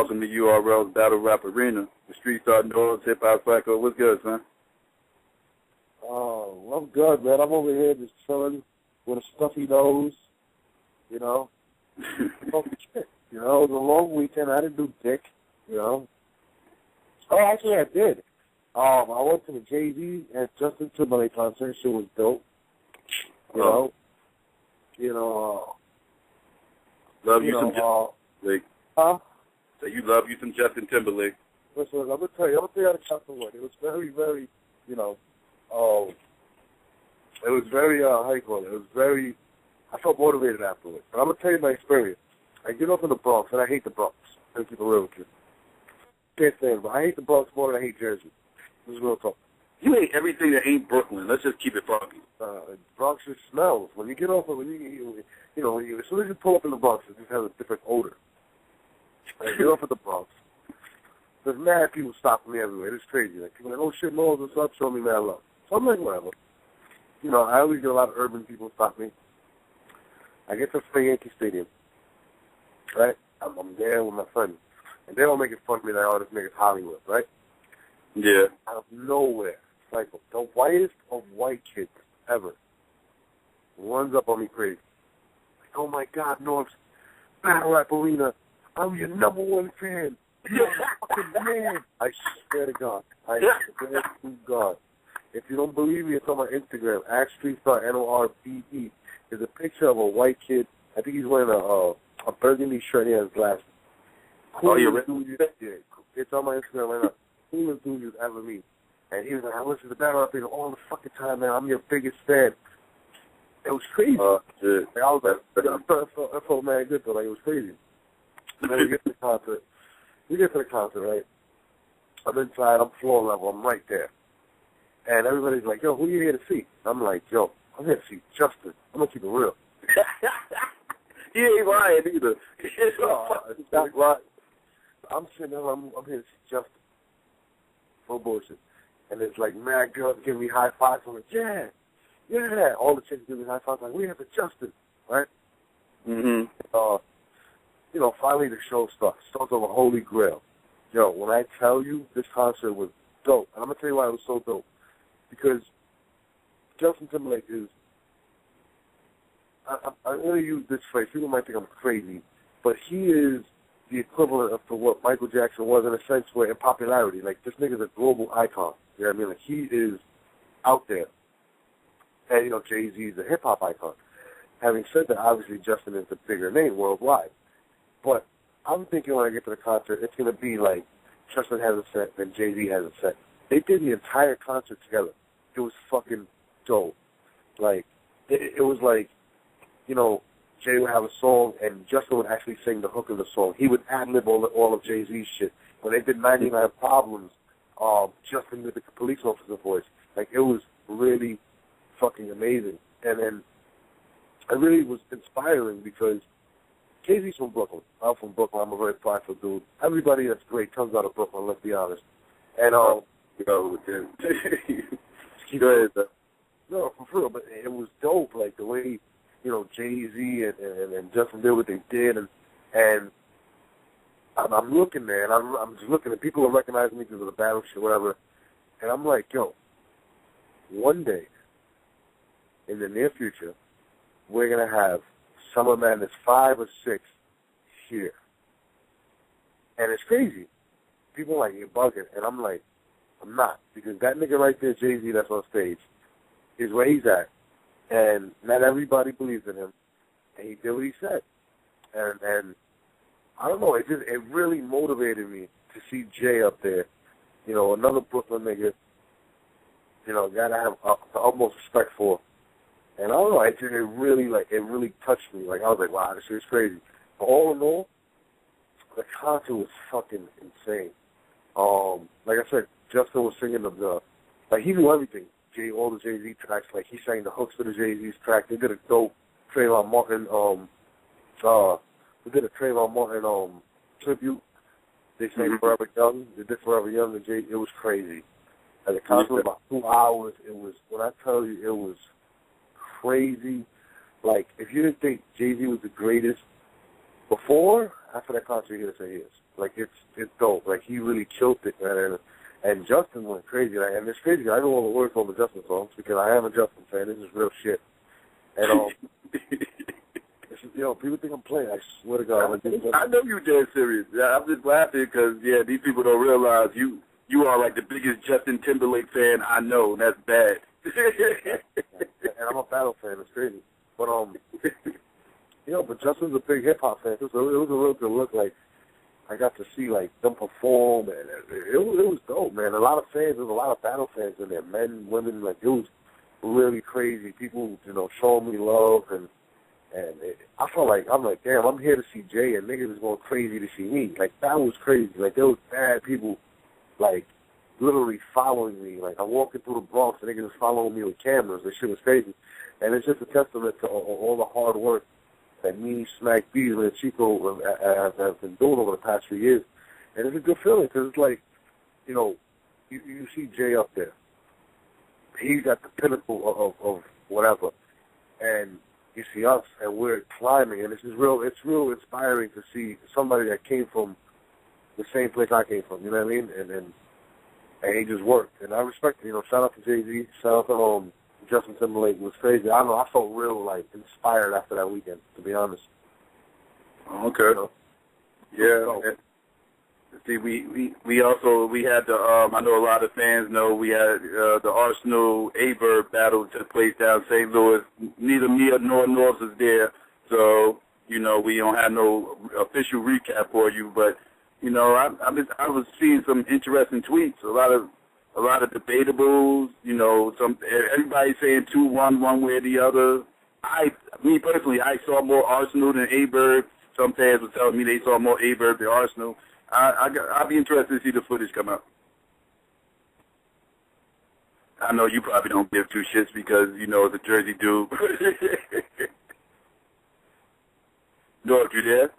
welcome to URL's Battle Rap Arena. The streets are doors, hip hop cycle. What's good, son? Oh, I'm good, man. I'm over here just chilling with a stuffy nose, you know. You know, it was a long weekend. I didn't do dick, you know. Oh, actually, I did. I went to the Jay-Z and Justin Timberlake concert. Shit was dope. You know. Love you some Justin Timberlake. Huh? So you love you some Justin Timberlake. Listen, I'm gonna tell you how to chocolate one. It was very, very, you know, it was very, how you call it? It was very, I felt motivated afterwards. But I'm gonna tell you my experience. I get off in the Bronx, and I hate the Bronx. I'm gonna keep it real with you. Can't stand it, but I hate the Bronx more than I hate Jersey. This is real talk. You hate everything that ain't Brooklyn. Let's just keep it funky. Bronx just smells. When you get off, as soon as you pull up in the Bronx, it just has a different odor. When you get off at the Bronx, there's mad people stopping me everywhere. It's crazy. Like, people are like, oh shit, Mose, what's up? Show me mad love. So I'm like, whatever. You know, I always get a lot of urban people stop me. I get to Yankee Stadium, right? I'm there with my friends. And they don't make it fun of me that, oh, this nigga's Hollywood, right? Yeah. Out of nowhere, like the whitest of white kids ever runs up on me crazy. Like, oh my God, North's Battle Rap Arena. I'm your number one fan. You're a fucking man. I swear to God. I swear to God. If you don't believe me, it's on my Instagram. @StreetStar NORBE. There's a picture of a white kid. I think he's wearing a burgundy shirt. He has glasses. Coolest dude, it's on my Instagram right now. Coolest dude you've ever meet. And he was like, I listen to Battle Rap all the fucking time, man. I'm your biggest fan. It was crazy. Shit. Like, I was like, I felt mad good though. Like, it was crazy. And then we get to the concert. Right? I'm inside. I'm floor level. I'm right there. And everybody's like, yo, who you here to see? I'm like, yo, I'm here to see Justin. I'm going to keep it real. He ain't lying either. It's not right. I'm sitting there, I'm here to see Justin. Full bullshit. And it's like mad girls giving me high fives. I'm like, yeah. All the chicks give me high fives. Like, we have a Justin, right? Mm-hmm. You know, finally the show starts. Starts over Holy Grail. Yo, when I tell you this concert was dope, and I'm going to tell you why it was so dope. Because Justin Timberlake is, I'm going to use this phrase. People might think I'm crazy, but he is the equivalent of to what Michael Jackson was in a sense where in popularity. Like, this nigga's a global icon. You know what I mean? Like, he is out there. And, you know, Jay-Z is a hip-hop icon. Having said that, obviously Justin is the bigger name worldwide. But I'm thinking when I get to the concert, it's going to be like Justin has a set, then Jay-Z has a set. They did the entire concert together. It was fucking dope. Like, it was like, you know, Jay would have a song, and Justin would actually sing the hook of the song. He would ad-lib all of Jay-Z's shit. When they did 99 Problems, Justin did the police officer voice. Like, it was really fucking amazing. And then it really was inspiring because Jay-Z's from Brooklyn. I'm from Brooklyn. I'm a very prideful dude. Everybody that's great comes out of Brooklyn, let's be honest. And, go with him. Go ahead, though. No, for real, but it was dope, like, the way, you know, Jay-Z and Justin did what they did, and I'm looking there, and I'm just looking, and people are recognizing me because of the battle shit, whatever, and I'm like, yo, one day, in the near future, we're going to have Summer Madness 5 or 6 here. And it's crazy. People are like, you're bugging, and I'm like, I'm not, because that nigga right there, Jay-Z, that's on stage, is where he's at. And not everybody believes in him. And he did what he said. And I don't know, it really motivated me to see Jay up there. You know, another Brooklyn nigga, you know, gotta have the utmost respect for. And I don't know, it really touched me. Like, I was like, wow, this shit is crazy. But all in all, the concert was fucking insane. Like I said, Justin was singing like, he knew everything. All the Jay-Z tracks, like, he sang the hooks for the Jay-Z's track. They did a dope Trayvon Martin, tribute. They sang Forever Young. They did Forever Young and Jay. It was crazy. And the concert was about 2 hours. It was, when I tell you, it was crazy. Like, if you didn't think Jay-Z was the greatest before, after that concert, you're going to say he is. Like, it's dope. Like, he really killed it, man. And Justin went crazy. And it's crazy. I know all the words on the Justin songs because I am a Justin fan. This is real shit. And, people think I'm playing. I swear to God. I know you're dead serious. I'm just laughing because, these people don't realize you are like the biggest Justin Timberlake fan I know, and that's bad. And I'm a Battle fan. It's crazy. But, but Justin's a big hip-hop fan. It was a real good look. Like, I got to see, like, them perform, and it was dope, man. A lot of fans, there's a lot of Battle fans in there, men, women, like, it was really crazy. People, showing me love, and I felt like, I'm like, damn, I'm here to see Jay, and niggas is going crazy to see me. Like, that was crazy. Like, there was bad people, like, literally following me. Like, I'm walking through the Bronx, and niggas is following me with cameras. That shit was crazy. And it's just a testament to all the hard work that me, Smack Beasley, and Chico have been doing over the past few years. And it's a good feeling, because it's like, you see Jay up there. He's at the pinnacle of whatever. And you see us, and we're climbing, and it's real inspiring to see somebody that came from the same place I came from, you know what I mean? And he just worked. And I respect it, shout out to Jay-Z, shout out to Justin Timberlake. It was crazy. I don't know, I felt real, like, inspired after that weekend, to be honest. Okay. Yeah. See, we also had the, I know a lot of fans know, we had the Arsenal A-Bird battle took place down St. Louis. Neither me nor North is there, so, we don't have no official recap for you, but, I was seeing some interesting tweets, a lot of debatables, everybody saying 2-1 one way or the other. Me personally, I saw more Arsenal than A-Bird. Some fans were telling me they saw more A-Bird than Arsenal. I'll be interested to see the footage come out. I know you probably don't give two shits because, it's a Jersey dude. North, you there?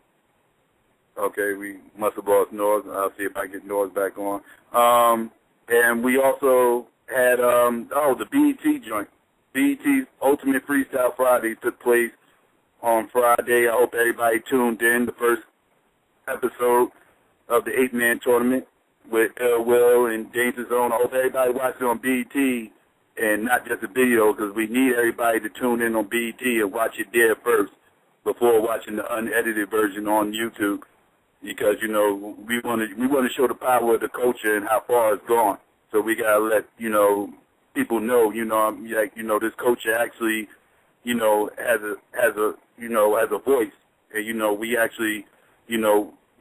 Okay, we must have lost North. I'll see if I can get North back on. And we also had, the BET joint. BET's Ultimate Freestyle Friday took place on Friday. I hope everybody tuned in. The first episode of the 8-man tournament with Will and Danger Zone. I hope everybody watched it on BET and not just the video, because we need everybody to tune in on BET and watch it there first before watching the unedited version on YouTube, because we want to show the power of the culture and how far it's gone. So we gotta let people know this culture actually has a voice, and we actually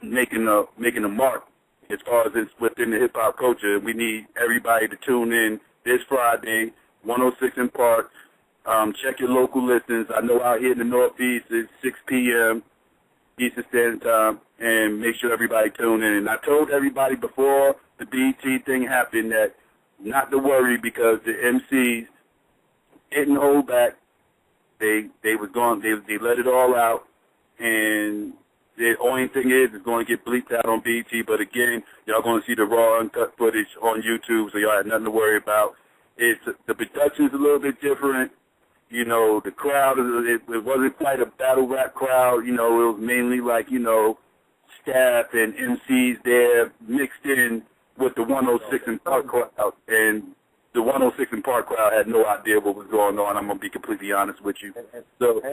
making a mark as far as it's within the hip hop culture. We need everybody to tune in this Friday, 106 in Park. Check your local listings. I know out here in the Northeast it's 6 p.m. Eastern Standard Time, and make sure everybody tune in. And I told everybody before the BET thing happened that not to worry, because the MCs didn't hold back. They let it all out, and the only thing is it's going to get bleeped out on BET, but again, y'all going to see the raw, uncut footage on YouTube, so y'all have nothing to worry about. The production's a little bit different. The crowd, it wasn't quite a battle rap crowd. It was mainly like, staff and MCs there mixed in with the 106 in Park crowd. And the 106 in Park crowd had no idea what was going on. I'm going to be completely honest with you. But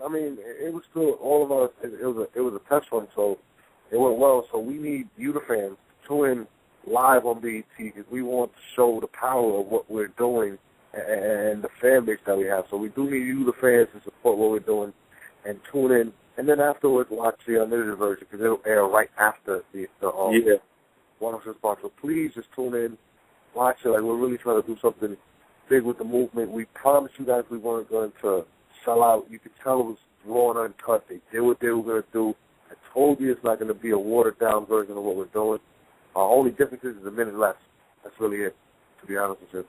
I mean, it was still all of us. It was a test run, so it went well. So we need you, the fans, to tune in live on BET, because we want to show the power of what we're doing and the fan base that we have. So we do need you, the fans, to support what we're doing and tune in. And then afterwards, watch the unedited version, because it'll air right after the 106 part. So please just tune in, watch it. Like, we're really trying to do something big with the movement. We promised you guys we weren't going to sell out. You could tell it was raw and uncut. They did what they were going to do. I told you it's not going to be a watered-down version of what we're doing. Our only difference is a minute less. That's really it, to be honest with you.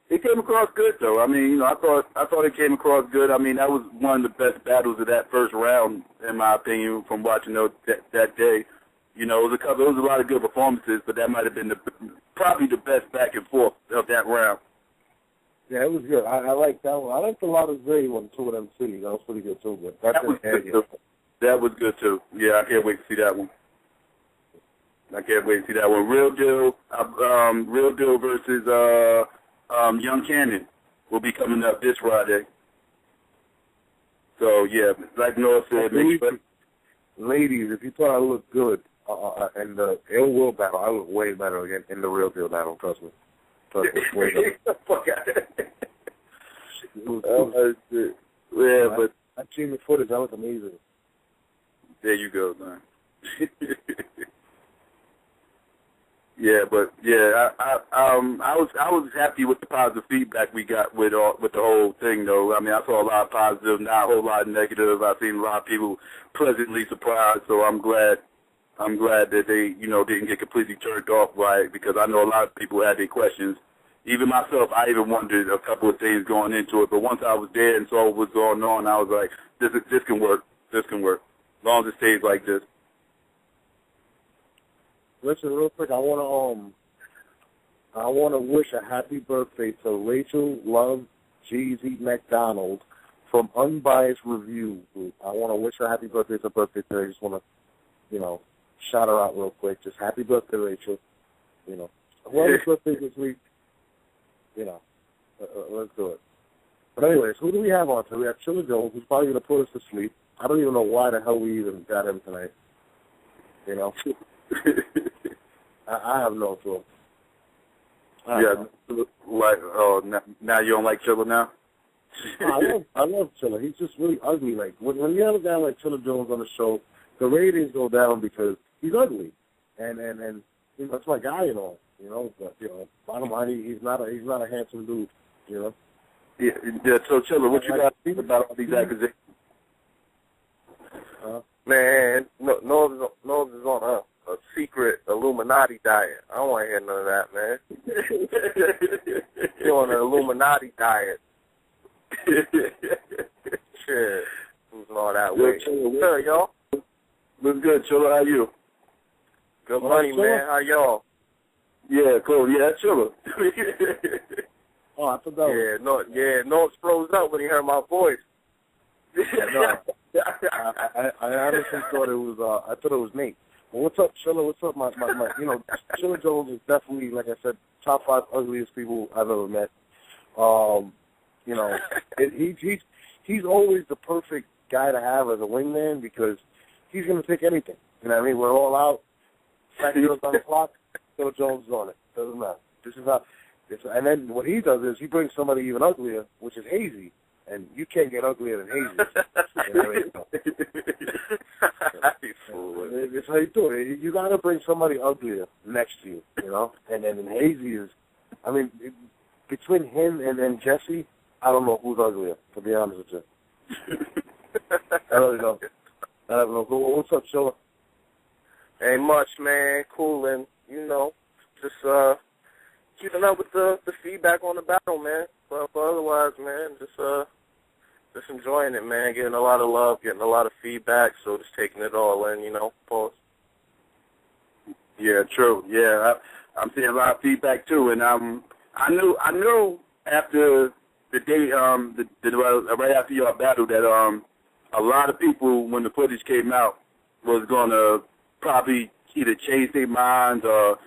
It came across good, though. I mean, I thought it came across good. I mean, that was one of the best battles of that first round, in my opinion, from watching that day. It was a lot of good performances, but that might have been probably the best back and forth of that round. Yeah, it was good. I liked that one. I liked the Loud as Day one, Two of Them Cities. That was pretty good, too. But That was good, too. That was good, too. Yeah, I can't wait to see that one. I can't wait to see that one. Real Deal versus Young Cannon will be coming up this Friday. So, yeah, like Noah said, ladies, if you thought I looked good in the Ill Will battle, I look way better again in the Real Deal battle, trust me. Way better. Fuck out of here. Yeah, but I've seen the footage. That was amazing. There you go, man. Yeah, but yeah, I was happy with the positive feedback we got with the whole thing, though. I mean, I saw a lot of positive, not a whole lot of negative. I've seen a lot of people pleasantly surprised, so I'm glad that they, didn't get completely turned off by it, because I know a lot of people had their questions. Even myself, I even wondered a couple of things going into it, but once I was there and saw what was going on, I was like, this can work. This can work, as long as it stays like this. Listen, real quick, I wanna wish a happy birthday to Rachel Love Jeezy McDonald from Unbiased Review Group. I wanna wish her happy birthday. It's her birthday today. I just wanna, shout her out real quick. Just happy birthday, Rachel. Whoever's birthday this week, let's do it. But anyways, who do we have on today? We have Chilla Jones, who's probably gonna put us to sleep. I don't even know why the hell we even got him tonight. I have no clue. Yeah, like, now you don't like Chilla now? I love Chilla. He's just really ugly. Like when you have a guy like Chilla Jones on the show, the ratings go down because he's ugly, and that's my guy and all. But bottom line, he's not a handsome dude. Yeah. So Chilla, what you got to think about all these accusations? Man, Noah's is on a secret Illuminati diet. I don't want to hear none of that, man. You're on an Illuminati diet. Shit. Moving all that way. Sure, y'all. What's good, Chilla? How you? Good money, man. How y'all? Yeah, cool. Yeah, Chilla. Oh, I forgot. Noah froze up when he heard my voice. No. I honestly thought it was Nate. Well, what's up, Chilla? What's up, my Chilla Jones is definitely, like I said, top 5 ugliest people I've ever met. He's always the perfect guy to have as a wingman because he's gonna take anything. You know what I mean? We're all out. Back on the clock. Chilla Jones is on it. Doesn't matter. This is not. And then what he does is he brings somebody even uglier, which is Hazy. And you can't get uglier than Hazy. It's how you do it. You got to bring somebody uglier next to you, And then Hazy is, between him and then Jesse, I don't know who's uglier, to be honest with you. I really don't. I don't know. What's up, Chilla? Ain't much, man. Coolin', just keeping up with the feedback on the battle, man. But otherwise, man, just enjoying it, man. Getting a lot of love, getting a lot of feedback, so just taking it all in, pause. Yeah, true. Yeah, I'm seeing a lot of feedback too, and I knew after the day, right after your battle, that a lot of people, when the footage came out, was gonna probably either change their minds or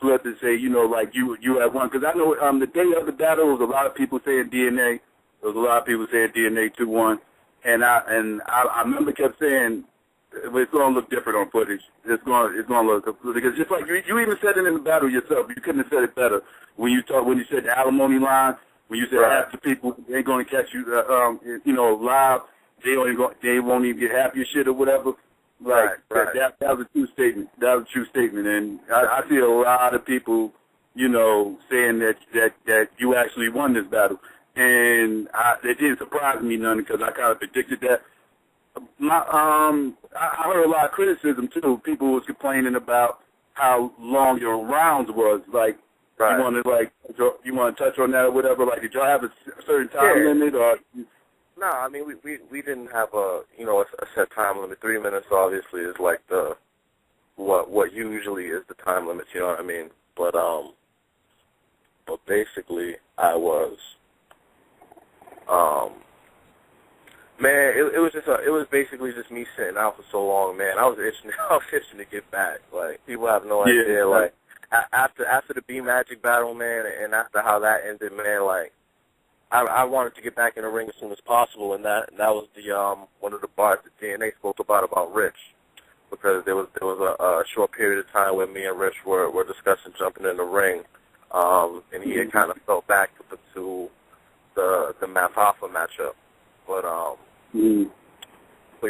flip and say, like you had won. Because I know the day of the battle, there was a lot of people saying DNA. There was a lot of people saying DNA 2-1. And I remember kept saying, it's going to look different on footage. It's going to look, because just like you even said it in the battle yourself. You couldn't have said it better when you said the alimony line. When you said half the people ain't going to catch you, live. They won't even get half your shit or whatever. Right. That was a true statement. That was a true statement, and I see a lot of people, saying that you actually won this battle, and it didn't surprise me none because I kind of predicted that. I heard a lot of criticism too. People was complaining about how long your rounds was. Like, you want to touch on that or whatever. Like, did y'all have a certain time limit or? No, I mean we didn't have a set time limit. 3 minutes obviously is like the what usually is the time limit. You know what I mean? But But basically, I was, man, it was just it was basically just me sitting out for so long, man. I was itching to get back. Like, people have no idea. Like, after the B Magic battle, man, and after how that ended, man, like, I wanted to get back in the ring as soon as possible, and that was the one of the bars that DNA spoke about Rich, because there was a short period of time where me and Rich were discussing jumping in the ring, and he had kind of fell back to the Math Alpha matchup, but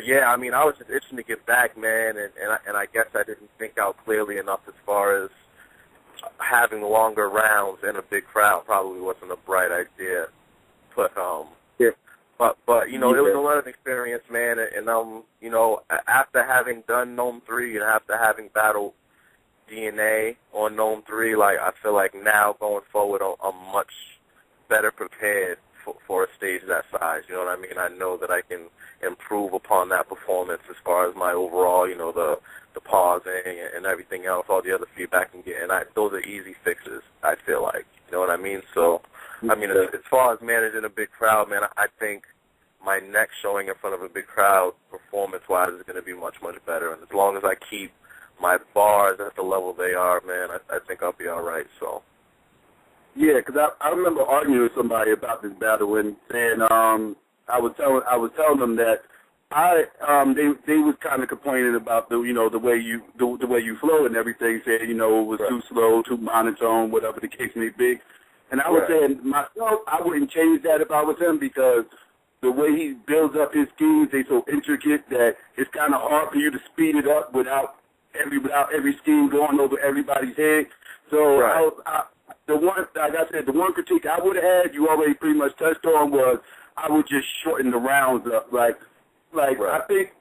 yeah, I mean, I was just itching to get back, man, and I guess I didn't think out clearly enough as far as having longer rounds in a big crowd probably wasn't a bright idea. But but you know, it was a learning experience, man, and you know, after having done Gnome 3 and after having battled DNA on Gnome 3, like, I feel like now going forward I'm much better prepared for a stage that size. You know what I mean? I know that I can improve upon that performance as far as my overall, you know, the pausing and everything else, all the other feedback I can get, and those are easy fixes, I feel like. You know what I mean? So, I mean, as far as managing a big crowd, man, I think my next showing in front of a big crowd, performance-wise, is going to be much, much better. And as long as I keep my bars at the level they are, man, I think I'll be all right. So. Yeah, because I remember arguing with somebody about this battle and saying I was telling them that they was kind of complaining about the way you flow and everything, saying it was too slow, too monotone, whatever the case may be. And I was saying myself, I wouldn't change that if I was him, because the way he builds up his schemes, they so intricate that it's kind of hard for you to speed it up without every scheme going over everybody's head. So the one critique I would have had, you already pretty much touched on, was I would just shorten the rounds up. I think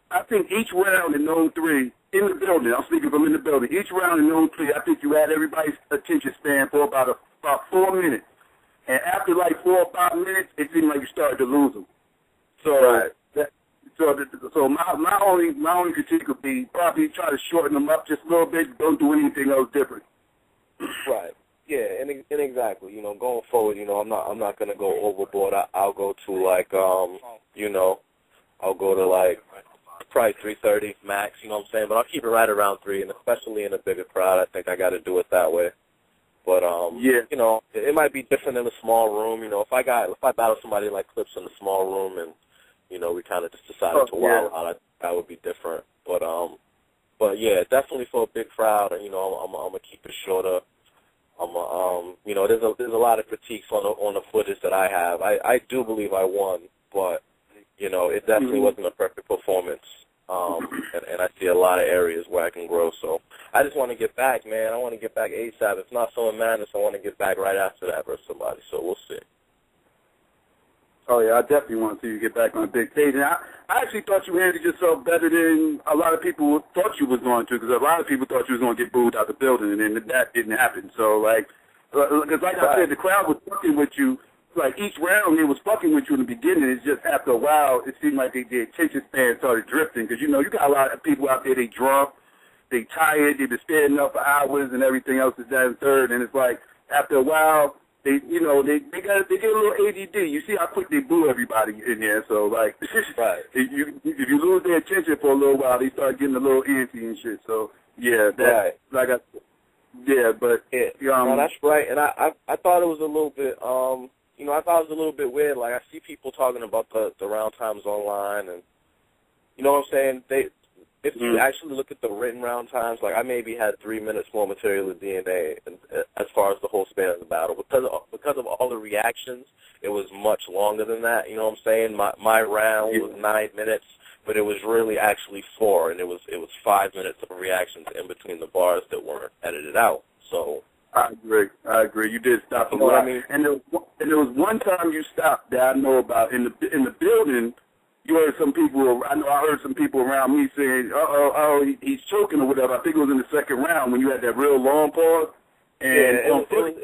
each round in Gnome 3 in the building, I'm speaking from in the building, each round in Gnome 3, I think you had everybody's attention span for about 4 minutes. And after like 4 or 5 minutes, it seemed like you started to lose them. So so my only critique would be probably try to shorten them up just a little bit. Don't do anything else different. Right. Yeah, and exactly. Going forward, I'm not gonna go overboard. I'll go to like I'll go to like probably 3:30 max. You know what I'm saying? But I'll keep it right around 3, and especially in a bigger crowd, I think I got to do it that way. But it might be different in a small room. If I battle somebody like Clips in a small room, and we kind of just decided to wild out, that would be different. But yeah, definitely for a big crowd, I'm gonna keep it shorter. There's a lot of critiques on the footage that I have. I do believe I won, but it definitely wasn't a perfect performance. And I see a lot of areas where I can grow. So I just want to get back, man. I want to get back ASAP. It's not so in madness. I want to get back right after that versus somebody. So we'll see. Oh, yeah, I definitely want to see you get back on a big stage. And I actually thought you handled yourself better than a lot of people thought you was going to, because a lot of people thought you was going to get booed out the building, and then that didn't happen. So, because I said, the crowd was fucking with you. Like, each round, they was fucking with you in the beginning. It's just after a while, it seemed like their attention span started drifting, because, you got a lot of people out there, they drunk, they tired, they've been standing up for hours and everything else is that and third, and it's like, after a while, they get a little ADD. You see how quick they boo everybody in there. So if you lose their attention for a little while, they start getting a little antsy and shit. So yeah, but no, that's right. And I thought it was a little bit I thought it was a little bit weird. Like, I see people talking about the round times online, and you know what I'm saying. If you actually look at the written round times, like, I maybe had 3 minutes more material than DNA as far as the whole span of the battle. Because of all the reactions, it was much longer than that. You know what I'm saying? My round was 9 minutes, but it was really actually 4, and it was 5 minutes of reactions in between the bars that weren't edited out. So I agree. You did stop a lot. What I mean? And there was one time you stopped that I know about in the building. You heard some people. I heard some people around me saying, he's choking or whatever." I think it was in the second round when you had that real long pause. And it looked like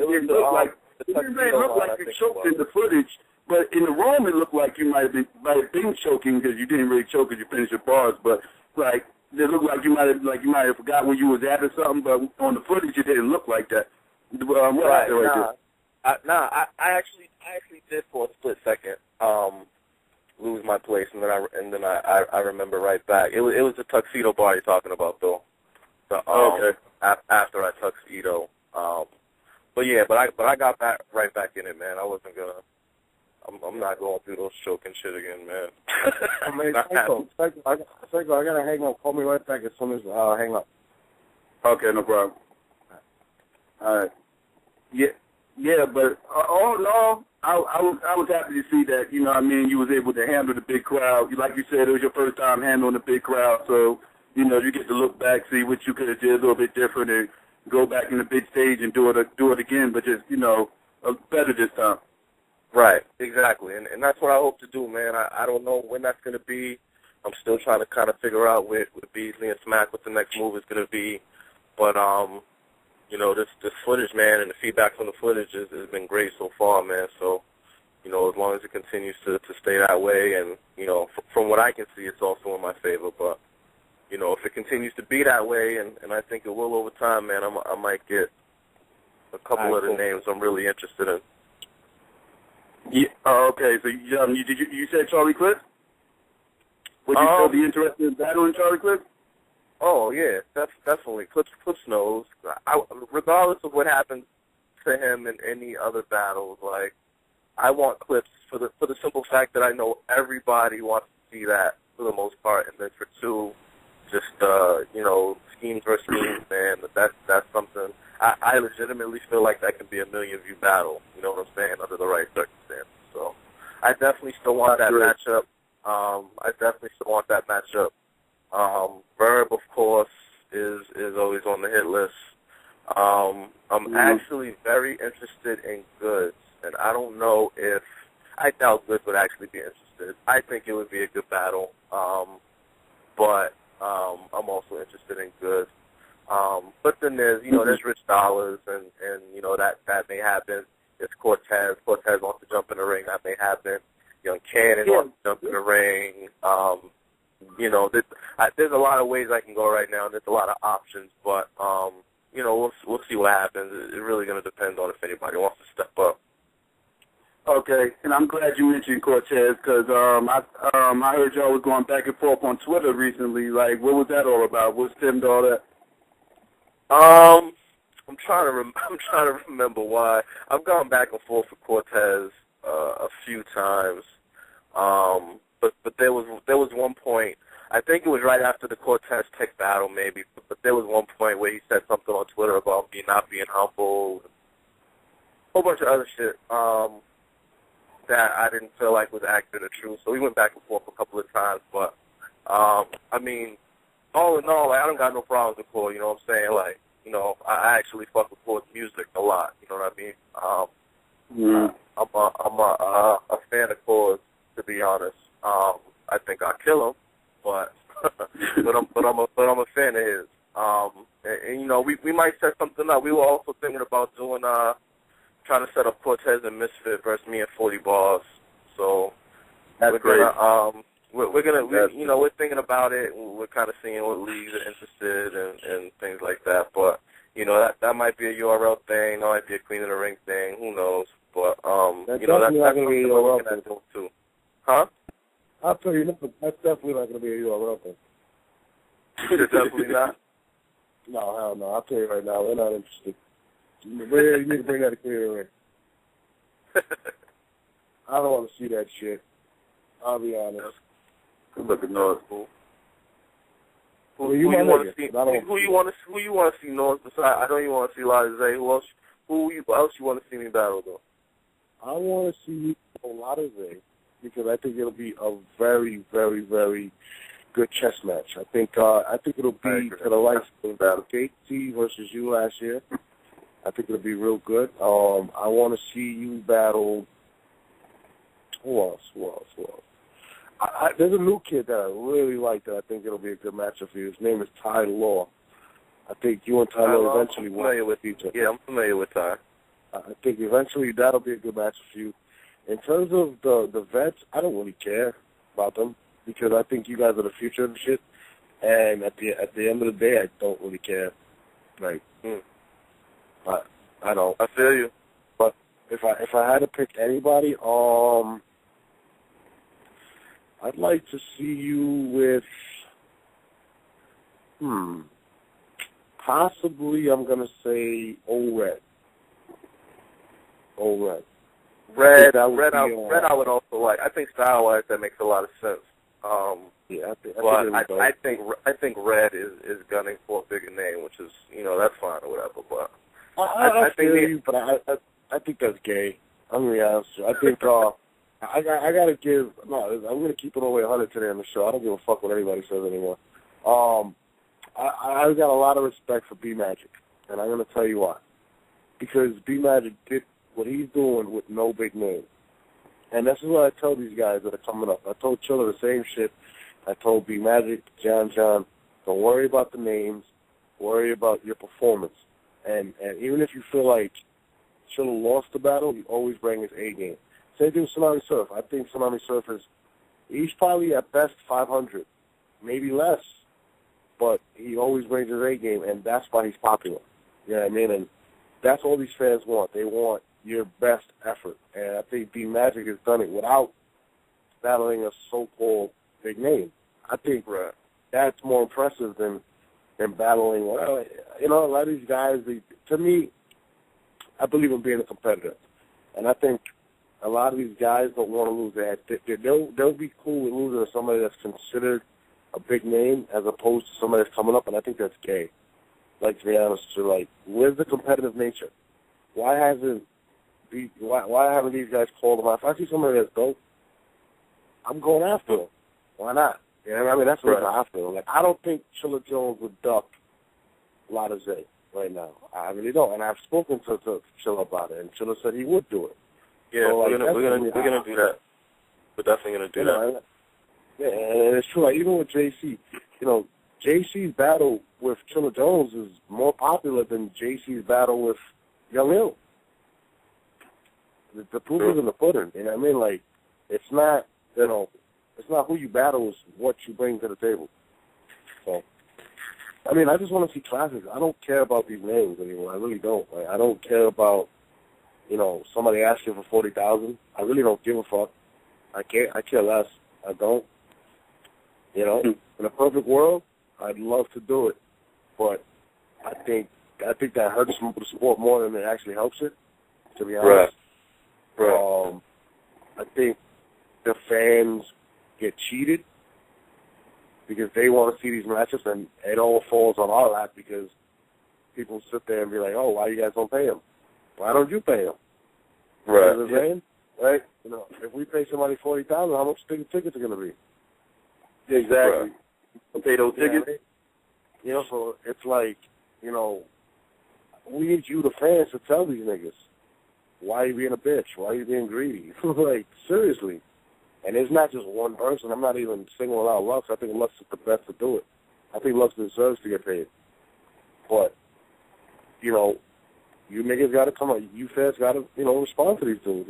you choked in the footage, but in the room it looked like you might have been choking, because you didn't really choke because you finished your bars. But it looked like you might have forgot where you was at or something. But on the footage it didn't look like that. What happened right there? I actually did for a split second lose my place, and then I remember right back. It was the tuxedo bar you're talking about, though. Okay. After I tuxedo. But I got right back in it, man. I wasn't gonna. I'm not going through those choking shit again, man. Psycho, I gotta hang up. Call me right back as soon as hang up. Okay, no problem. All right. Yeah, but all in all, I was happy to see that, you know what I mean, you was able to handle the big crowd. Like you said, it was your first time handling the big crowd, so, you know, you get to look back, see what you could have did a little bit different and go back in the big stage and do it again, but just, you know, better this time. Right, exactly, and that's what I hope to do, man. I don't know when that's going to be. I'm still trying to kind of figure out with Beasley and Smack what the next move is going to be, but you know, this footage, man, and the feedback from the footage has been great so far, man. So, you know, as long as it continues to stay that way, and you know, from what I can see, it's also in my favor. But you know, if it continues to be that way, and I think it will over time, man, I might get a couple of the names I'm really interested in. Yeah. Okay. So you said Charlie Cliff? Would you still be interested in battling Charlie Cliff? Oh yeah, definitely. Clips knows. Regardless of what happens to him in any other battles, like I want Clips for the simple fact that I know everybody wants to see that for the most part, and then for two, just you know, schemes versus schemes, man. That's something. I legitimately feel like that could be a million-view battle. You know what I'm saying? Under the right circumstances. So I definitely still want that matchup. Verb, of course, is always on the hit list. I'm actually very interested in Goods, and I don't know if I doubt Goods would actually be interested. I think it would be a good battle, but I'm also interested in Goods. But then there's there's Rich Dollars, and you know that may happen. It's Cortez. Cortez wants to jump in the ring. That may happen. Young Cannon wants to jump in the ring. You know, there's a lot of ways I can go right now. There's a lot of options, but you know, we'll see what happens. It's really going to depend on if anybody wants to step up. Okay, and I'm glad you mentioned Cortez because I heard y'all was going back and forth on Twitter recently. Like, what was that all about? What stemmed all that? I'm trying to remember why. I've gone back and forth with Cortez a few times. But there was one point, I think it was right after the Cortez Tech battle maybe, but there was one point where he said something on Twitter about me not being humble, a whole bunch of other shit that I didn't feel like was accurate or true. So we went back and forth a couple of times, but I mean, all in all, like, I don't got no problems with Core, you know what I'm saying? Like, you know, I actually fuck with Core's music a lot, you know what I mean? I'm a fan of Core's, to be honest. I think I'll kill him, but I'm a fan of his. And you know, we might set something up. We were also thinking about doing trying to set up Cortez and Misfit versus me and 40 Bars. So that's great. We're thinking about it. We're kind of seeing what leagues are interested and things like that. But you know, that might be a URL thing. That might be a Queen of the Ring thing. Who knows? But that's you know, that's not going to be a URL thing too. Huh? I'll tell you, that's definitely not going to be a URL thing. Definitely not? No, hell no. I'll tell you right now, we're not interested. You need to bring that to clear in. I don't want to see that shit. I'll be honest. Good looking North. Who you want to see? Who you want to see North? Besides, I know you want to see Latize. Who else you want to see me battle though? I want to see Latize because I think it'll be a very, very, very good chess match. I think it'll be to the likes of JT versus you last year. I think it'll be real good. I want to see you battle. Who else? There's a new kid that I really like that I think it'll be a good matchup for you. His name is Ty Law. I think you and Ty Law eventually will with each other. Yeah, I'm familiar with Ty. I think eventually that'll be a good matchup for you. In terms of the vets, I don't really care about them because I think you guys are the future of the shit. And at the end of the day, I don't really care. Like, I don't. I feel you. But if I had to pick anybody, I'd like to see you with, possibly I'm gonna say Red. Red, I would also like. I think style-wise that makes a lot of sense. Yeah, I think Red is gunning for a bigger name, which is, that's fine or whatever. But I think that's gay. I'm gonna be honest with you. I think I gotta give. No, I'm gonna keep it all the way 100 today on the show. I don't give a fuck what anybody says anymore. I got a lot of respect for B Magic, and I'm gonna tell you why. Because B Magic did what he's doing with no big name, and this is what I tell these guys that are coming up. I told Chilla the same shit. I told B Magic, John, don't worry about the names, worry about your performance, and even if you feel like Chilla lost the battle, he always bring his A game. Same thing with Tsunami Surf. I think Tsunami Surf he's probably at best 500, maybe less, but he always brings his A game, and that's why he's popular. You know what I mean? And that's all these fans want. They want your best effort, and I think B Magic has done it without battling a so-called big name. I think that's more impressive than battling. Well, a lot of these guys. To me, I believe in being a competitor, and I think a lot of these guys don't want to lose that. They'll be cool with losing to somebody that's considered a big name as opposed to somebody that's coming up, and I think that's gay. Like, to be honest, where's the competitive nature? Why haven't these guys called them out? If I see somebody that's dope, I'm going after them. Why not? You know what I mean? That's what I feel. Like, I don't think Chilla Jones would duck Lotta Zay right now. I really don't. And I've spoken to Chilla about it, and Chilla said he would do it. Yeah, so, we're gonna do that. We're definitely gonna do that. Yeah, and it's true. Like, even with JC, JC's battle with Chilla Jones is more popular than JC's battle with Young Hill. The proof is in the pudding. You know what I mean? Like, it's not, it's not who you battle, it's what you bring to the table. So, I mean, I just want to see classics. I don't care about these names anymore. I really don't. Like, I don't care about, somebody asking for 40,000. I really don't give a fuck. I care less. I don't. In a perfect world, I'd love to do it, but I think that hurts the sport more than it actually helps it. To be honest, I think the fans get cheated because they want to see these matches, and it all falls on our lap because people sit there and be like, "Oh, why you guys don't pay them? Why don't you pay them?" Right. You know what I'm saying? Right? If we pay somebody 40,000, how much big tickets are going to be? Yeah, exactly. Pay those tickets. So it's like, we need you, the fans, to tell these niggas, why are you being a bitch? Why are you being greedy? Like, seriously. And it's not just one person. I'm not even singling out Lux. I think Lux is the best to do it. I think Lux deserves to get paid. But, you niggas got to come up. You fans got to, respond to these dudes.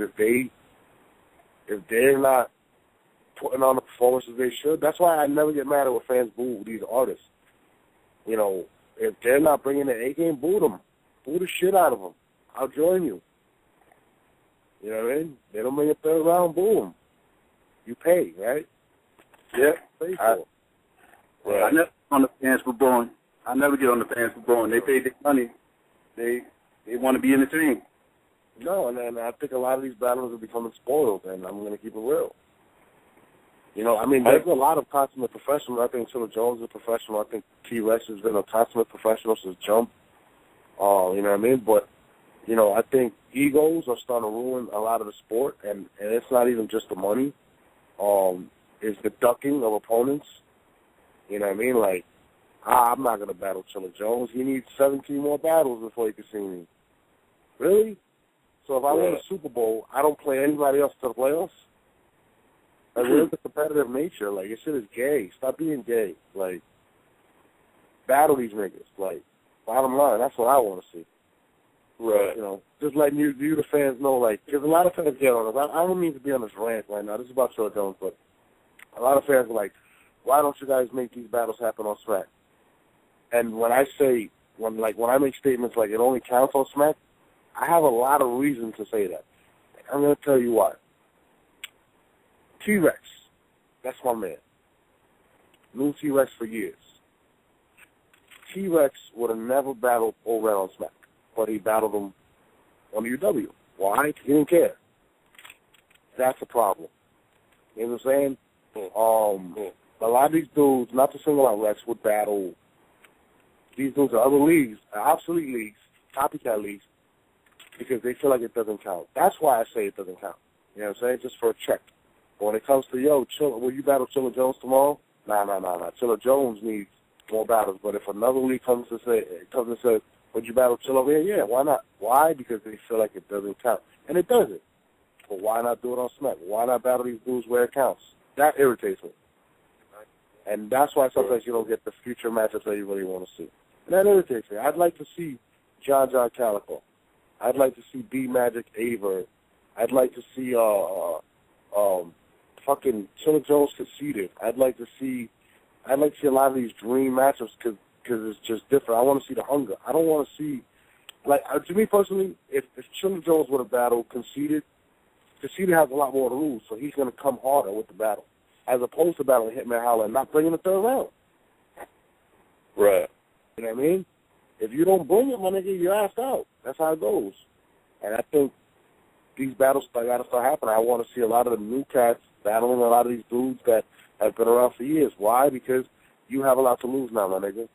If they're not putting on the performances they should, that's why I never get mad at when fans boo these artists. If they're not bringing the A game, boo them. Boo the shit out of them. I'll join you. You know what I mean? They don't bring a third round, boo them. You pay, right? Yeah. Pay for it. Right. I never get on the fans for booing. I never get on the fans for booing. They pay their money. They want to be entertained. No, and I think a lot of these battles are becoming spoiled, and I'm going to keep it real. There's a lot of consummate professionals. I think Chilla Jones is a professional. I think T-Rex has been a consummate professional since Jump. You know what I mean? But, I think egos are starting to ruin a lot of the sport, and it's not even just the money. It's the ducking of opponents. You know what I mean? Like, I'm not going to battle Chilla Jones. He needs 17 more battles before he can see me. Really? So if I win a Super Bowl, I don't play anybody else to the playoffs? Like, where's the competitive nature? Like, this shit is gay. Stop being gay. Like, battle these niggas. Like, bottom line, that's what I want to see. Right. Just letting you the fans know, like, because a lot of fans get on us. I don't mean to be on this rant right now. This is about Chilla Jones, but a lot of fans are like, why don't you guys make these battles happen on Smack? And when I say, when I make statements like it only counts on Smack, I have a lot of reasons to say that. I'm going to tell you why. T-Rex, that's my man. Knew T-Rex for years. T-Rex would have never battled over on Smack, but he battled him on the UW. Why? He didn't care. That's a problem. You know what I'm saying? A lot of these dudes, not to single out Rex, would battle these dudes in other leagues, obsolete leagues, copycat leagues, because they feel like it doesn't count. That's why I say it doesn't count. You know what I'm saying? Just for a check. But when it comes to, will you battle Chilla Jones tomorrow? Nah. Chilla Jones needs more battles. But if another league comes and says, would you battle Chilla over here? Yeah, why not? Why? Because they feel like it doesn't count. And it doesn't. But why not do it on Smack? Why not battle these dudes where it counts? That irritates me. And that's why sometimes you don't get the future matchups that you really want to see. And that irritates me. I'd like to see John Calico. I'd like to see B-Magic Aver. I'd like to see fucking Chilla Jones Conceited. I'd like to see a lot of these dream matchups because it's just different. I want to see the hunger. I don't want to see, to me personally, if Chilla Jones would have battled Conceited has a lot more to lose, so he's going to come harder with the battle, as opposed to battling Hitman Holler and not bringing the third round. Right. You know what I mean? If you don't bring it, my nigga, you're asked out. That's how it goes. And I think these battles got to start happening. I want to see a lot of the new cats battling a lot of these dudes that have been around for years. Why? Because you have a lot to lose now, my nigga.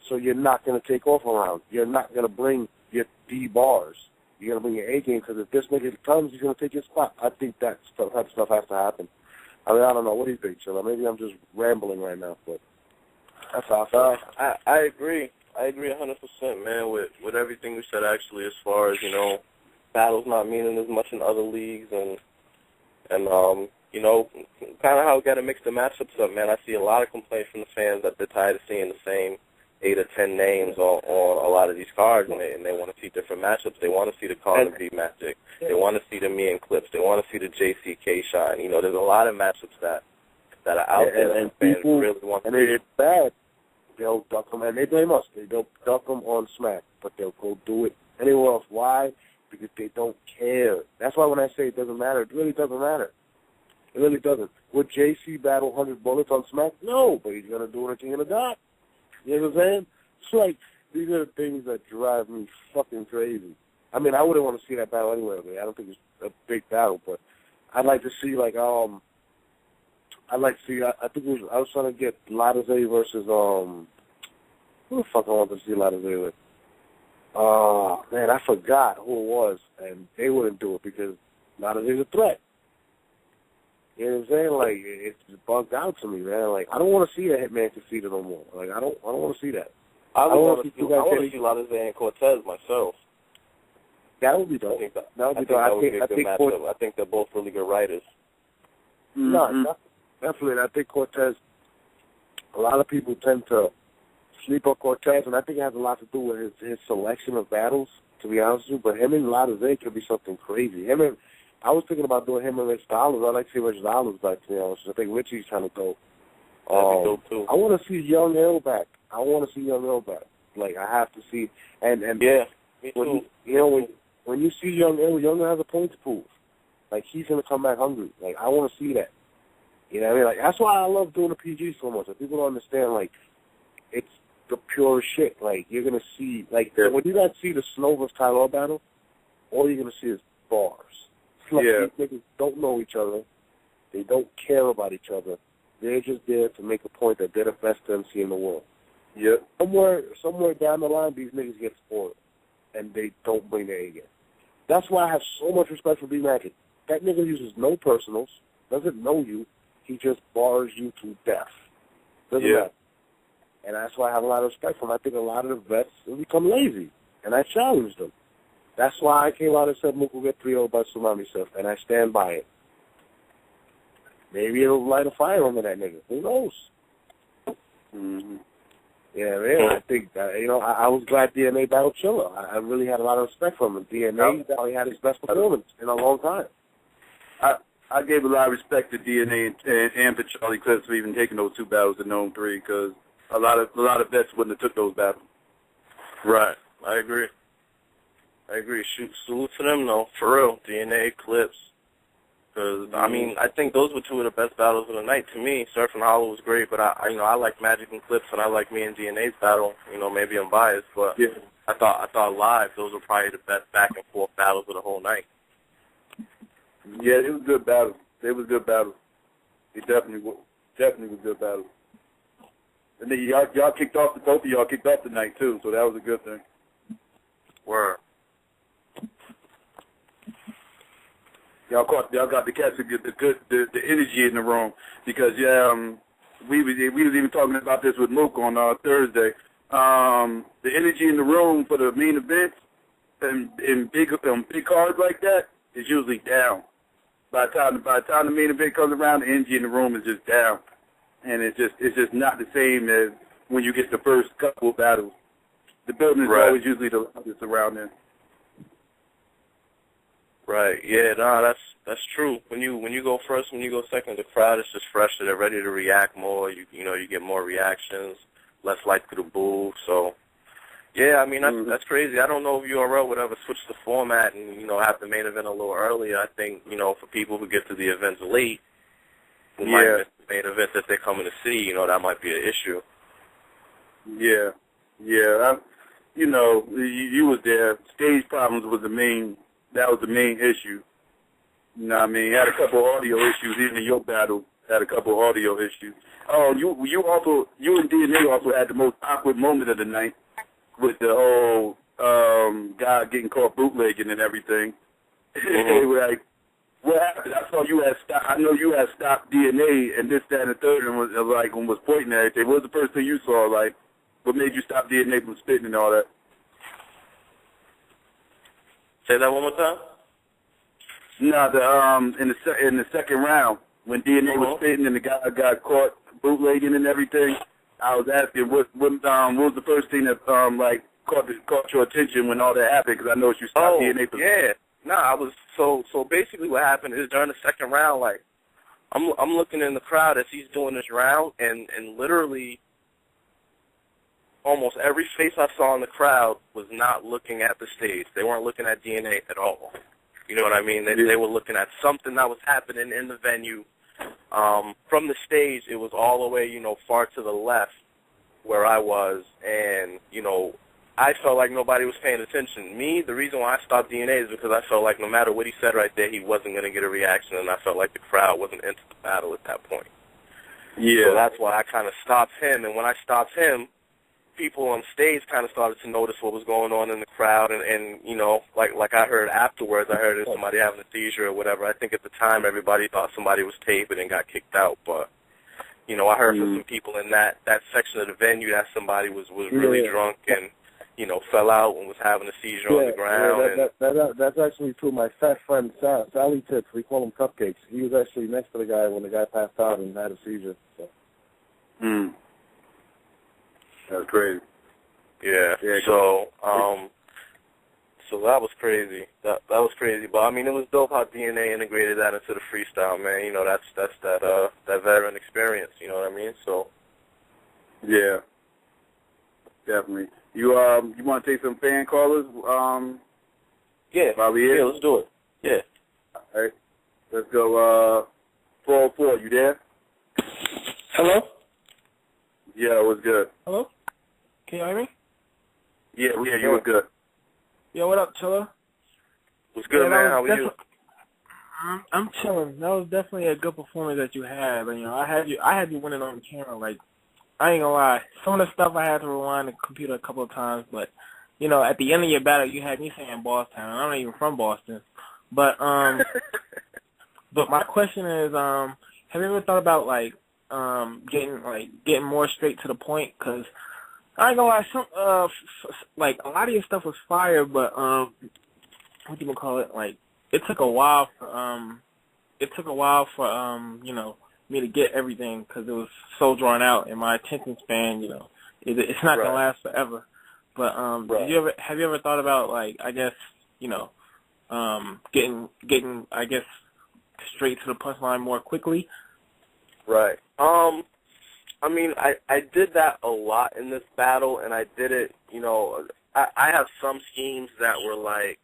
So you're not going to take off around. You're not going to bring your D bars. You're going to bring your A game, because if this nigga comes, he's going to take your spot. I think that type of stuff has to happen. I mean, I don't know. What do you think, Chilla? Maybe I'm just rambling right now, but that's how I feel. I agree. I agree 100%, man, with everything you said, actually, as far as, battles not meaning as much in other leagues and kind of how we got to mix the matchups up, man. I see a lot of complaints from the fans that they're tired of seeing the same 8 or 10 names on a lot of these cards, and they want to see different matchups. They want to see the Connor B Magic. They want to see the Me and Clips. They want to see the JCK Shine. There's a lot of matchups that are out there and fans people really want to see. And it's bad. They'll duck them, and they blame us. They'll duck them on Smack, but they'll go do it anywhere else. Why? Because they don't care. That's why when I say it doesn't matter, it really doesn't matter. It really doesn't. Would JC battle 100 Bullets on Smack? No, but he's going to do it at King of the Dot. You know what I'm saying? It's like, these are the things that drive me fucking crazy. I mean, I wouldn't want to see that battle anyway. I don't think it's a big battle, but I'd like to see, I think I was trying to get Latazé versus, who the fuck I wanted to see Latazé with? Man, I forgot who it was, and they wouldn't do it because Latazé's a threat. You know what I'm saying? It's bugged out to me, man. I don't want to see a Hitman Conceited no more. I don't want to see that. I want to see Latazé and Cortez myself. That would be dope. That would be a good matchup. I think they're both really good writers. Mm-hmm. No, definitely. I think Cortez, a lot of people tend to sleep on Cortez, and I think it has a lot to do with his selection of battles, to be honest with you. But him and Latazé could be something crazy. I was thinking about doing him and Rich Dollars. I'd like to see Rich Dollars back, to be honest. I think Richie's trying to go. That'd be dope, too. I want to see Young L back. I have to see. And yeah, me too. When you see Young L has a point to prove. He's going to come back hungry. I want to see that. You know what I mean? That's why I love doing the PG so much. People don't understand, it's the pure shit. You're going to see, when you guys see the Snow vs. Tyler battle, all you're going to see is bars. These niggas don't know each other. They don't care about each other. They're just there to make a point that they're the best MC in the world. Yep. Somewhere down the line, these niggas get spoiled, and they don't bring their A game. That's why I have so much respect for B-Magic. That nigga uses no personals, doesn't know you. He just bars you to death. Doesn't matter. And that's why I have a lot of respect for him. I think a lot of the vets have become lazy, and I challenged them. That's why I came out and said Mook will get 3-0 by Tsunami Surf, and I stand by it. Maybe it'll light a fire under that nigga. Who knows? Mm-hmm. Yeah, man. I think that, I was glad DNA battled Chilla. I really had a lot of respect for him. And DNA probably had his best performance in a long time. I gave a lot of respect to DNA and to Charlie Clips for even taking those 2 battles to Gnome 3, because a lot of vets wouldn't have took those battles. Right. I agree. I agree. Salute to them, though, for real. DNA, Clips. Because, I mean, I think those were two of the best battles of the night to me. Surf and Hollow was great, but I like Magic and Clips, and I like me and DNA's battle. You know, maybe I'm biased, but Yeah. I thought live those were probably the best back and forth battles of the whole night. Yeah, it was good battles. They was good battles. It definitely was good battles. And then y'all kicked off both of y'all kicked off the night too, so that was a good thing. Word. Y'all got to catch the energy in the room because we was even talking about this with Mook on Thursday. The energy in the room for the main events and big cards like that is usually down. By the time the main event comes around, the energy in the room is just down, and it's just not the same as when you get the first couple of battles. The building is always usually the loudest around then. Right. Yeah. No, that's true. When you go first, when you go second, the crowd is just fresher. They're ready to react more. You get more reactions, less likely to boo. So, yeah. I mean, that's crazy. I don't know if URL would ever switch the format and have the main event a little earlier. I think for people who get to the events late, who might miss the main event that they're coming to see, that might be an issue. Yeah. Yeah. You was there. Stage problems was the main. That was the main issue. You know what I mean? You had a couple of audio issues. Even your battle had a couple of audio issues. Oh, you and DNA also had the most awkward moment of the night with the whole guy getting caught bootlegging and everything. They were like, what happened? I know you had stopped DNA and this, that, and the third, and was pointing at everything. What was the first thing you saw? Like, what made you stop DNA from spitting and all that? Say that one more time. No, in the second round when DNA was spitting and the guy got caught bootlegging and everything, I was asking what was the first thing that caught your attention when all that happened? Because I know you stopped DNA. Yeah. No, I was so basically what happened is during the second round, like I'm looking in the crowd as he's doing this round, and literally almost every face I saw in the crowd was not looking at the stage. They weren't looking at DNA at all. You know what I mean? They were looking at something that was happening in the venue. From the stage, it was all the way, far to the left where I was, and, I felt like nobody was paying attention. Me, the reason why I stopped DNA is because I felt like no matter what he said right there, he wasn't going to get a reaction, and I felt like the crowd wasn't into the battle at that point. Yeah. So that's why I kind of stopped him, and when I stopped him, people on stage kind of started to notice what was going on in the crowd, and like I heard afterwards, I heard somebody having a seizure or whatever. I think at the time everybody thought somebody was taping and got kicked out, but I heard from some people in that section of the venue that somebody was really drunk and fell out and was having a seizure on the ground. That's actually true. My fat friend Sally Tips, we call him Cupcakes. He was actually next to the guy when the guy passed out and had a seizure. So. That's crazy. Yeah. So that was crazy. That was crazy. But I mean, it was dope how DNA integrated that into the freestyle, man. That's that veteran experience. You know what I mean? So. Yeah. Definitely. You want to take some fan callers? Yeah. Yeah, let's do it. Yeah. All right. Let's go. 404. You there? Hello? Yeah, what's good? Hello? Can you hear me? Yeah, you were good. Yo, what up, Chilla? What's good, man? How are you? I'm chilling. That was definitely a good performance that you had. But, I had you winning on camera. Like, I ain't gonna lie. Some of the stuff I had to rewind the computer a couple of times, but, at the end of your battle, you had me saying Boston. I'm not even from Boston. But, but my question is, have you ever thought about, getting more straight to the point? Because I ain't gonna lie, a lot of your stuff was fire, but what do you call it? Like, it took a while for me to get everything because it was so drawn out, and my attention span, it's not gonna last forever. But have you ever thought about getting straight to the punchline more quickly? Right. I mean, I did that a lot in this battle, and I did it, I have some schemes that were like,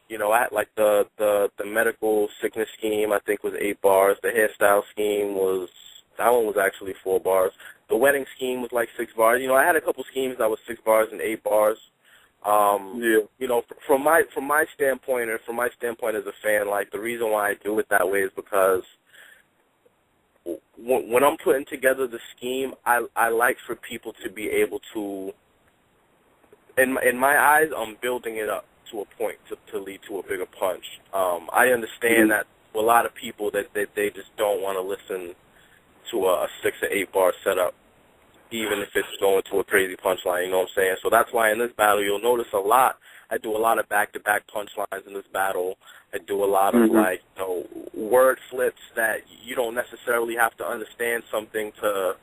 you know, I had like the medical sickness scheme, I think, was 8 bars. The hairstyle scheme that one was actually 4 bars. The wedding scheme was like 6 bars. You know, I had a couple schemes that was 6 bars and 8 bars. You know, from my standpoint, or from my standpoint as a fan, like, the reason why I do it that way is because when I'm putting together the scheme, I like for people to be able to, in my eyes, I'm building it up to a point to lead to a bigger punch. I understand that a lot of people that they just don't want to listen to a 6 or 8 bar setup, even if it's going to a crazy punchline, you know what I'm saying? So that's why in this battle you'll notice I do a lot of back-to-back punchlines in this battle. I do a lot of, like, you know, word flips that you don't necessarily have to understand something to,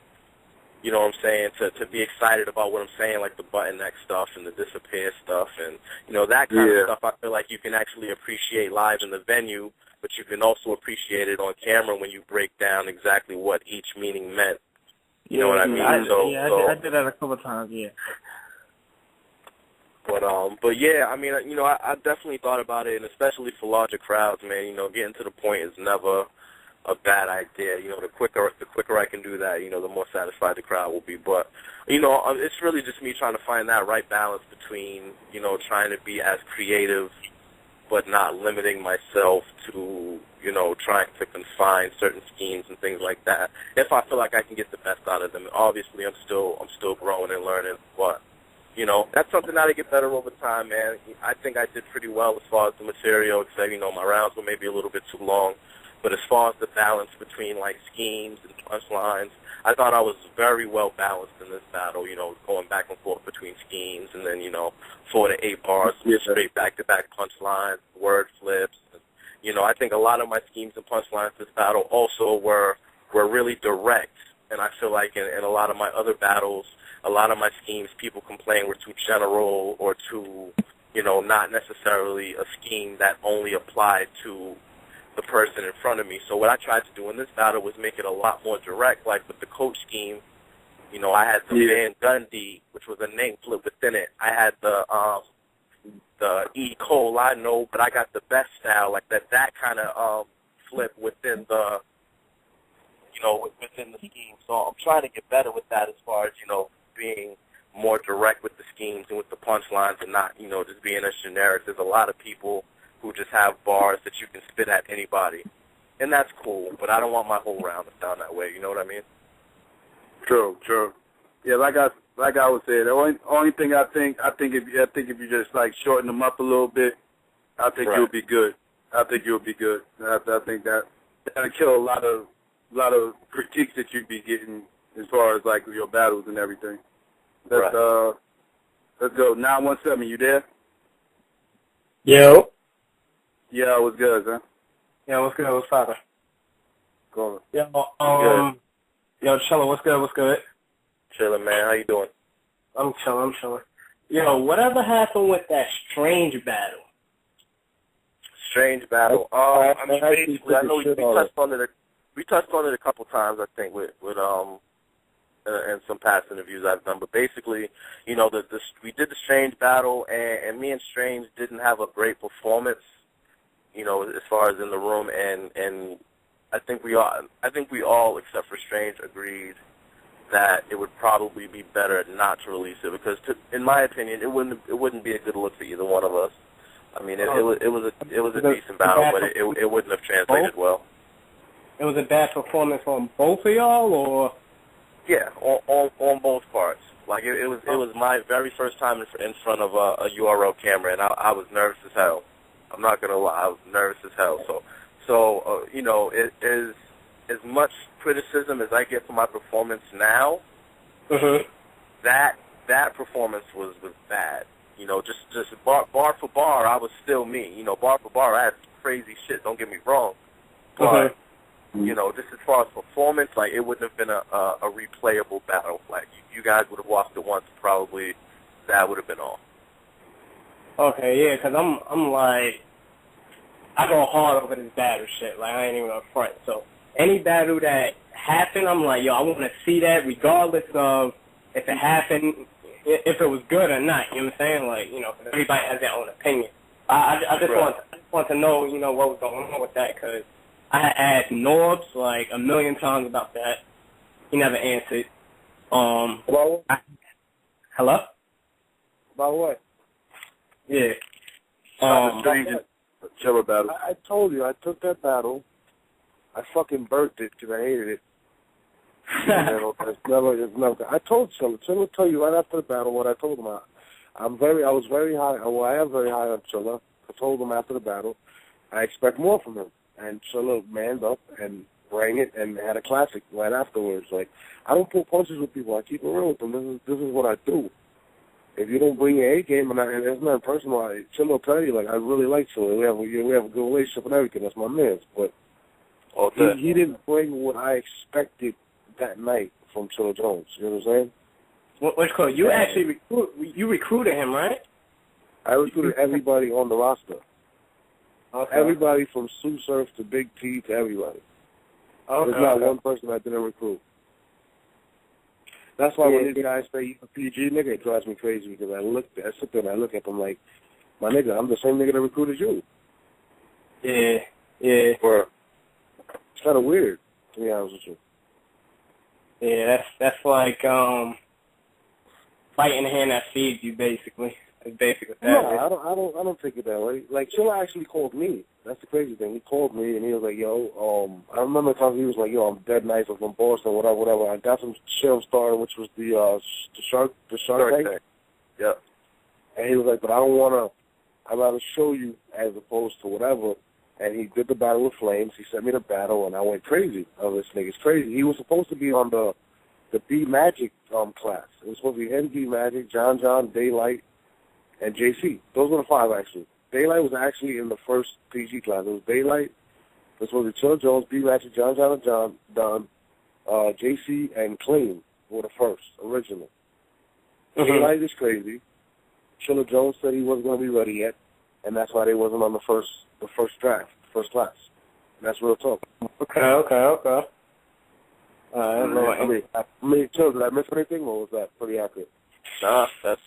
you know what I'm saying, to be excited about what I'm saying, like the button neck stuff and the disappear stuff and, you know, that kind of stuff. I feel like you can actually appreciate live in the venue, but you can also appreciate it on camera when you break down exactly what each meaning meant. You know what I mean? I did that a couple of times, yeah. But yeah, I mean, you know, I definitely thought about it, and especially for larger crowds, man, you know, getting to the point is never a bad idea. You know, the quicker I can do that, you know, the more satisfied the crowd will be. But, you know, it's really just me trying to find that right balance between, you know, trying to be as creative but not limiting myself to, you know, trying to confine certain schemes and things like that. If I feel like I can get the best out of them, obviously I'm still growing and learning, but, you know, that's something that I get better over time, man. I think I did pretty well as far as the material, except, you know, my rounds were maybe a little bit too long. But as far as the balance between, like, schemes and punchlines, I thought I was very well balanced in this battle, you know, going back and forth between schemes and then, you know, 4 to 8 bars, straight back-to-back punchlines, word flips. And, you know, I think a lot of my schemes and punchlines this battle also were really direct. And I feel like in a lot of my other battles, a lot of my schemes, people complain were too general or too, you know, not necessarily a scheme that only applied to the person in front of me. So what I tried to do in this battle was make it a lot more direct. Like with the coach scheme, you know, I had the Van Gundy, which was a name flip within it. I had the E. Cole, I know, but I got the best style, like that kind of flip within the, you know, within the scheme. So I'm trying to get better with that as far as, you know, being more direct with the schemes and with the punchlines and not, you know, just being as generic. There's a lot of people who just have bars that you can spit at anybody. And that's cool, but I don't want my whole round to sound that way, you know what I mean? True. Yeah, like I was saying, the only thing I think if you just like shorten them up a little bit, I think you'll be good. I think that'll kill a lot of critiques that you'd be getting as far as like your battles and everything. Let's go. 917, you there? Yo. Yeah, what's good, huh? Yeah, what's good? What's poppin'? Go. Yo, yo, Chilla, what's good? Chillin', man. How you doing? I'm chilling. Yo, whatever happened with that strange battle? Strange battle. I mean, basically, I know we touched on it. We touched on it a couple times, I think, with and some past interviews I've done. But basically, you know, we did the Strange battle, and me and Strange didn't have a great performance, you know, as far as in the room, and I think we all except for Strange agreed that it would probably be better not to release it because, in my opinion, it wouldn't be a good look for either one of us. I mean, it was a decent battle, but it wouldn't have translated well. It was a bad performance on both of y'all, or? Yeah, on both parts. Like it was my very first time in front of a URL camera, and I was nervous as hell. I'm not gonna lie, I was nervous as hell. So you know, it is as much criticism as I get for my performance now. That performance was bad. You know, just bar for bar, I was still me. You know, bar for bar, I had crazy shit. Don't get me wrong, but you know, just as far as performance, like it wouldn't have been a replayable battle. Like you guys would have watched it once, probably that would have been all. Okay, yeah, because I'm like, I go hard over this battle shit. Like I ain't even up front. So any battle that happened, I'm like, yo, I want to see that regardless of if it happened. if it was good or not. You know what I'm saying? Like, you know, 'cause everybody has their own opinion. I just want to know, you know, what was going on with that, because I had asked Norbs like a million times about that. He never answered. Hello? Hello? About what? Yeah. Chilla battle. I told you, I took that battle. I fucking burnt it because I hated it. It's never. I told Chilla. Chilla will tell you right after the battle what I told him. I was very high. Well, I am very high on Chilla. I told him after the battle, I expect more from him. And Chilla manned up and rang it and had a classic right afterwards. Like, I don't pull punches with people. I keep it real with them. This is what I do. If you don't bring your A game, and it's not personal, Chilla will tell you, like, I really like Chilla. We have a good relationship and everything. That's my man. But he didn't bring what I expected that night from Chilla Jones. You know what I'm saying? What's cool? You actually recruited him, right? I recruited everybody on the roster. Okay. Everybody from Sue Surf to Big T to everybody. Okay. There's not one person I didn't recruit. That's why when these guys say he's a PG nigga, it drives me crazy because I sit there and I look at them like, my nigga, I'm the same nigga that recruited you. Yeah. Or it's kind of weird, to be honest with you. Yeah, that's like fighting the hand that feeds you, basically. It's basically that. No, I don't take it that way. Like, Chilla actually called me. That's the crazy thing. He called me and he was like, yo, I remember times he was like, yo, I'm dead nice, I'm from Boston, whatever. I got some shit I'm starting, which was the Shark Tank. Yeah. And he was like, but I'd rather show you as opposed to whatever. And he did the battle with Flames. He sent me the battle, and I went crazy. Oh, this nigga's crazy. He was supposed to be on the B Magic class. It was supposed to be MD Magic, John, Daylight, and JC. Those were the five, actually. Daylight was actually in the first PG class. It was Daylight, it was supposed to be Chilla Jones, B Magic, John, Don, JC, and Clean were the first, original. Mm-hmm. Daylight is crazy. Chilla Jones said he wasn't going to be ready yet, and that's why they wasn't on the first draft, first class. And that's real talk. Okay. Chill, did I miss anything, or was that pretty accurate? Nah, that's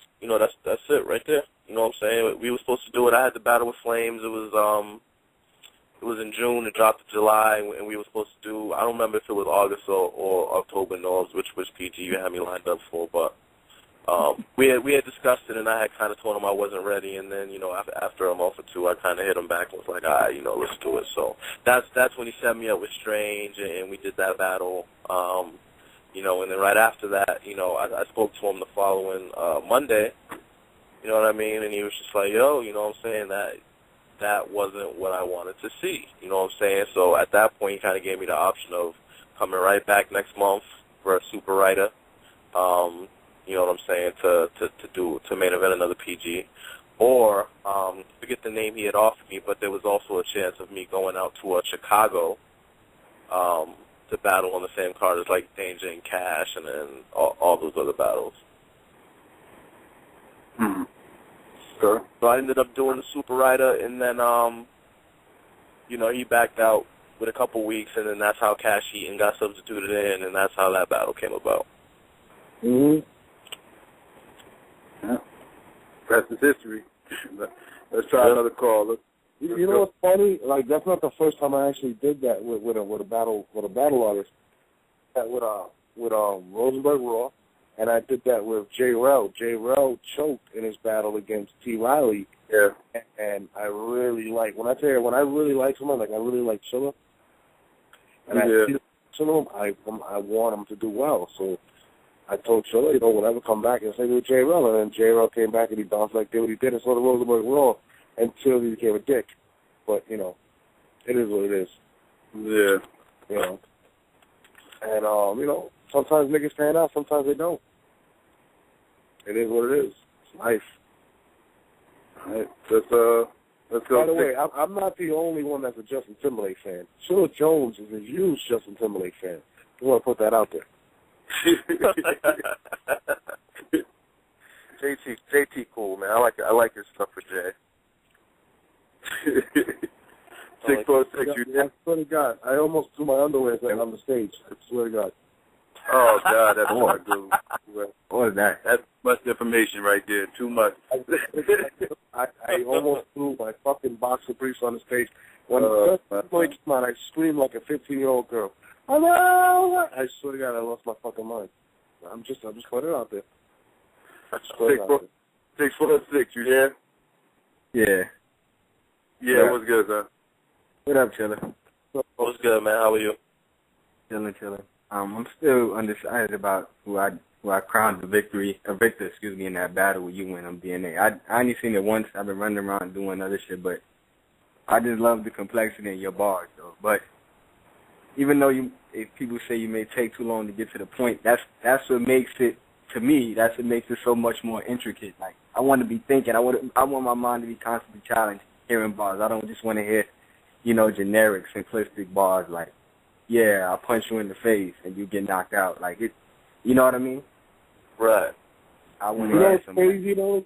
it right there. You know what I'm saying? We were supposed to do it. I had the battle with Flames. It was in June. It dropped in July, and we were supposed to do. I don't remember if it was August or October. Which PG you had me lined up for, but we had discussed it, and I had kind of told him I wasn't ready. And then after a month or two, I kind of hit him back and was like, all right, let's do it. So that's when he set me up with Strange, and we did that battle. And then right after that, I spoke to him the following Monday, you know what I mean? And he was just like, yo, you know what I'm saying, that wasn't what I wanted to see, you know what I'm saying? So at that point, he kind of gave me the option of coming right back next month for a Super Writer, you know what I'm saying, to main event another PG, or forget the name he had offered me, but there was also a chance of me going out to Chicago, to battle on the same card as like Danger and Cash, and then all those other battles. Sure. So I ended up doing the Super Rider, and then he backed out with a couple weeks, and then that's how Cash Eaton got substituted in, and that's how that battle came about. Mm-hmm. Yeah. Rest is history. Let's try another call. You know what's funny? Like, that's not the first time I actually did that with a battle artist. That with Rosenberg Raw, and I did that with J. Rel. J. Rel choked in his battle against T. Riley. Yeah. And I really like, when I really like someone, like I really like Chilla, and I see Chilla, I want him to do well. So I told Chilla, whenever come back and say to J. Rel, and then J. Rel came back and he bounced like what he did, and so the Rosenberg Raw. Until he became a dick. But, it is what it is. Yeah. And, sometimes niggas pan out, sometimes they don't. It is what it is. It's life. All right. Let's go. By the way, I'm not the only one that's a Justin Timberlake fan. Chilla Jones is a huge Justin Timberlake fan. I want to put that out there. JT cool, man. I like his stuff for Jay. 646, you I swear to God, I almost threw my underwear on the stage. I swear to God. Oh, God, that's not good. What is that? That's much information right there. Too much. I almost threw my fucking boxer briefs on his face. When the first boy came out, I screamed like a 15-year-old girl. Hello! I swear to God, I lost my fucking mind. I'm just putting it out there. 6'6", you there? Yeah. Yeah, what's good, son? What up, Chilla? What's good, man? How are you? Chilla. I'm still undecided about who I crowned a victor, in that battle with you and DNA. I only seen it once. I've been running around doing other shit, but I just love the complexity in your bars, though. But even though if people say you may take too long to get to the point, that's what makes it, to me, that's what makes it so much more intricate. Like, I want to be thinking. I want my mind to be constantly challenged hearing bars. I don't just want to hear, generic, simplistic bars like, yeah, I'll punch you in the face and you get knocked out. Like, it, you know what I mean? Right. I want to hear something. Crazy, though?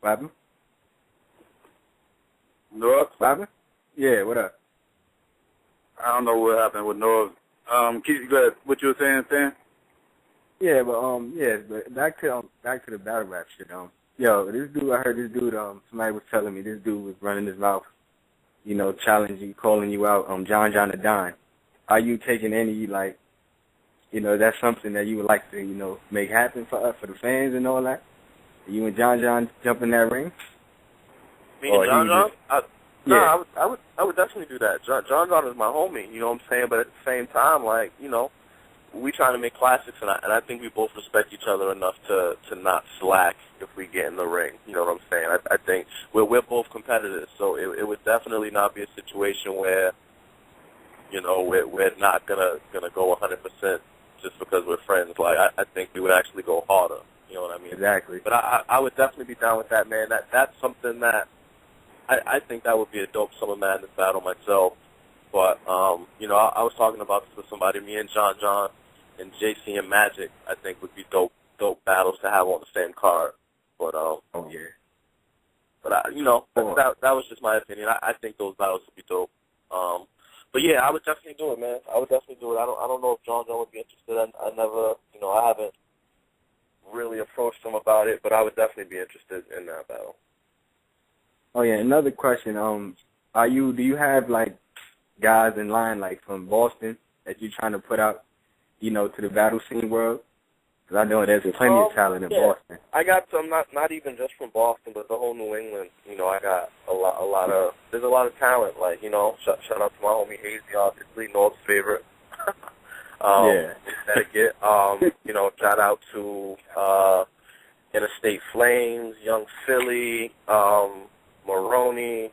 What happened? North? What happened? Yeah, what up? I don't know what happened with North. Keith, go ahead. What you were saying, Stan? Yeah, but back to the battle rap shit. This dude, I heard this dude. Somebody was telling me this dude was running his mouth, challenging, calling you out. John the Don. Are you taking any that's something that you would like to make happen for us, for the fans and all that? You and John jump in that ring? Me and John? I would definitely do that. John is my homie, you know what I'm saying? But at the same time, we trying to make classics, and I think we both respect each other enough to not slack if we get in the ring. You know what I'm saying? I think we're both competitors, so it would definitely not be a situation where, we're not gonna go 100% just because we're friends. Like, I think we would actually go harder. You know what I mean? Exactly. But I would definitely be down with that, man. That's something that I think that would be a dope Summer Madness battle myself. But, I was talking about this with somebody. Me and John and JC and Magic, I think, would be dope battles to have on the same card. But, yeah. But, that was just my opinion. I think those battles would be dope. But, yeah, I would definitely do it, man. I would definitely do it. I don't know if John would be interested. I never, I haven't really approached him about it, but I would definitely be interested in that battle. Oh, yeah, another question. Do you have, guys in line, from Boston that you're trying to put out, to the battle scene world? Because I know there's plenty of talent in Boston. I got some, not even just from Boston, but the whole New England. I got there's a lot of talent. Shout out to my homie Hazy, obviously, North's favorite. In Connecticut. Shout out to Interstate Flames, Young Philly, Maroney.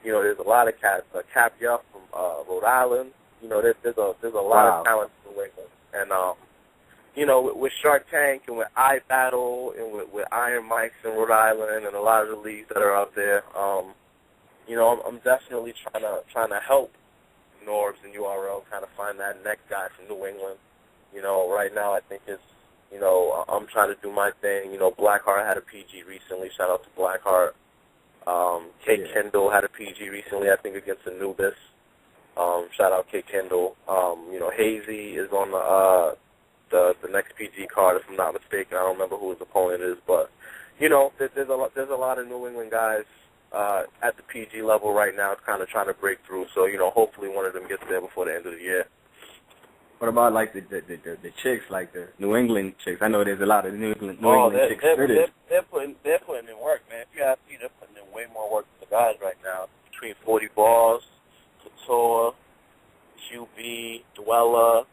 There's a lot of cats. Cap Yuff from Rhode Island. There's a lot of talent in New England. And with Shark Tank and with iBattle and with Iron Mics in Rhode Island and a lot of the leagues that are out there, I'm definitely trying to help Norbs and URL kind of find that next guy from New England. Right now I think it's, I'm trying to do my thing. Blackheart had a PG recently. Shout out to Blackheart. Kate Kendall had a PG recently, I think, against Anubis. Shout out Kate Kendall. Hazy is on the next PG card, if I'm not mistaken. I don't remember who his opponent is, but there's a lot of New England guys at the PG level right now, kind of trying to break through. So hopefully one of them gets there before the end of the year. What about the chicks, the New England chicks? I know there's a lot of New England chicks. They're putting in work, man. If you ask me, they're putting in way more work than the guys right now. Between 40 Balls, Couture, QB, Dweller,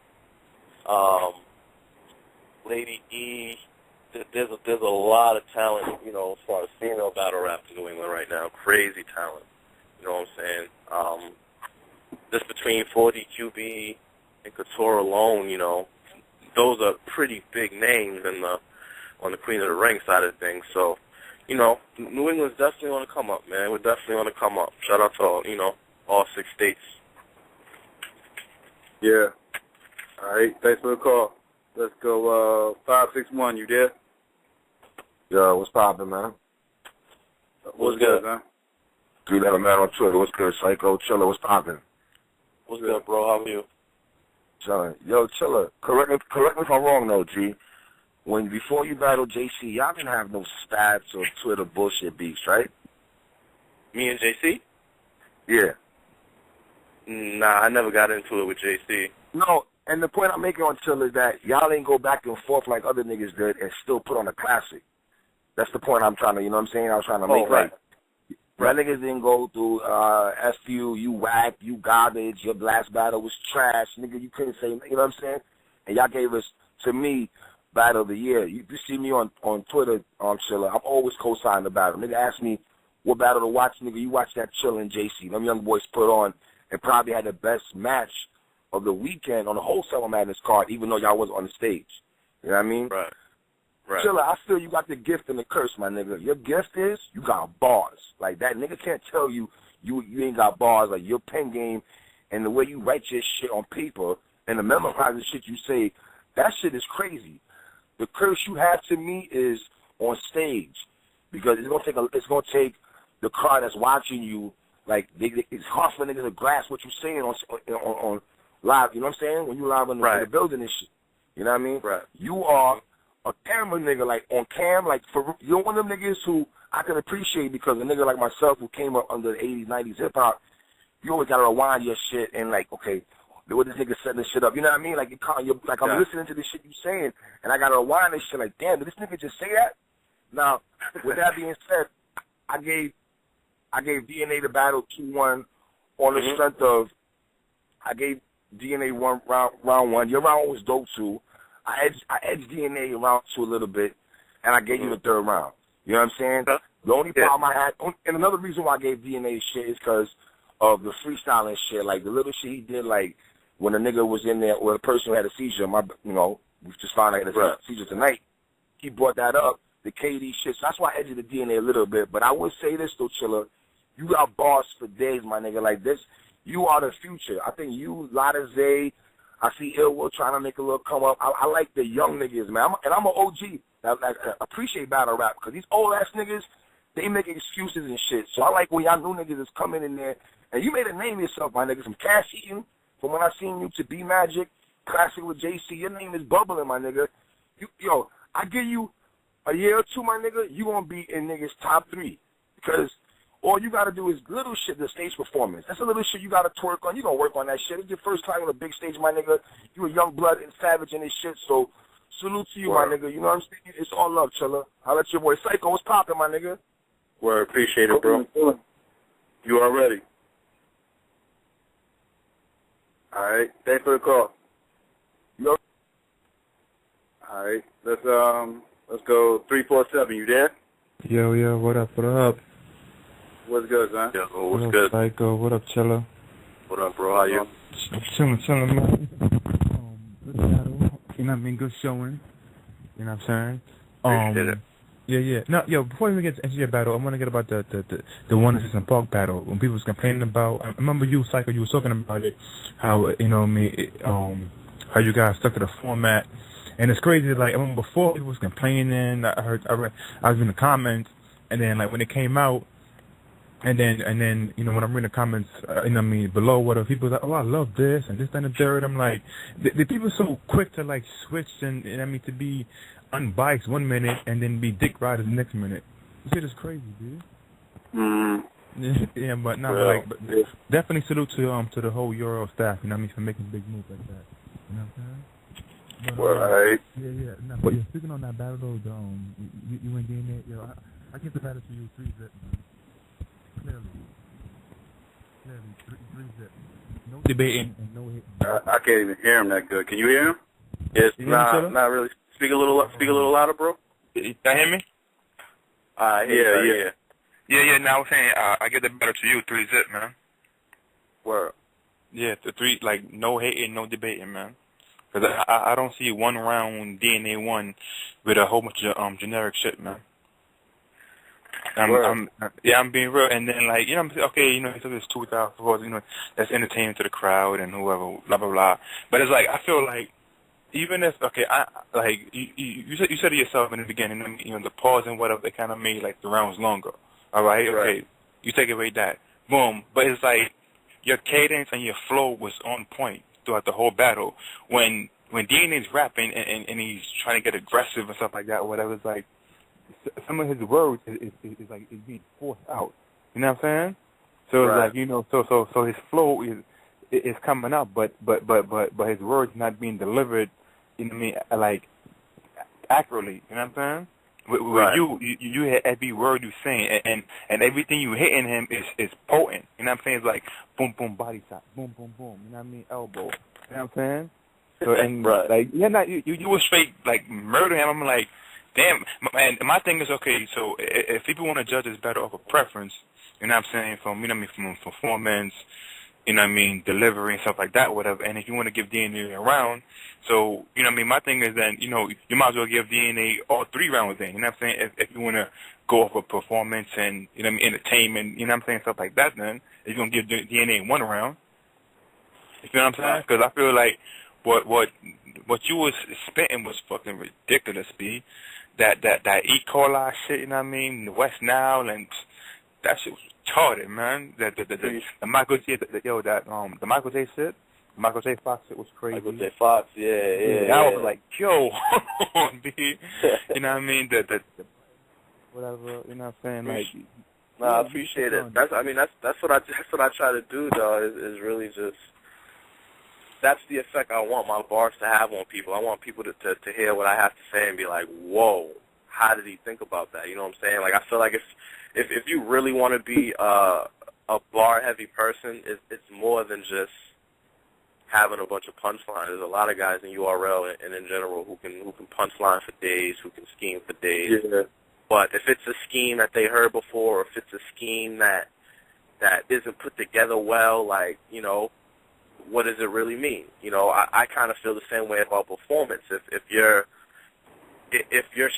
Lady E. There's a lot of talent, as far as female battle rap in New England right now. Crazy talent. You know what I'm saying? Just between 40, QB, and Couture alone, those are pretty big names on the Queen of the Ring side of things. So, New England's definitely on the come up, man. We're definitely on the come up. Shout out to all 6 states. Yeah. All right. Thanks for the call. Let's go. 561. You there? Yo, what's poppin', man? What's good, man? Dude, that man on Twitter. What's good, Psycho? Chilla, what's poppin'? What's good, bro? How are you? Chilla. Yo, Chilla, correct me if I'm wrong, though, G. Before you battled JC, y'all didn't have no stats or Twitter bullshit beefs, right? Me and JC? Yeah. Nah, I never got into it with JC. No, and the point I'm making on Chilla is that y'all ain't go back and forth like other niggas did and still put on a classic. That's the point I'm trying to, you know what I'm saying? I was trying to make, right. Y'all niggas didn't go through, F you whack, you garbage, your last battle was trash, nigga, you couldn't say, you know what I'm saying? And y'all gave us, to me, battle of the year. You see me on Twitter, Chilla, I'm always co-signing the battle. Nigga ask me what battle to watch, nigga, you watch that Chilla and JC. Them young boys put on and probably had the best match of the weekend on the whole Summer Madness card, even though y'all wasn't on the stage. You know what I mean? Right. Chilla, I feel you got the gift and the curse, my nigga. Your gift is you got bars. Like, that nigga can't tell you ain't got bars. Like, your pen game and the way you write your shit on paper and the memorize the shit you say, that shit is crazy. The curse you have to me is on stage, because it's gonna take the crowd that's watching you. Like, it's hard for niggas to grasp what you're saying on live. You know what I'm saying? When you live in the building and shit. You know what I mean? Right. You are a camera nigga, like on cam, like you're one of them niggas who I can appreciate, because a nigga like myself who came up under the 80s, 90s hip hop, you always gotta rewind your shit and like, okay, what this nigga setting this shit up, you know what I mean? Like I'm listening to this shit you saying, and I gotta rewind this shit. Like, damn, did this nigga just say that? Now, with that being said, I gave DNA the battle 2-1 on the strength of I gave DNA round one. Your round was dope too. I edged DNA round 2 a little bit, and I gave you the third round. You know what I'm saying? The only problem I had, and another reason why I gave DNA shit is because of the freestyling shit. Like, the little shit he did, like, when a nigga was in there, or a person who had a seizure, we just found out he had a seizure tonight, he brought that up, the KD shit. So that's why I edged the DNA a little bit. But I would say this, though, Chilla, you got bars for days, my nigga. Like, this, you are the future. I think you, Lotta Zay, I see Ill Will trying to make a little come up. I like the young niggas, man. I'm an OG. I appreciate battle rap, because these old-ass niggas, they make excuses and shit. So I like when y'all new niggas is coming in there, and you made a name yourself, my niggas. From Cash Eaton, from when I seen you, to B-Magic, Classic with JC, your name is bubbling, my nigga. Yo, I give you a year or two, my nigga, you gonna be in niggas' top 3, because all you gotta do is little shit, the stage performance. That's a little shit you gotta twerk on. You gonna work on that shit. It's your first time on a big stage, my nigga. You a young blood and savage in this shit, so salute to you, my nigga. You know what I'm saying? It's all love, Chilla. I'll let your boy Psycho, what's poppin', my nigga? Word, appreciate it, bro. You all ready? All right, thanks for the call. Yo. All right, let's go 347. You there? Yo, what up? What's good, son? Yo, What what's up, good? Psycho? What up, Chilla? What up, bro? How you? Chilling, man. Good battle. You know what I mean? Good showing. You know what I'm saying? Appreciate it. Yeah. No, before we get into your battle, I want to get about the one assistant Park battle. When people was complaining about, I remember you, Psycho, you was talking about it, how, you know how you guys stuck to the format. And it's crazy, like, I remember before people was complaining, I was in the comments, and then, like, when it came out, and then, you know, when I'm reading the comments, below, what are people like, oh, I love this, and this, and the third, I'm like, the people so quick to, like, switch, and to be unbiased one minute, and then be dick riders the next minute. This shit is crazy, dude. Yeah, but definitely salute to the whole Euro staff, you know what I mean, for making big moves like that. You know what I'm saying? Right. Yeah. No, but speaking on that battle though, you ain't getting it. Yo, I give the battle to you 3-0, man. Clearly, 3-0. No debating and no hit. I can't even hear him that good. Can you hear him? Yes, not really. Speak a little louder, bro. You hear me? Yeah. Yeah. Now I'm saying I give the battle to you 3-0, man. Word. Yeah, the 3, like, no hating, no debating, man. Because I don't see one round DNA 1 with a whole bunch of generic shit, man. I'm being real. And then, like, you know, okay, you know, it's 2,000 votes, you know, that's entertaining to the crowd and whoever, blah, blah, blah. But it's like, I feel like, even if, okay, you said it yourself in the beginning, you know, the pause and whatever, they kind of made, like, the rounds longer. All right? Okay, you take away that. Boom. But it's like, your cadence and your flow was on point. throughout the whole battle. When DNA's rapping and he's trying to get aggressive and stuff like that or whatever, it's like some of his words is like is being forced out. You know what I'm saying? So it's like, you know, so his flow is coming out, but his words not being delivered. You know what I mean? Like accurately. You know what I'm saying? With you hit every word you saying, and everything you hitting him is potent. You know what I'm saying? It's like boom boom body shot, boom boom boom. You know what I mean? Elbow. You know what I'm saying? So and like you was straight like murder him. I'm like, damn. And my thing is, okay, so if people want to judge this battle off of preference, you know what I'm saying, from, you know what I mean, from performance, you know what I mean, delivery and stuff like that, whatever. And if you want to give DNA a round, so, you know what I mean, my thing is then, you know, you might as well give DNA all 3 rounds then, you know what I'm saying, if you want to go off of performance and, you know what I mean, entertainment, you know what I'm saying, stuff like that then, if you're going to give DNA 1 round, you know what I'm saying? Because I feel like what you was spitting was fucking ridiculous, B. That E. coli shit, you know what I mean, the West Nile, and that shit was retarded, man. The Michael J. The Michael J. shit, the Michael J. Fox shit was crazy. Michael J. Fox, yeah. I was like, yo, B. You know what I mean? The whatever, you know what I'm saying? Like, no, I appreciate it. That's what I try to do, though. Is really just. That's the effect I want my bars to have on people. I want people to hear what I have to say and be like, whoa, how did he think about that? You know what I'm saying? Like, I feel like if you really want to be a bar-heavy person, it's more than just having a bunch of punchlines. There's a lot of guys in URL and in general who can punchline for days, who can scheme for days. Yeah. But if it's a scheme that they heard before, or if it's a scheme that isn't put together well, like, you know, what does it really mean? You know, I kind of feel the same way about performance. If your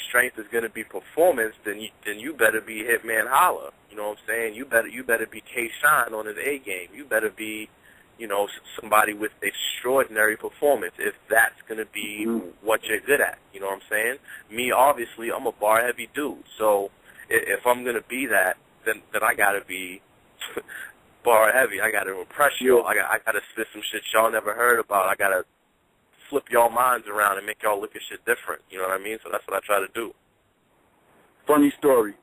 strength is going to be performance, then you better be Hitman Holla. You know what I'm saying? You better be K-Shine on his A game. You better be, you know, somebody with extraordinary performance if that's going to be what you're good at. You know what I'm saying? Me, obviously, I'm a bar-heavy dude. So if I'm going to be that, then I got to be bar heavy. I got to impress y'all. I got to spit some shit y'all never heard about. I got to flip y'all minds around and make y'all look at shit different. You know what I mean? So that's what I try to do. Funny story.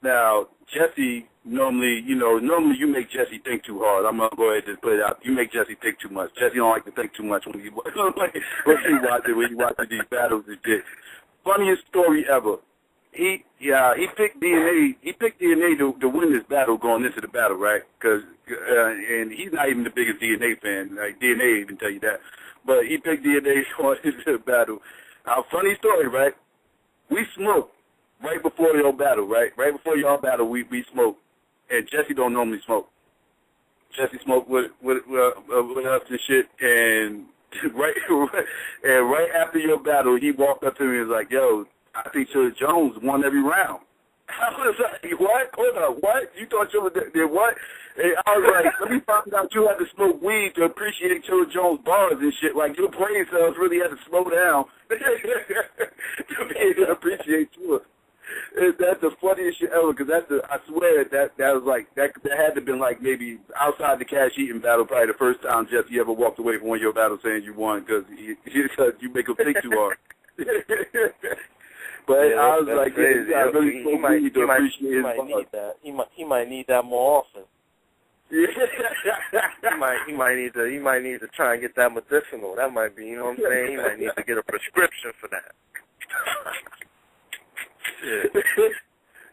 Now, Jesse, normally you make Jesse think too hard. I'm going to go ahead and just put it out. You make Jesse think too much. Jesse don't like to think too much when you watch these battles and shit. Funniest story ever. He picked DNA. He picked DNA to win this battle going into the battle, right? And he's not even the biggest DNA fan. Like, DNA even tell you that. But he picked DNA going into the battle. Funny story, right? We smoked right before your battle, right? Right before your battle, we smoked. And Jesse don't normally smoke. Jesse smoked with us and shit. And right after your battle, he walked up to me and was like, "Yo, I think Chilla Jones won every round." I was like, what? Hold on, what? You thought Chilla did what? And I was like, let me find out you had to smoke weed to appreciate Chilla Jones' bars and shit. Like, your brain cells really had to slow down to be able to appreciate Chilla. That's the funniest shit ever, because I swear that was like, that had to have been like maybe outside the Cash Eating battle, probably the first time Jesse ever walked away from one of your battles saying you won, because you make him think too hard. But I was like, yeah, really he might need that. He might need that more often. Yeah. he might need to try and get that medicinal. That might be, you know what I'm saying? He might need to get a prescription for that.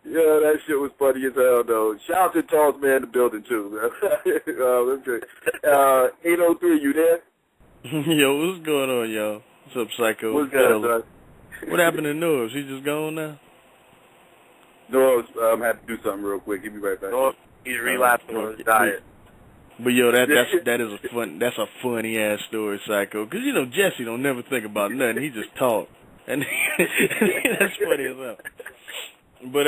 Yeah, that shit was funny as hell, though. Shout out to Charles Man in the building, too, man. That's good. 803, you there? Yo, what's going on, yo? What's up, Psycho? What's good, son? What happened to Noah? He just gone now? No, I had to do something real quick. He'll be right back. No, he's relapsing on his diet. But yo, that's a funny ass story, Psycho. Cause you know Jesse don't never think about nothing. He just talk, and that's funny as hell. But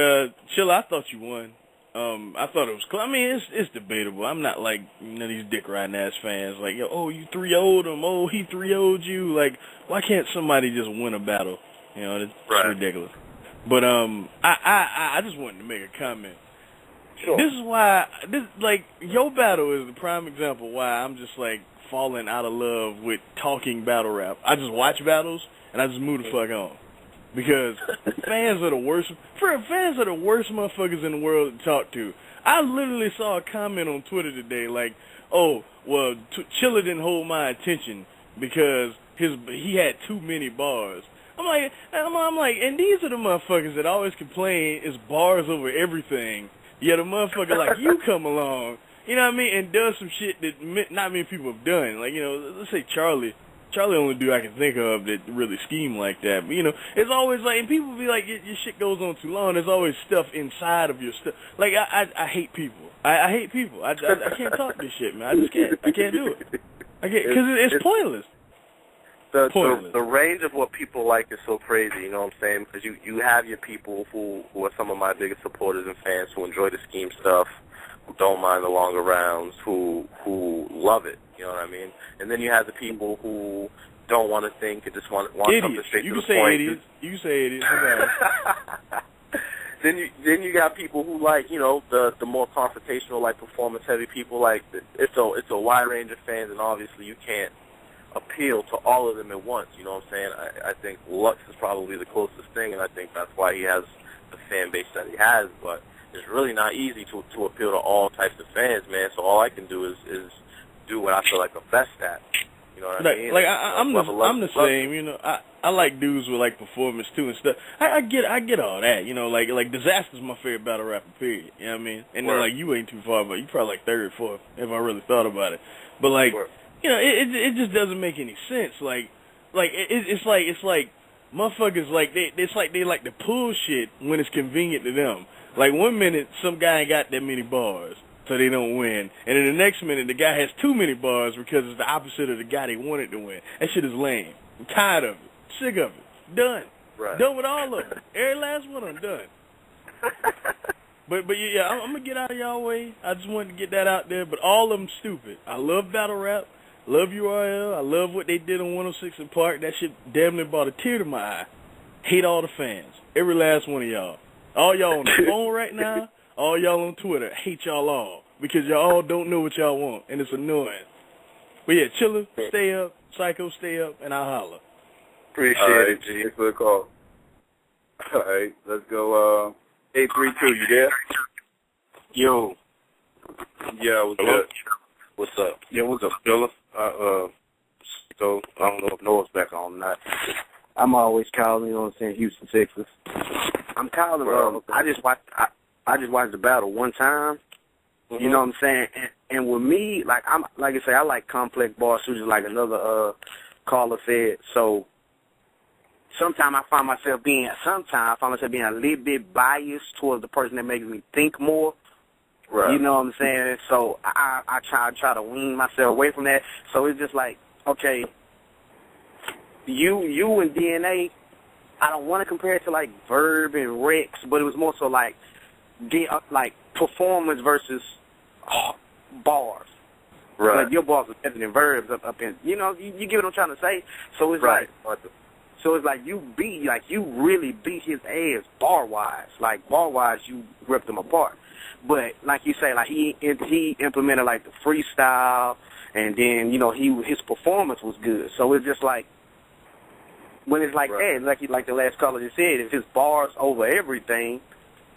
Chilla, I thought you won. I thought it was close. I mean, it's debatable. I'm not like none of these dick riding ass fans. Like, yo, oh, you 3-0'd him. Oh, he 3-0'd you. Like, why can't somebody just win a battle? You know, it's ridiculous. But I just wanted to make a comment. Sure. This is why your battle is the prime example why I'm just like, fallen out of love with talking battle rap. I just watch battles and I just move the fuck on. Because fans are the worst. Fans are the worst motherfuckers in the world to talk to. I literally saw a comment on Twitter today like, "Oh, well, Chilla didn't hold my attention because he had too many bars." I'm like, and these are the motherfuckers that always complain it's bars over everything. Yet a motherfucker like you come along, you know what I mean, and does some shit that not many people have done. Like, you know, let's say Charlie only dude I can think of that really scheme like that. But, you know, it's always like, and people be like, your shit goes on too long. There's always stuff inside of your stuff. Like, I hate people. I hate people. I can't talk this shit, man. I just can't. I can't do it. I can't, because it's pointless. The range of what people like is so crazy, you know what I'm saying? Because you have your people who are some of my biggest supporters and fans who enjoy the scheme stuff, who don't mind the longer rounds, who love it, you know what I mean? And then you have the people who don't want to think and just want something straight to the point. You can say idiots. Then you got people who like, you know, the more confrontational, like performance heavy people. Like it's a wide range of fans, and obviously you can't appeal to all of them at once. You know what I'm saying? I think Lux is probably the closest thing, and I think that's why he has the fan base that he has. But it's really not easy to appeal to all types of fans, man. So all I can do is do what I feel like I'm best at. You know what I mean? Like I'm the same. You know, I like dudes with like performance too and stuff. I get all that. You know, like Disaster's my favorite battle rapper. Period. You know what I mean? And then like you ain't too far, but you probably like third, fourth if I really thought about it. But like. You know, it just doesn't make any sense. It's like motherfuckers they like to pull shit when it's convenient to them. Like 1 minute some guy ain't got that many bars, so they don't win, and then the next minute the guy has too many bars because it's the opposite of the guy they wanted to win. That shit is lame. I'm tired of it. Sick of it. Done. Right. Done with all of them. Every last one I'm done. But yeah, I'm gonna get out of y'all way. I just wanted to get that out there. But all of them stupid. I love battle rap. Love URL. I love what they did on 106 in Park. That shit damn near brought a tear to my eye. Hate all the fans. Every last one of y'all. All y'all on the phone right now. All y'all on Twitter. Hate y'all all. Because y'all all don't know what y'all want. And it's annoying. But yeah, Chilla, stay up. Psycho, stay up. And I'll holler. Appreciate it, G. Thanks for the call. All right. Let's go. 832, you there? Yo. Yeah, what's good? What's up? Yeah, what's up, Chilla? So I don't know if Noah's back on or not. I'm always calling, you know what I'm saying, Houston, Texas. I'm calling. I just watched the battle one time. Mm-hmm. You know what I'm saying? And with me, like I say, I like complex bars too, just like another caller said. So sometimes I find myself being a little bit biased towards the person that makes me think more. Right. You know what I'm saying? So I try to wean myself away from that. So it's just like, okay, you and DNA, I don't want to compare it to like Verb and Rex, but it was more so like performance versus bars. Right. Like your bars are better than Verb's up in, you know, you get what I'm trying to say? So it's right. So it's like you really beat his ass bar-wise. Like bar-wise, you ripped him apart. But like you say, like he implemented like the freestyle, and then you know his performance was good. So it's just like when it's like that, like the last caller just said, if his bars over everything,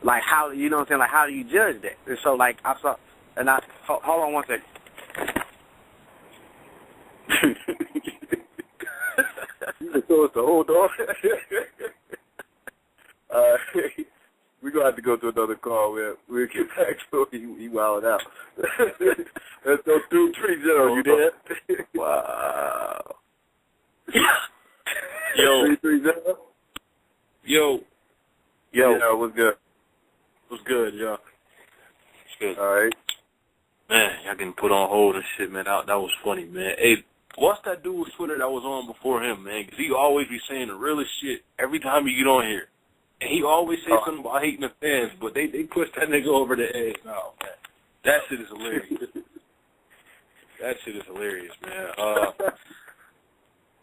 like how you know what I'm saying, like how do you judge that? And so like I saw, and I hold on one second. You told us to hold on. We're going to have to go to another call. We'll get back to him. He wilded out. Let's go 230. You there? Wow. Yo. 330? Yo. Yeah, what's good? What's good, y'all? What's good? All right. Man, y'all getting put on hold and shit, man. That was funny, man. Hey, what's that dude with Twitter that was on before him, man? Because he always be saying the realest shit every time he get on here. And he always say something about hating the fans, but they push that nigga over the edge. Oh, man. That shit is hilarious. That shit is hilarious, man.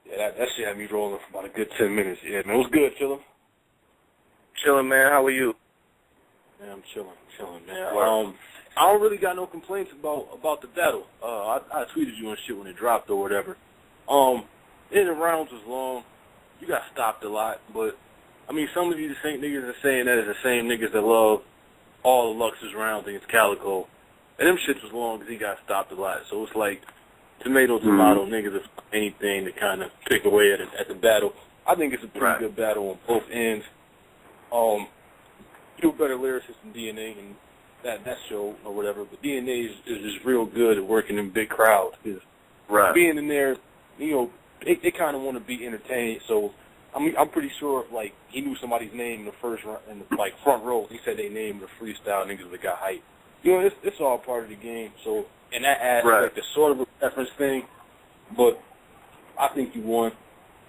Yeah, that shit had me rolling for about a good 10 minutes. Yeah, man. What's good, Chilla? Chilling, man. How are you? Yeah, I'm chilling, man. I don't really got no complaints about the battle. I tweeted you and shit when it dropped or whatever. The rounds was long. You got stopped a lot, but I mean, some of you the same niggas are saying that is the same niggas that love all the Lux's rounds against Calico, and them shits was long because he got stopped a lot. So it's like tomato niggas are anything to kind of pick away at the battle. I think it's a pretty good battle on both ends. You a better lyricist than DNA and that show or whatever, but DNA is real good at working in big crowds. Being in there, you know, they kind of want to be entertained. So I'm pretty sure if like he knew somebody's name in the first round, in the like front row, he said they named the freestyle niggas that got hype. You know, it's all part of the game. So in that aspect, it's sort of a preference thing, but I think you won.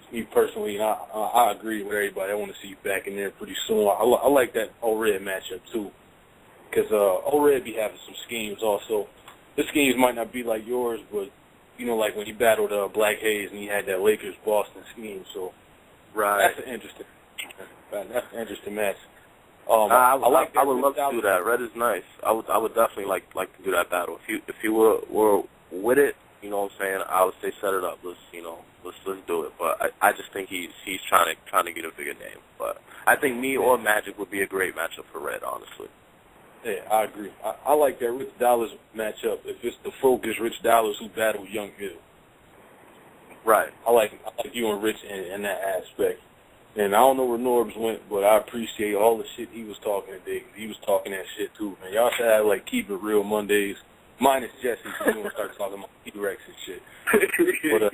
Me personally, and I agree with everybody. I want to see you back in there pretty soon. I like that O-Red matchup too, because O-Red be having some schemes also. The schemes might not be like yours, but you know, like when he battled Black Hayes and he had that Lakers Boston scheme. So that's an interesting match. I would love to do that. Red is nice. I would definitely like to do that battle. If you were with it, you know what I'm saying, I would say set it up. Let's do it. But I just think he's trying to get a bigger name. But I think me or Magic would be a great matchup for Red, honestly. Yeah, I agree. I like that Rich Dollars matchup. If it's the focus Rich Dollars who battled Young Hill. Right. I like you and Rich in that aspect. And I don't know where Norbs went, but I appreciate all the shit he was talking today. He was talking that shit too, man. Y'all should have like Keep It Real Mondays. Minus Jesse, because you want to start talking about T-Rex and shit. But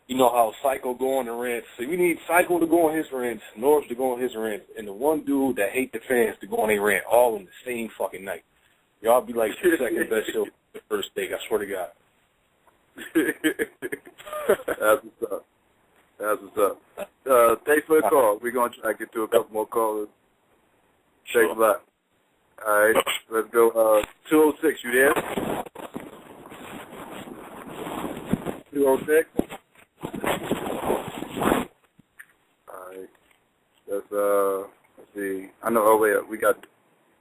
you know how Psycho go on the rants. So we need Psycho to go on his rants, Norbs to go on his rants, and the one dude that hate the fans to go on their rant all in the same fucking night. Y'all be like the second best show the first day, I swear to God. That's what's up. Thanks for the call. We're going to try to get to a couple more callers. Thanks a lot. All right, let's go. 206, you there? 206. All right. Let's see. I know. Oh wait, we got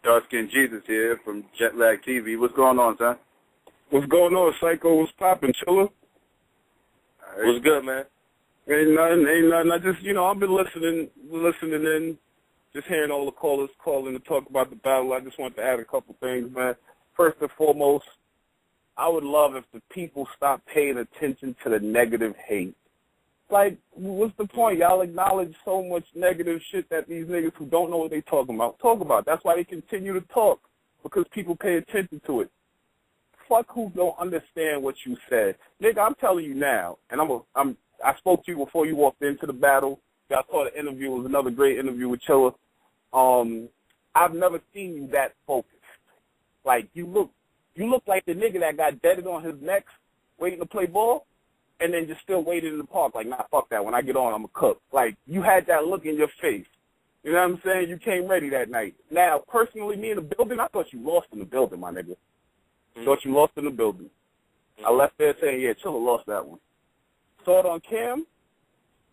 Dark Skin Jesus here from Jetlag TV. What's going on, son? What's going on, Psycho? What's poppin', Chilla? Right. What's good, man? Ain't nothing. I just, I've been listening in, just hearing all the callers calling to talk about the battle. I just want to add a couple things, man. First and foremost, I would love if the people stopped paying attention to the negative hate. Like, what's the point? Y'all acknowledge so much negative shit that these niggas who don't know what they talk about. That's why they continue to talk, because people pay attention to it. Fuck who don't understand what you said. Nigga, I'm telling you now, and I spoke to you before you walked into the battle. I saw the interview. It was another great interview with Chilla. I've never seen you that focused. Like, you look like the nigga that got deaded on his neck waiting to play ball, and then just still waited in the park like, nah, fuck that. When I get on, I'm a cook. Like, you had that look in your face. You know what I'm saying? You came ready that night. Now, personally, me in the building, I thought you lost in the building, my nigga. Thought you lost in the building. I left there saying, yeah, Chilla lost that one. Saw it on cam,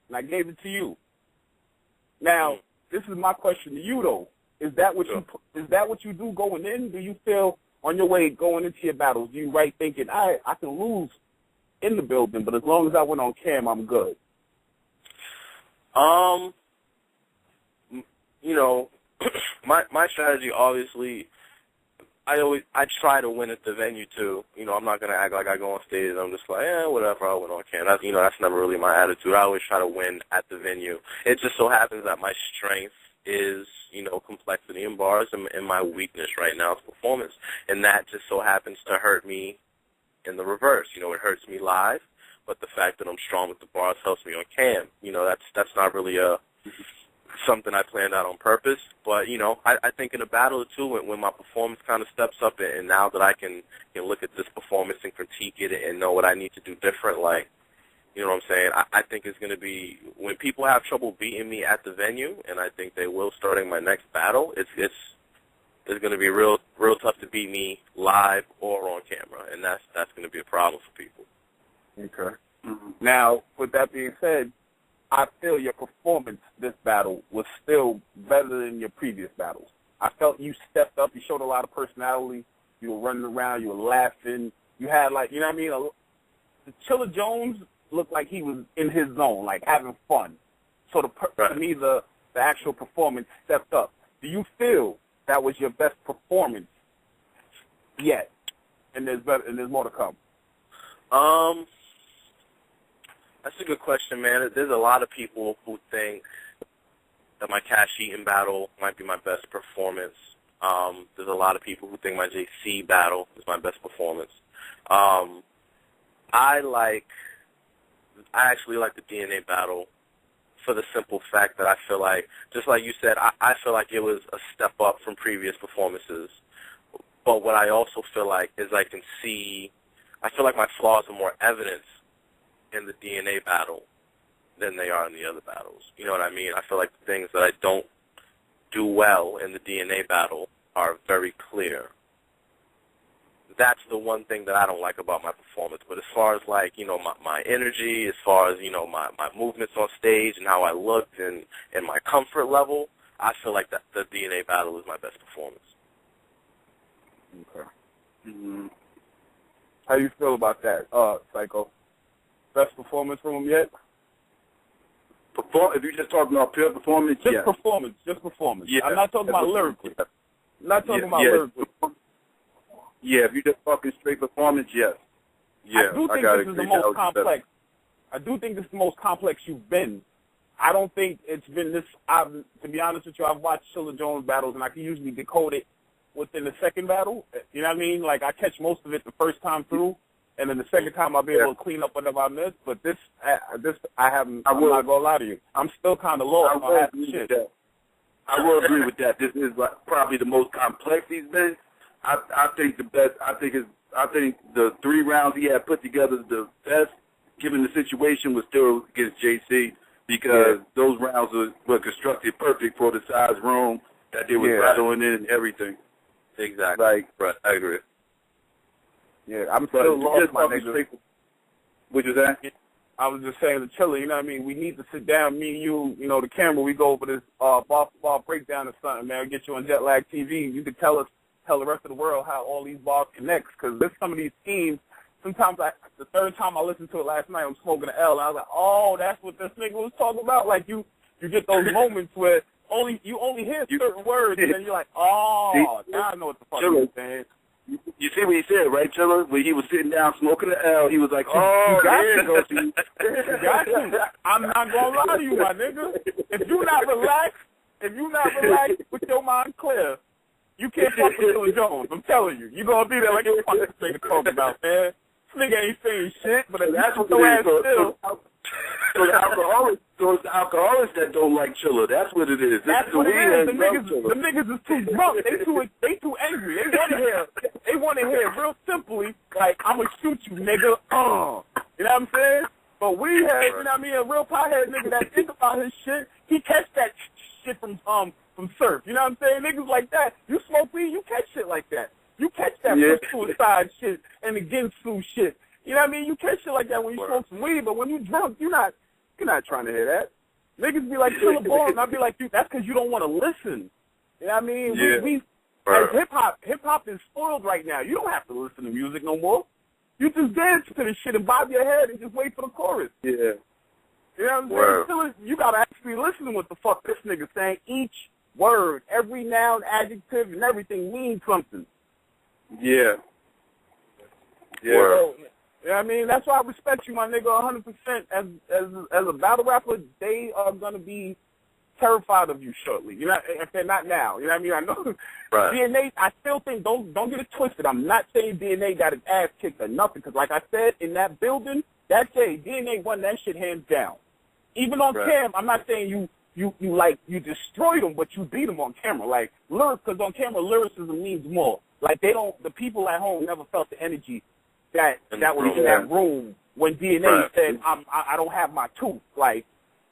and I gave it to you. Now, this is my question to you, though. Is that what you do going in? Do you feel on your way going into your battles, do you thinking, I can lose in the building, but as long as I went on cam, I'm good? My strategy, obviously, I try to win at the venue too. I'm not gonna act like I go on stage and I'm just like, whatever, I win on cam. That's never really my attitude. I always try to win at the venue. It just so happens that my strength is, complexity in bars, and my weakness right now is performance. And that just so happens to hurt me in the reverse. It hurts me live, but the fact that I'm strong with the bars helps me on cam. That's not really something I planned out on purpose. But, I think in a battle or two, when my performance kind of steps up, and now that I can look at this performance and critique it and know what I need to do different, like, you know what I'm saying? I think it's going to be, when people have trouble beating me at the venue, and I think they will starting my next battle, it's going to be real tough to beat me live or on camera, and that's going to be a problem for people. Okay. Mm-hmm. Now, with that being said, I feel your performance this battle was still better than your previous battles. I felt you stepped up. You showed a lot of personality. You were running around. You were laughing. You had, like, you know what I mean? Chilla Jones looked like he was in his zone, like having fun. So to me, the actual performance stepped up. Do you feel that was your best performance yet? And there's more to come. That's a good question, man. There's a lot of people who think that my Cash Eaton battle might be my best performance. There's a lot of people who think my JC battle is my best performance. I actually like the DNA battle for the simple fact that I feel like, just like you said, I feel like it was a step up from previous performances. But what I also feel like is I feel like my flaws are more evident in the DNA battle than they are in the other battles. You know what I mean? I feel like the things that I don't do well in the DNA battle are very clear. That's the one thing that I don't like about my performance. But as far as, like, you know, my energy, as far as, you know, my movements on stage and how I looked and my comfort level, I feel like that the DNA battle is my best performance. Okay. Mm-hmm. How you feel about that, Psycho? Best performance from him yet? If you're just talking about pure performance, just performance. Yeah. I'm not talking about lyrically. I'm not talking about lyrically. Yeah, if you're just talking straight performance, yes. Yeah, I do think this is the most complex. I do think this is the most complex you've been. I don't think it's been this. To be honest with you, I've watched Chilla Jones battles, and I can usually decode it within the second battle. You know what I mean? Like, I catch most of it the first time through, and then the second time I'll be able to clean up whatever I missed. But this I haven't. I'm not gonna lie to you. I'm still kind of lost on half the shit. I will agree with that. This is probably the most complex he's been. I think the best. I think the 3 rounds he had put together, the best, given the situation, was still against JC, because those rounds were constructed perfect for the size room that they were battling in and everything. Exactly. Right. I agree. Yeah, I'm still lost, my nigga. What you saying? I was just saying to Chilla, you know what I mean? We need to sit down, me and you, you know, the camera, we go over this ball breakdown or something, man. Get you on Jet Lag TV. You could tell the rest of the world how all these bars connect, because there's some of these schemes. Sometimes the third time I listened to it last night, I'm smoking an L, and I was like, oh, that's what this nigga was talking about. Like, you get those moments where you only hear certain words, and then you're like, oh, now I know what the fuck you're saying. You see what he said, right, Chilla? When he was sitting down smoking an L, he was like, oh, you got to. I'm not going to lie to you, my nigga. If you're not relaxed with your mind clear, you can't fuck with Chilla Jones. I'm telling you. You're going to be there like, what the fuck this nigga talking about, man? This nigga ain't saying shit, but that's what your ass still. So the alcoholics that don't like Chilla, that's what it is. That's what it is. The niggas is too drunk. They too angry. They want to hear real simply, like, I'm going to shoot you, nigga. You know what I'm saying? But we had, you know what I mean, a real pothead nigga that think about his shit, he catch that shit from Surf. You know what I'm saying? Niggas like that, you smoke weed, you catch shit like that. You catch that suicide shit and the Ginsu shit. You know what I mean? You catch shit like that when you smoke some weed, but when you drunk, you're not trying to hear that. Niggas be like, Chilla Boy, and I be like, dude, that's because you don't want to listen. You know what I mean? We as hip-hop is spoiled right now. You don't have to listen to music no more. You just dance to this shit and bob your head and just wait for the chorus. Yeah. You know what I'm saying? You got to actually listen to what the fuck this nigga saying. Each word, every noun, adjective, and everything means something. Yeah. Yeah. So, you know what I mean? That's why I respect you, my nigga, 100%. As a battle rapper, they are going to be terrified of you shortly. You know, if they're not now. You know what I mean? I know. DNA, I still think, don't get it twisted. I'm not saying DNA got his ass kicked or nothing, because like I said, in that building, that day, DNA won that shit hands down. Even on cam, I'm not saying you destroyed them, but you beat them on camera. Like, because on camera, lyricism means more. Like, the people at home never felt the energy that was in that room when DNA said, I don't have my tooth. Like,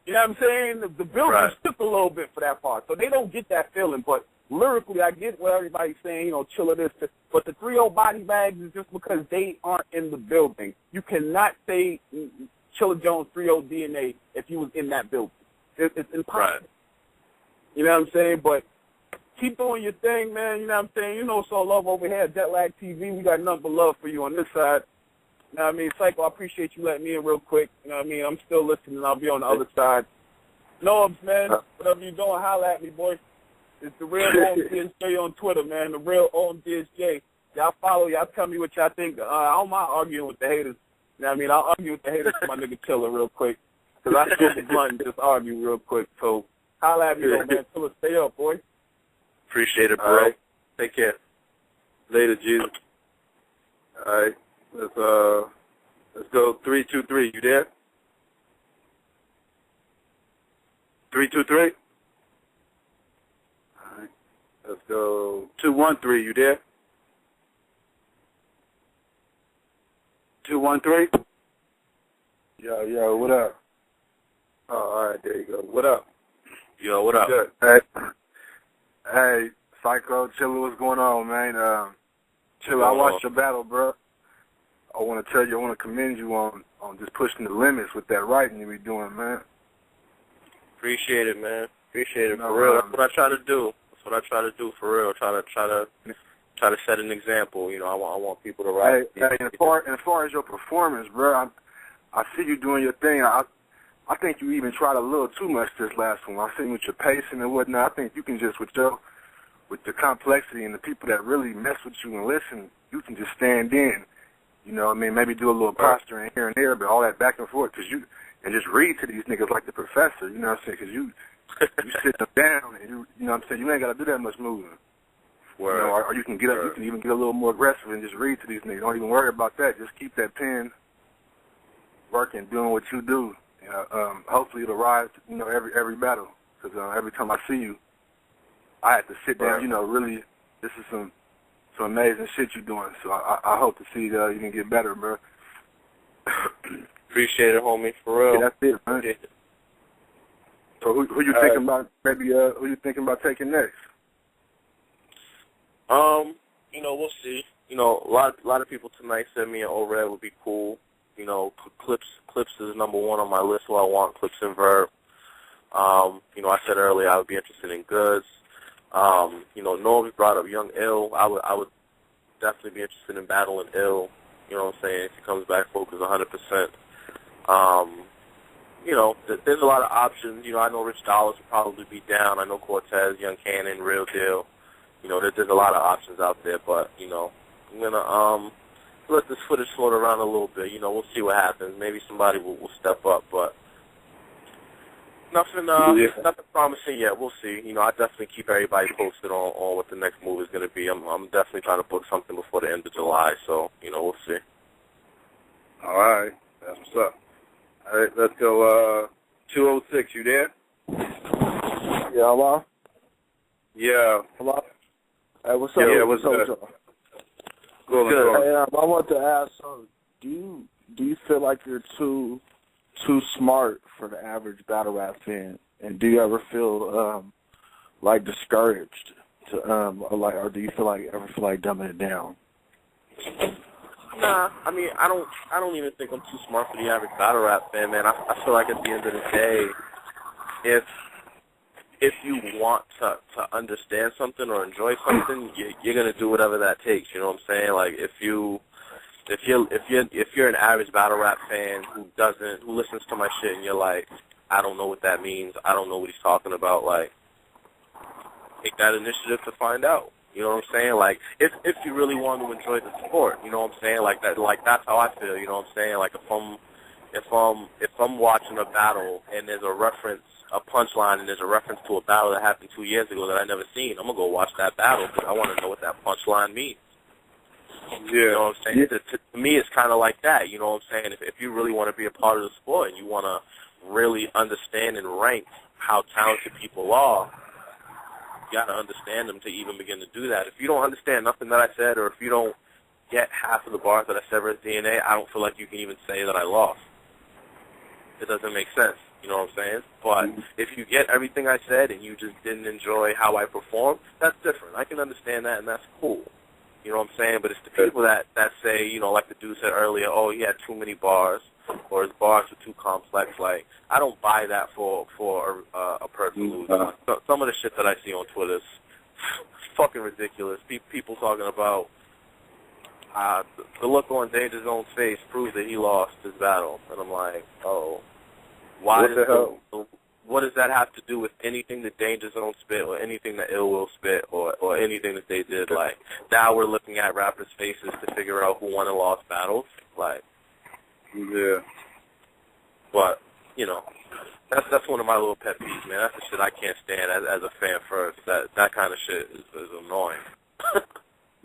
you know what I'm saying? The building took a little bit for that part. So they don't get that feeling. But lyrically, I get what everybody's saying, you know, Chilla this. But the 3-0 body bags is just because they aren't in the building. You cannot say Chilla Jones 3-0 DNA if you was in that building. It's impossible. You know what I'm saying? But keep doing your thing, man. You know what I'm saying? You know it's all love over here at Jetlag TV. We got nothing but love for you on this side. You know what I mean? Psycho, I appreciate you letting me in real quick. You know what I mean? I'm still listening. I'll be on the other side. Norbs, man, whatever you're doing, holla at me, boy. It's the real OMDSJ on Twitter, man. The real OMDSJ. Y'all follow, y'all tell me what y'all think. I don't mind arguing with the haters. You know what I mean? I'll argue with the haters for my nigga Chilla real quick. Because I smoke the blunt and just argue real quick. So, holla at me, though, man. Chilla, stay up, boy. Appreciate it, bro. All right. Take care. Later, Jesus. All right. Let's go 323. You there? 323? All right. Let's go 213. You there? 213? Yo, what up? Oh, all right, there you go. What up? Yo, what up? Good. Hey, Psycho, Chilla, what's going on, man? Chilla, I watched your battle, bro. I want to tell you, I want to commend you on just pushing the limits with that writing you be doing, man. Appreciate it, man. Appreciate it, for real. That's what I try to do. That's what I try to do, for real. Try to set an example. You know, I want people to write. Hey, as far as your performance, bro, I see you doing your thing. I think you even tried a little too much this last one. I seen with your pacing and whatnot. I think you can just with the complexity and the people that really mess with you and listen, you can just stand in. You know what I mean? Maybe do a little posturing here and there, but all that back and forth, and just read to these niggas like the professor, you know what I'm saying? Because you sit them down, and you know what I'm saying? You ain't got to do that much moving. You know, or you can get up, you can even get a little more aggressive and just read to these niggas. Don't even worry about that. Just keep that pen working, doing what you do. Hopefully it'll rise, you know, every battle. Because every time I see you, I have to sit down, you know, really, this is some amazing shit you're doing. So I hope to see you can get better, bro. Appreciate it, homie, for real. Yeah, that's it, man. Yeah. So who you thinking about, maybe, who you thinking about taking next? You know, we'll see. You know, a lot of people tonight said me and O-Red would be cool. You know, Clips is number one on my list, so I want Clips and Verb. You know, I said earlier I would be interested in Goods. You know, Norby brought up Young Ill. I would definitely be interested in battling Ill. You know what I'm saying? If he comes back focused 100%. You know, there's a lot of options. You know, I know Rich Dollars will probably be down. I know Cortez, Young Cannon, Real Deal. You know, there's a lot of options out there, but, you know, I'm going to let this footage float around a little bit. You know, we'll see what happens. Maybe somebody will step up, but nothing promising yet. We'll see. You know, I definitely keep everybody posted on what the next move is going to be. I'm definitely trying to book something before the end of July, so, you know, we'll see. All right. That's what's up. All right, let's go 206. You there? Yeah, hello? Yeah. Hello? Hey, what's up? Yeah, what's up? Good. Hey, I want to ask, do you feel like you're too smart for the average battle rap fan? And do you ever feel like discouraged to or do you ever feel like dumbing it down? Nah, I mean, I don't even think I'm too smart for the average battle rap fan, man. I feel like at the end of the day, if you want to understand something or enjoy something, you're gonna do whatever that takes. You know what I'm saying? Like if you're an average battle rap fan who listens to my shit and you're like, I don't know what that means, I don't know what he's talking about, like, take that initiative to find out. You know what I'm saying? Like if you really want to enjoy the sport, you know what I'm saying? Like that's how I feel. You know what I'm saying? Like if I'm watching a battle and there's a punchline, and there's a reference to a battle that happened 2 years ago that I never seen, I'm gonna go watch that battle because I want to know what that punchline means. Yeah. You know what I'm saying? To me, it's kind of like that. You know what I'm saying? If you really want to be a part of the sport and you want to really understand and rank how talented people are, you got to understand them to even begin to do that. If you don't understand nothing that I said, or if you don't get half of the bars that I said as DNA, I don't feel like you can even say that I lost. It doesn't make sense. You know what I'm saying? But if you get everything I said and you just didn't enjoy how I performed, that's different. I can understand that, and that's cool. You know what I'm saying? But it's the people that say, you know, like the dude said earlier, oh, he had too many bars, or his bars were too complex. Like, I don't buy that for a person who's some of the shit that I see on Twitter is fucking ridiculous. People talking about the look on Danger Zone's face proves that he lost his battle, and I'm like, oh, why? What does that have to do with anything that Danger Zone spit, or anything that Ill Will spit, or anything that they did? Like, now we're looking at rappers' faces to figure out who won and lost battles. Like, yeah. But you know, that's one of my little pet peeves, man. That's the shit I can't stand as a fan first. That kind of shit is annoying.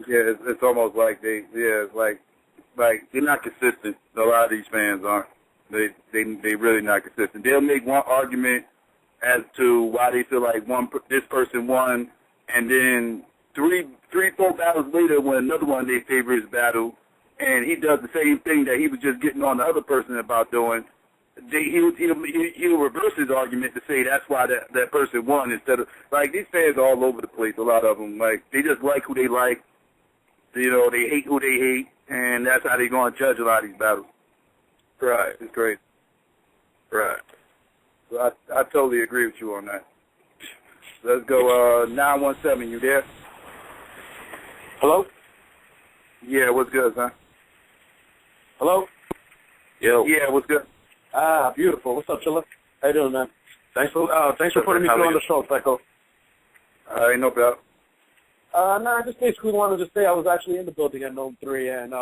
Yeah, it's almost like it's like they're not consistent. A lot of these fans aren't. They really not consistent. They'll make one argument as to why they feel like this person won, and then three, 4 battles later, when another one of their favorites battle, and he does the same thing that he was just getting on the other person about doing, he'll reverse his argument to say that's why that person won, instead of, like, these fans are all over the place, a lot of them. Like, they just like who they like. You know, they hate who they hate, and that's how they're going to judge a lot of these battles. Right. It's great. Right. So I totally agree with you on that. Let's go, 917, you there? Hello? Yeah, what's good, son? Hello? Yo. Yeah, what's good? Beautiful. What's up, Chilla? How you doing, man? Thanks for putting me through on the show, Psycho. Ain't no doubt. No, I just basically wanted to say I was actually in the building at Gnome 3, and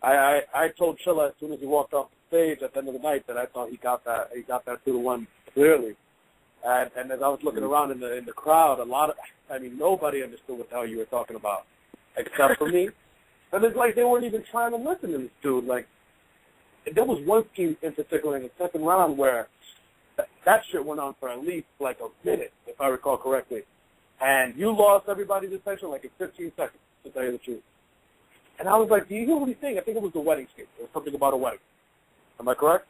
I told Chilla as soon as he walked off the stage at the end of the night that I thought he got that 2-1 clearly. And as I was looking around in the crowd, nobody understood what the hell you were talking about, except for me. And it's like they weren't even trying to listen to this dude. Like, there was one scheme in particular in the second round where that shit went on for at least like a minute, if I recall correctly. And you lost everybody's attention like in 15 seconds, to tell you the truth. And I was like, do you hear what he's saying? I think it was the wedding scheme. It was something about a wedding. Am I correct?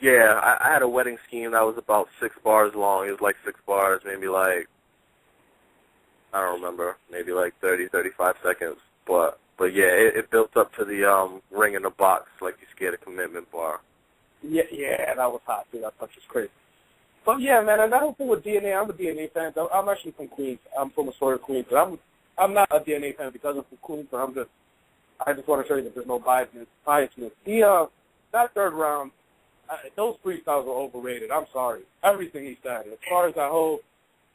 Yeah, I had a wedding scheme that was about 6 bars long. It was like 6 bars, maybe like, I don't remember, maybe like 30, 35 seconds. But yeah, it built up to the ring in the box, like you scared a commitment bar. Yeah, that was hot, dude. That touch was crazy. But yeah, man, and that whole thing with DNA, I'm a DNA fan. I'm actually from Queens. I'm from Astoria, Queens. But I'm not a DNA fan because I'm from Queens, but I just want to show you that there's no biasness. That third round, those freestyles were overrated. I'm sorry. Everything he said. As far as that whole,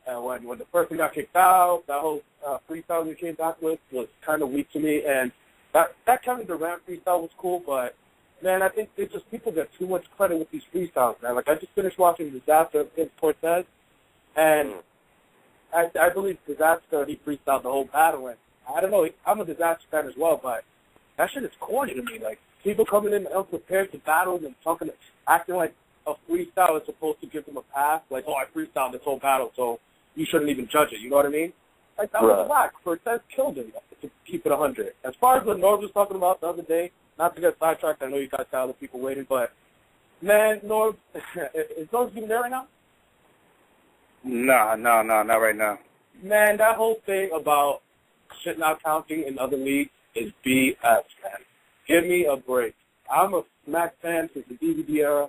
when the person got kicked out, that whole freestyle he came back with was kind of weak to me. And that Kevin Durant freestyle was cool, but man, I think it's just people get too much credit with these freestyles, man. Like, I just finished watching Disaster against Cortez, and I believe Disaster, he freestyled the whole battle, and I don't know, I'm a Disaster fan as well, but that shit is corny to me. Like, people coming in unprepared to battles and acting like a freestyle is supposed to give them a pass, like, oh, I freestyled this whole battle, so you shouldn't even judge it, you know what I mean? Like, that was whack. Cortez killed him, to keep it 100. As far as what Norb was talking about the other day, not to get sidetracked, I know you guys got other people waiting, but, man, Norb, is Norb even there right now? No, not right now. Man, that whole thing about shit not counting in other leagues is BS, man. Give me a break. I'm a Smack fan since the DVD era.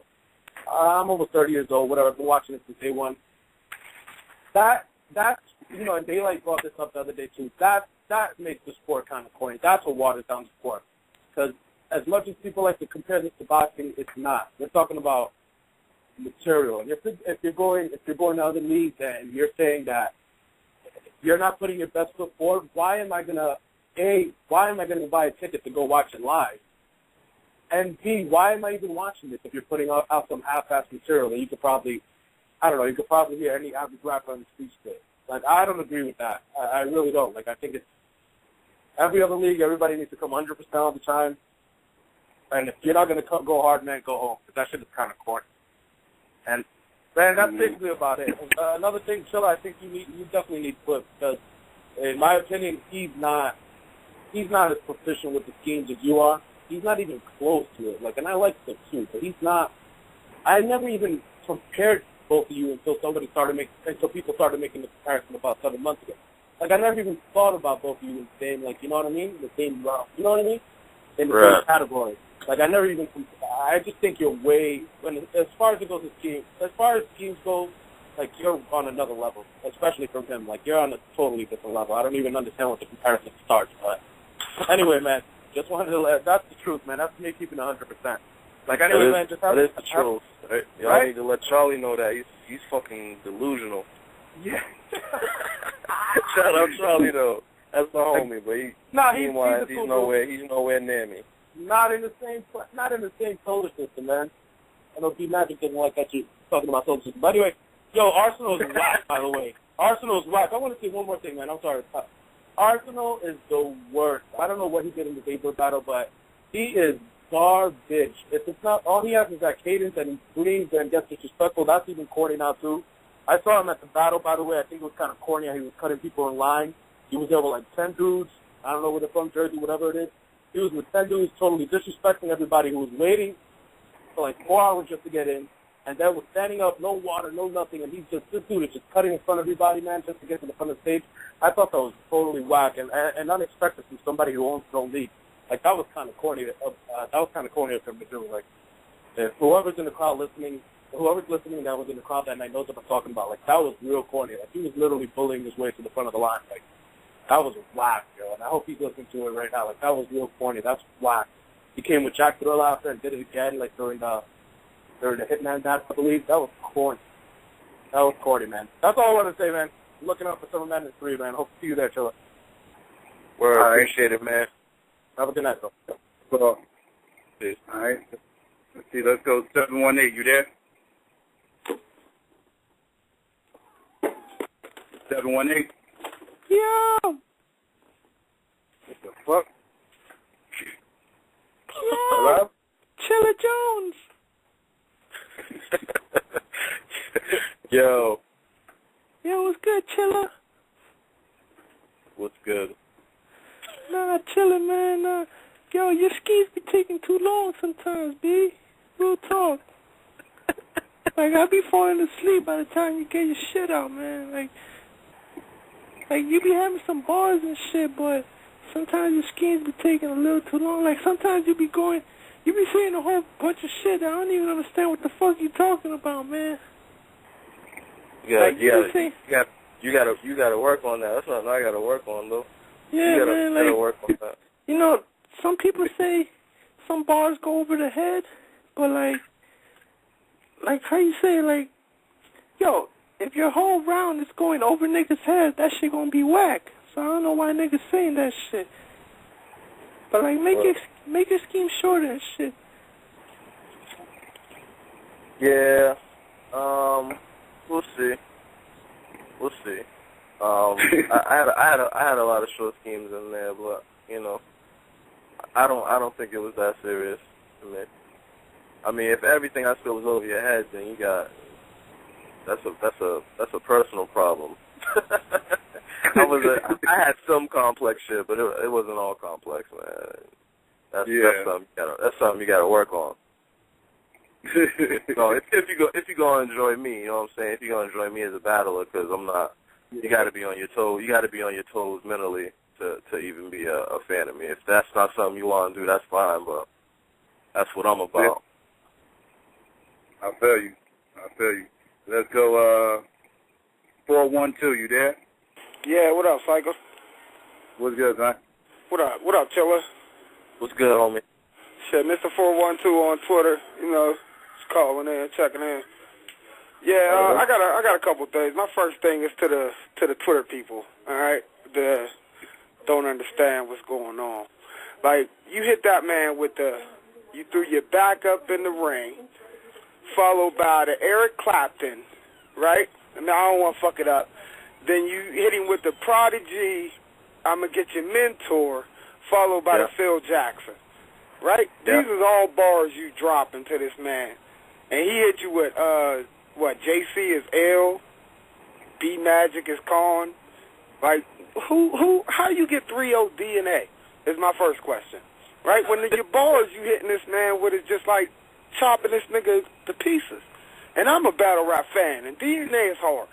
I'm over 30 years old, whatever. I've been watching it since day one. That's, you know, and Daylight brought this up the other day, too. That makes the sport kind of corny. That's what waters down the sport. Because as much as people like to compare this to boxing, it's not. We're talking about material. And if you're going to other leagues and you're saying that you're not putting your best foot forward, why am I gonna buy a ticket to go watch it live? And B, why am I even watching this if you're putting out some half-assed material that you could probably hear any average rapper on the street spit? Like, I don't agree with that. I really don't. Like, I think it's every other league, everybody needs to come 100% all the time. And if you're not going to go hard, man, go home. Because that shit is kind of corny. And, man, that's basically about it. Another thing, Chilla, I think you definitely need Flip. Because, in my opinion, he's not as proficient with the schemes as you are. He's not even close to it. Like, and I like Flip too, but he's not. I never even compared both of you until people started making the comparison about 7 months ago. Like, I never even thought about both of you in the same, like, you know what I mean? The same, you know what I mean? In the same category. Like, I just think you're way, as far as schemes go, like you're on another level, especially from him. Like you're on a totally different level. I don't even understand what the comparison starts. But anyway, man, just wanted to that's the truth, man. That's me keeping 100%. Like anyway, man, just have that is the truth. Right? Y'all need to let Charlie know that he's fucking delusional. Yeah. Shout out Charlie though. That's my homie, but he's nowhere near me. Not in the same solar system, man. I know D-Magic didn't like that you talking about solar system. But anyway, yo, Arsenal is whack, by the way. Arsenal is whack. I want to say one more thing, man. I'm sorry. Arsenal is the worst. I don't know what he did in the Baber battle, but he is garbage. If it's not, all he has is that cadence and he screams and gets disrespectful. That's even corny now, too. I saw him at the battle, by the way. I think it was kind of corny how he was cutting people in line. He was there with like 10 dudes. I don't know where they're from, Jersey, whatever it is. He was with 10 dudes totally disrespecting everybody who was waiting for like 4 hours just to get in. And then was standing up, no water, no nothing. And this dude is just cutting in front of everybody, man, just to get to the front of the stage. I thought that was totally whack and unexpected from somebody who owns his own league. Like, that was kind of corny. That was kind of corny of him to do. Like, if whoever's in the crowd listening, whoever's listening that was in the crowd that night knows what I'm talking about. Like, that was real corny. Like, he was literally bullying his way to the front of the line. Like, that was whack, yo. And I hope he's listening to it right now. Like, that was real corny. That's whack. He came with Jack Thrill after and did it again, like, during the Hitman match, I believe. That was corny. That was corny, man. That's all I want to say, man. I'm looking up for Summer Madness 3, man. Hope to see you there, Chilla. Well, appreciate it, man. Have a good night, though. Well, all right. Let's see. Let's go 718. You there? 718. Yo! What the fuck? Yo! Hello? Chilla Jones! Yo. Yo, what's good, Chilla? What's good? Nah, chillin', man. Yo, your skis be taking too long sometimes, B. Real talk. Like, I be falling asleep by the time you get your shit out, man. Like you be having some bars and shit, but sometimes your skis be taking a little too long. Like, sometimes you be saying a whole bunch of shit that I don't even understand what the fuck you talking about, man. You gotta work on that. That's something I gotta work on, though. Yeah, you man. gotta work on that. You know, some people say some bars go over the head, but like how you say, like, yo, if your whole round is going over niggas' heads, that shit gonna be whack. So I don't know why niggas saying that shit. But like, make your scheme shorter and shit. Yeah. We'll see. I had a lot of short schemes in there, but you know, I don't think it was that serious to me. I mean, if everything I said was over your head, then you got that's a personal problem. I had some complex shit, but it wasn't all complex, man. That's something you gotta work on. So if you gonna enjoy me, you know what I'm saying? If you're gonna enjoy me as a battler, because I'm not, you gotta be on your toes. You gotta be on your toes mentally to even be a fan of me. If that's not something you want to do, that's fine. But that's what I'm about. I feel you. Let's go. 412. You there? Yeah. What up, Psycho? What's good, man? What up, Chilla? What's good, homie? Shit, Mr. 412 on Twitter. You know, just calling in, checking in. Yeah, I got a couple things. My first thing is to the Twitter people. All right, that don't understand what's going on. Like, you hit that man you threw your back up in the ring, followed by the Eric Clapton, right? I mean, I don't want to fuck it up. Then you hit him with the Prodigy, I'm going to get your mentor, followed by the Phil Jackson, right? Yeah. These is all bars you dropping to this man. And he hit you with, JC is L, B Magic is Con. Like, how you get 3-0 DNA is my first question, right? When your bars you hitting this man with is just like chopping this nigga to pieces. And I'm a battle rap fan, and DNA is hard.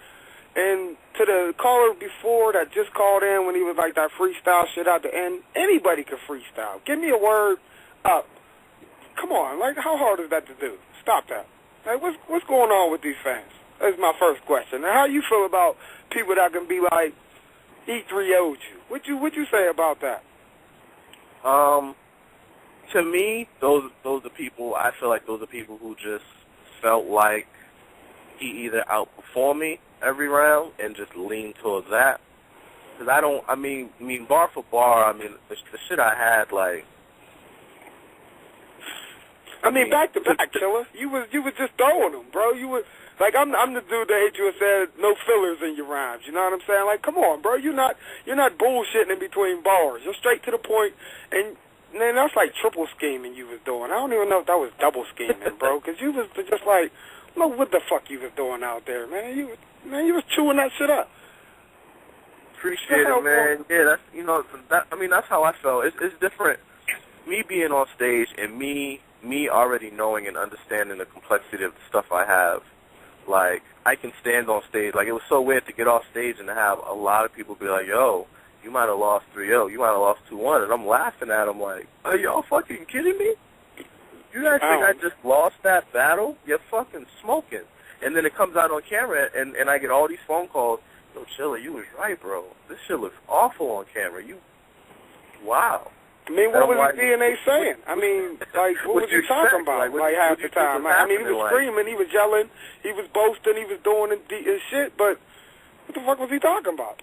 And to the caller before that just called in when he was like that freestyle shit at the end, anybody can freestyle. Give me a word up. Come on, like, how hard is that to do? Stop that. Like, what's going on with these fans? That's my first question. Now, how you feel about people that can be like, E3O'd you? What you say about that? To me, those are people. I feel like those are people who just felt like he either outperformed me every round and just leaned towards that. Because I mean, bar for bar, I mean, the shit I had, like. I mean, back to back, Chilla. You was just throwing them, bro. You was like, I'm the dude that hit you and said no fillers in your rhymes. You know what I'm saying? Like, come on, bro. You're not bullshitting in between bars. You're straight to the point, and man, that's like triple scheming you was doing. I don't even know if that was double scheming, bro. Because you was just like, I don't know what the fuck you was doing out there, man. You was chewing that shit up. Appreciate it, man. Yeah, that's how I felt. It's different. Me being on stage and me already knowing and understanding the complexity of the stuff I have, like, I can stand on stage. Like, it was so weird to get off stage and to have a lot of people be like, yo, you might have lost 3-0, you might have lost 2-1, and I'm laughing at them like, are y'all fucking kidding me? You guys think I just lost that battle? You're fucking smoking. And then it comes out on camera, and I get all these phone calls, yo, Chilla, you was right, bro. This shit looks awful on camera. Wow. I mean, what was his DNA saying? I mean, like, what was he talking about? Like, half the time. I mean, he was screaming, he was yelling, he was boasting, he was doing his shit, but what the fuck was he talking about?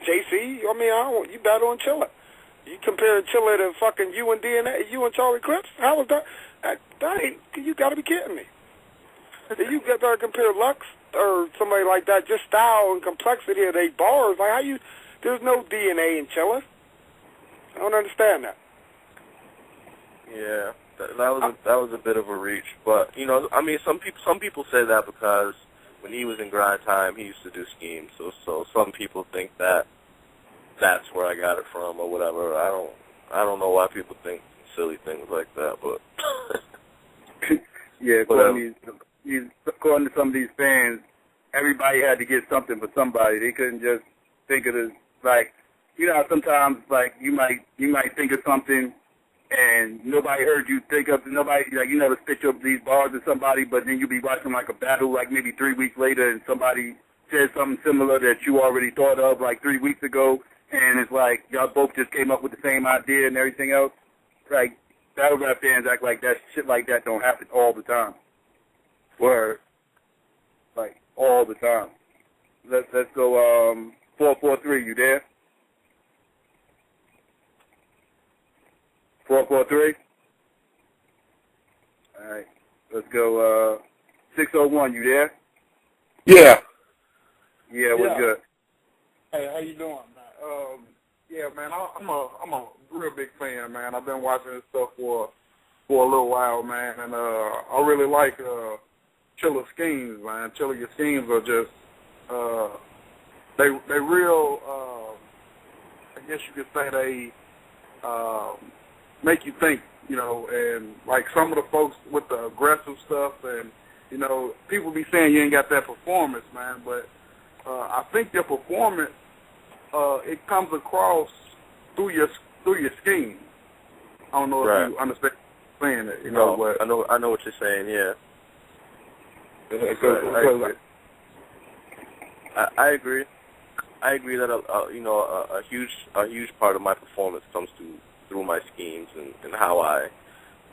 JC, I mean, you better on Chilla. You comparing Chilla to fucking you and DNA, you and Charlie Clips? How was that? You gotta be kidding me. You got to compare Lux or somebody like that, just style and complexity of their bars. Like, how you, there's no DNA in Chilla. I don't understand that. Yeah, that was a bit of a reach, but you know, I mean, some people say that because when he was in grind time, he used to do schemes. So some people think that that's where I got it from or whatever. I don't know why people think silly things like that, but yeah, according to some of these fans, everybody had to get something for somebody. They couldn't just think of it like. You know, sometimes, like, you might think of something and nobody heard you think of, like, you never stitch up these bars to somebody, but then you'll be watching, like, a battle, like, maybe 3 weeks later, and somebody says something similar that you already thought of, like, 3 weeks ago, and it's like, y'all both just came up with the same idea and everything else. Like, battle rap fans act like that, shit like that don't happen all the time. Word. Like, all the time. Let's go, 443, you there? 443. All right. Let's go. 601. You there? Yeah. Yeah. What's good? Hey, how you doing, man? Yeah, man. I'm a real big fan, man. I've been watching this stuff for a little while, man, and I really like Chilla schemes, man. Chilla, your schemes are just they real. I guess you could say they. Make you think, you know, and like some of the folks with the aggressive stuff, and you know, people be saying you ain't got that performance, man, but I think your performance it comes across through your scheme. I don't know if you understand saying it, you know. But I know what you're saying. Yeah. I agree. I agree that a huge part of my performance comes through my schemes and how I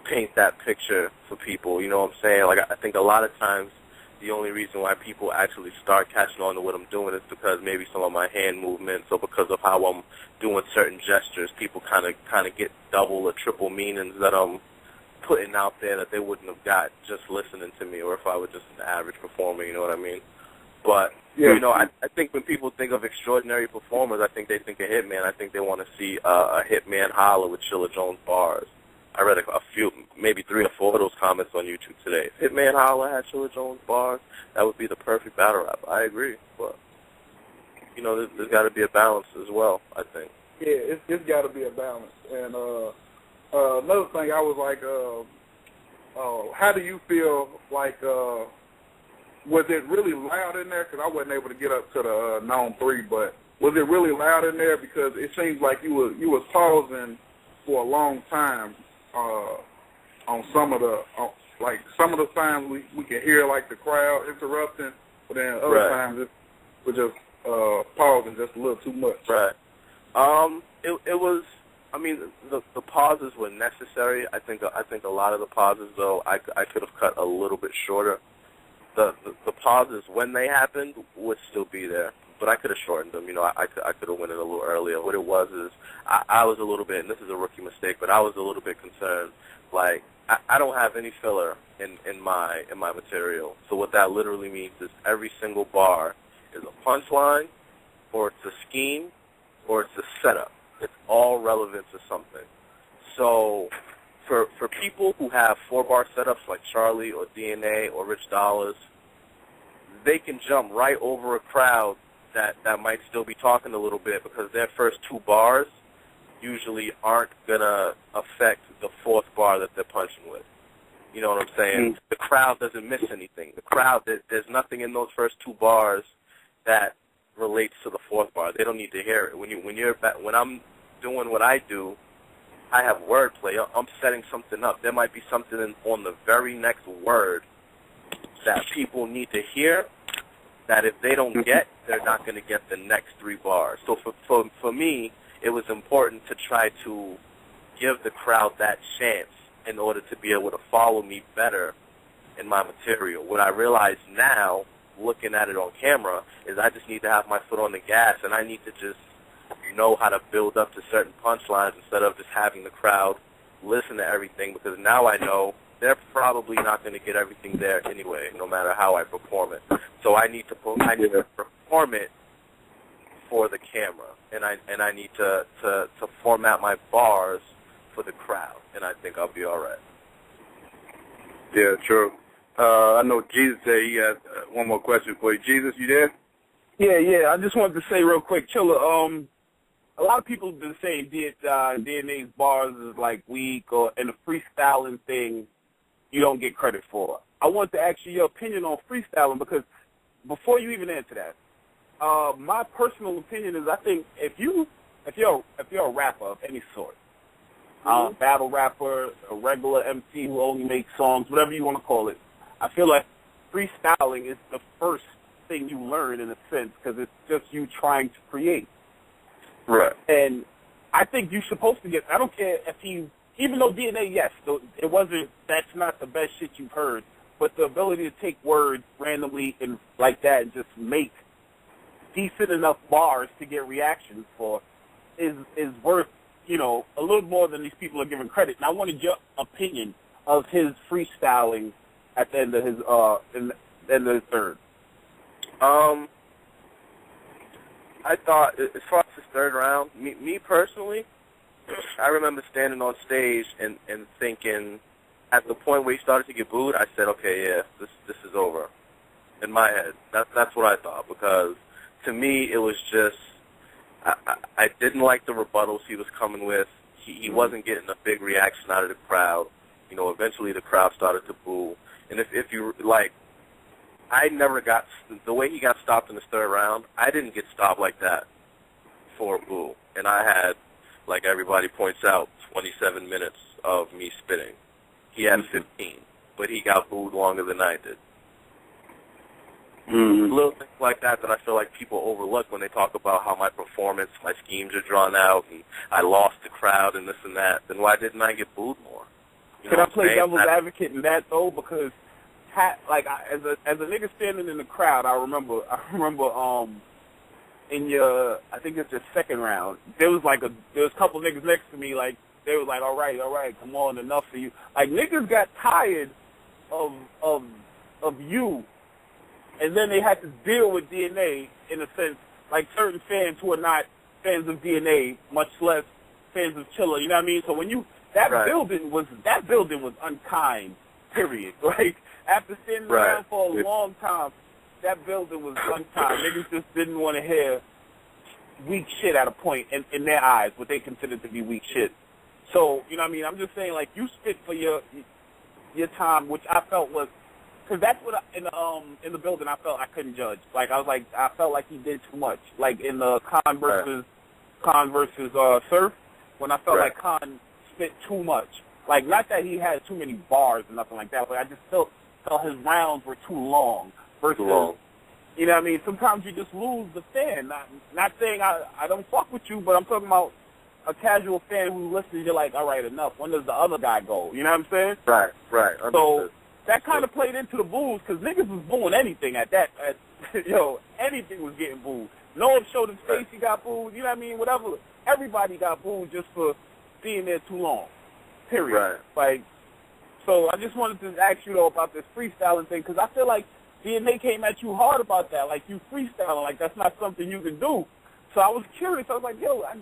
paint that picture for people. You know what I'm saying? Like, I think a lot of times the only reason why people actually start catching on to what I'm doing is because maybe some of my hand movements or because of how I'm doing certain gestures. People kind of get double or triple meanings that I'm putting out there that they wouldn't have got just listening to me, or if I was just an average performer. You know what I mean? But you know, I think when people think of extraordinary performers, I think they think of Hitman. I think they want to see a Hitman holler with Chilla Jones bars. I read a few, maybe 3 or 4 of those comments on YouTube today. If Hitman holler had Chilla Jones bars, that would be the perfect battle rap. I agree, but you know, there's got to be a balance as well, I think. Yeah, it's got to be a balance. And another thing, I was like, how do you feel like? Was it really loud in there? Because I wasn't able to get up to the known 3, but was it really loud in there? Because it seems like you was pausing for a long time on some of the like some of the times we can hear like the crowd interrupting, but then other times we're just pausing just a little too much. Right. It was. I mean, the pauses were necessary. I think a lot of the pauses, though, I could have cut a little bit shorter. The pauses when they happened would still be there, but I could have shortened them. You know, I could have went in a little earlier. What it was is I was a little bit, and this is a rookie mistake, but I was a little bit concerned. Like I don't have any filler in my material. So what that literally means is every single bar is a punchline, or it's a scheme, or it's a setup. It's all relevant to something. So for people who have 4-bar setups like Charlie or DNA or Rich Dollars, they can jump right over a crowd that might still be talking a little bit because their first 2 bars usually aren't going to affect the 4th bar that they're punching with. You know what I'm saying? Mm-hmm. The crowd doesn't miss anything. The crowd, there's nothing in those first 2 bars that relates to the 4th bar. They don't need to hear it. When I'm doing what I do, I have wordplay. I'm setting something up. There might be something on the very next word that people need to hear that if they don't get, they're not going to get the next 3 bars. So for me, it was important to try to give the crowd that chance in order to be able to follow me better in my material. What I realize now, looking at it on camera, is I just need to have my foot on the gas, and I need to just know how to build up to certain punchlines instead of just having the crowd listen to everything, because now I know they're probably not going to get everything there anyway, no matter how I perform it. So I need to perform it for the camera, and I need to format my bars for the crowd, and I think I'll be all right. Yeah, true. I know Jesus said he has one more question for you. Jesus, you there? Yeah. I just wanted to say real quick, Chilla, a lot of people have been saying DNA's bars is like weak, or in the freestyling thing, you don't get credit for. I want to ask you your opinion on freestyling, because before you even answer that, my personal opinion is I think if you're a rapper of any sort, battle rapper, a regular MC who only makes songs, whatever you want to call it, I feel like freestyling is the first thing you learn in a sense, because it's just you trying to create. Right. And I think you're supposed to get, I don't care if even though DNA, yes, that's not the best shit you've heard, but the ability to take words randomly and like that and just make decent enough bars to get reactions for is worth, a little more than these people are giving credit. And I wanted your opinion of his freestyling at the end of his his third. I thought, as far as his third round, me personally, I remember standing on stage and thinking, at the point where he started to get booed, I said, okay, yeah, this is over. In my head, that's what I thought, because to me it was just, I didn't like the rebuttals he was coming with. He wasn't getting a big reaction out of the crowd. Eventually the crowd started to boo. And if you, like, I never got, the way he got stopped in his third round, I didn't get stopped like that for a boo. And I had, like everybody points out, 27 minutes of me spitting. He had 15, but he got booed longer than I did. Little things like that I feel like people overlook when they talk about how my performance, my schemes are drawn out, and I lost the crowd and this and that. Then why didn't I get booed more? Can I play devil's advocate in that, though? Because as a nigga standing in the crowd, I remember in your, I think it's your second round, there was a couple niggas next to me, like, they was like, all right, come on, enough for you. Like, niggas got tired of you, and then they had to deal with DNA in a sense, like certain fans who are not fans of DNA, much less fans of Chilla, you know what I mean? So when building was unkind, period. Like, after standing around for a long time, that building was unkind. Niggas just didn't want to hear weak shit at a point in their eyes, what they considered to be weak shit. So, you know what I mean? I'm just saying, like, you spit for your time, which I felt was, because that's what in the building I felt I couldn't judge. Like, I felt like he did too much. Like in the Khan versus Surf, when I felt like Khan spit too much. Like, not that he had too many bars or nothing like that, but I just felt his rounds were too long. Versus, Too long. you know what I mean? Sometimes you just lose the fan. Not saying I don't fuck with you, but I'm talking about a casual fan who listens. You're like, all right, enough. When does the other guy go? You know what I'm saying? Right. Understood. So that kind of played into the booze because niggas was booing anything at that. Anything was getting booed. Noah showed his face, he got booed. You know what I mean? Whatever. Everybody got booed just for being there too long. Period. Right. Like, so I just wanted to ask you though about this freestyling thing because I feel like DNA came at you hard about that. Like you freestyling, like that's not something you can do. So I was curious. I was like, yo, I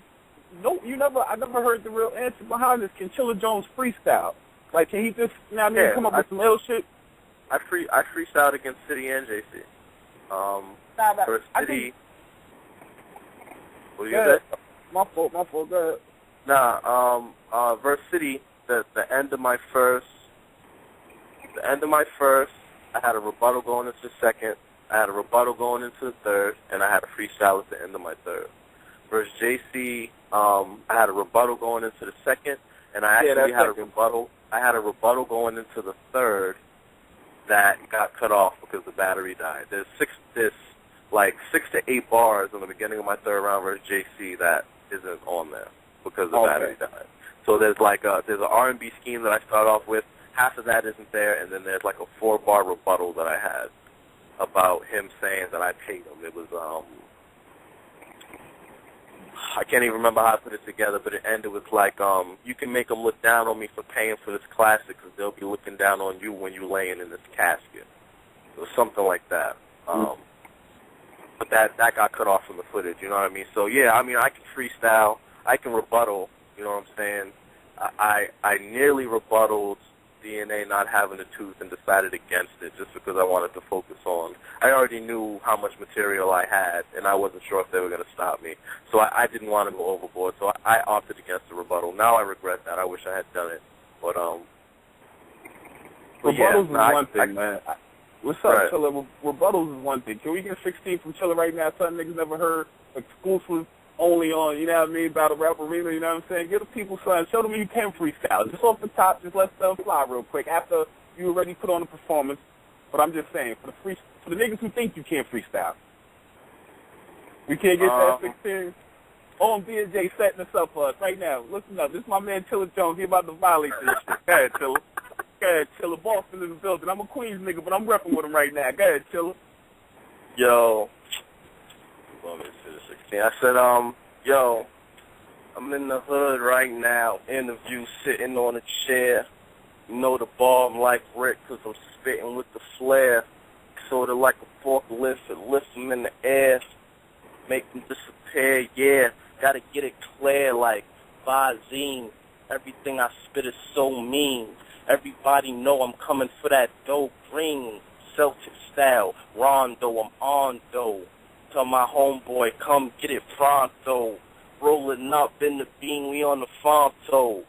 never heard the real answer behind this. Can Chilla Jones freestyle? Like, can he just, you know what I mean, come up with some ill shit? I freestyled against City and JC. First City. What do you say? My fault. Go ahead. Nah, verse City. The end of my first, I had a rebuttal going into the second, I had a rebuttal going into the third, and I had a freestyle at the end of my third. Versus JC, I had a rebuttal going into the second, and I actually had a rebuttal. I had a rebuttal going into the third that got cut off because the battery died. There's 6 to 8 bars in the beginning of my third round versus JC that isn't on there because the battery died. So there's there's an R&B scheme that I start off with. Half of that isn't there, and then there's like a 4-bar rebuttal that I had about him saying that I paid him. It was I can't even remember how I put it together, but it ended with like you can make them look down on me for paying for this classic because they'll be looking down on you when you're laying in this casket. It was something like that. But that got cut off from the footage. You know what I mean? So yeah, I mean I can freestyle, I can rebuttal. You know what I'm saying? I nearly rebutted DNA not having a tooth and decided against it just because I wanted to focus on. I already knew how much material I had, and I wasn't sure if they were going to stop me. So I didn't want to go overboard, so I opted against the rebuttal. Now I regret that. I wish I had done it. But rebuttals is one thing, man. What's up, Chilla? Rebuttals is one thing. Can we get 16 from Chilla right now? Something niggas never heard. Exclusive. Only on, you know what I mean, Battle Rap Arena, you know what I'm saying? Give the people something. Show them you can freestyle. Just off the top, just let stuff fly real quick after you already put on a performance. But I'm just saying, for the niggas who think you can't freestyle, we can't get that 16. On B&J setting us up for us right now. Listen up. This is my man Chilla Jones. He about to violate this shit. Go ahead, Chilla. Go ahead, Chilla. Boston in the building. I'm a Queens nigga, but I'm repping with him right now. Go ahead, Chilla. Yo. I said, yo, I'm in the hood right now, interview, sitting on a chair. You know the bar, I'm like Rick, because I'm spitting with the flare. Sort of like a forklift, it lifts them in the air, make them disappear, yeah. Gotta get it clear like Vazine. Everything I spit is so mean. Everybody know I'm coming for that dope ring. Celtic style, Rondo, I'm on dough. Tell my homeboy, come get it pronto. Rolling up in the bean, we on the Fonto.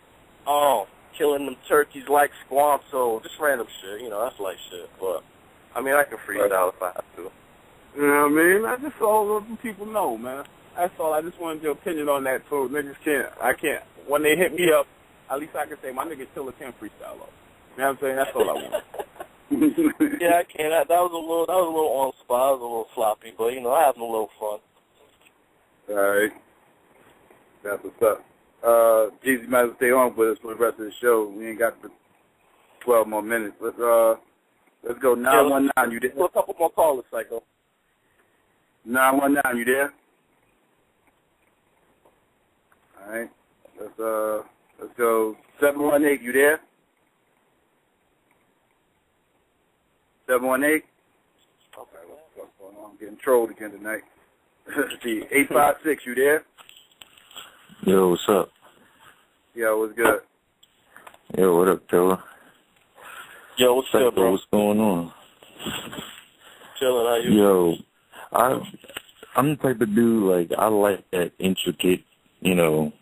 Killing them turkeys like Squanto. Just random shit, you know, that's like shit. But, I mean, I can freestyle if I have to. You know what I mean? I just all let people know, man. That's all. I just wanted your opinion on that, too. Niggas can't. When they hit me up, at least I can say my nigga Chilla can freestyle up. You know what I'm saying? That's all I want. Yeah, I can. That was a little on spot. That was a little sloppy, but you know, I have a little fun. All right, that's what's up. Jeezy might as well stay on with us for the rest of the show. We ain't got the 12 more minutes. Let's go 919. You there? A couple more callers, Psycho. 919. You there? All right. Let's go 718. You there? 718. Okay, what's going on? I'm getting trolled again tonight. 856, you there? Yo, what's up? Yo, what's good? Yo, what up, fella? Yo, what's good, bro? What's going on? Chilling, how you? Yo, I'm the type of dude, like, I like that intricate, you know,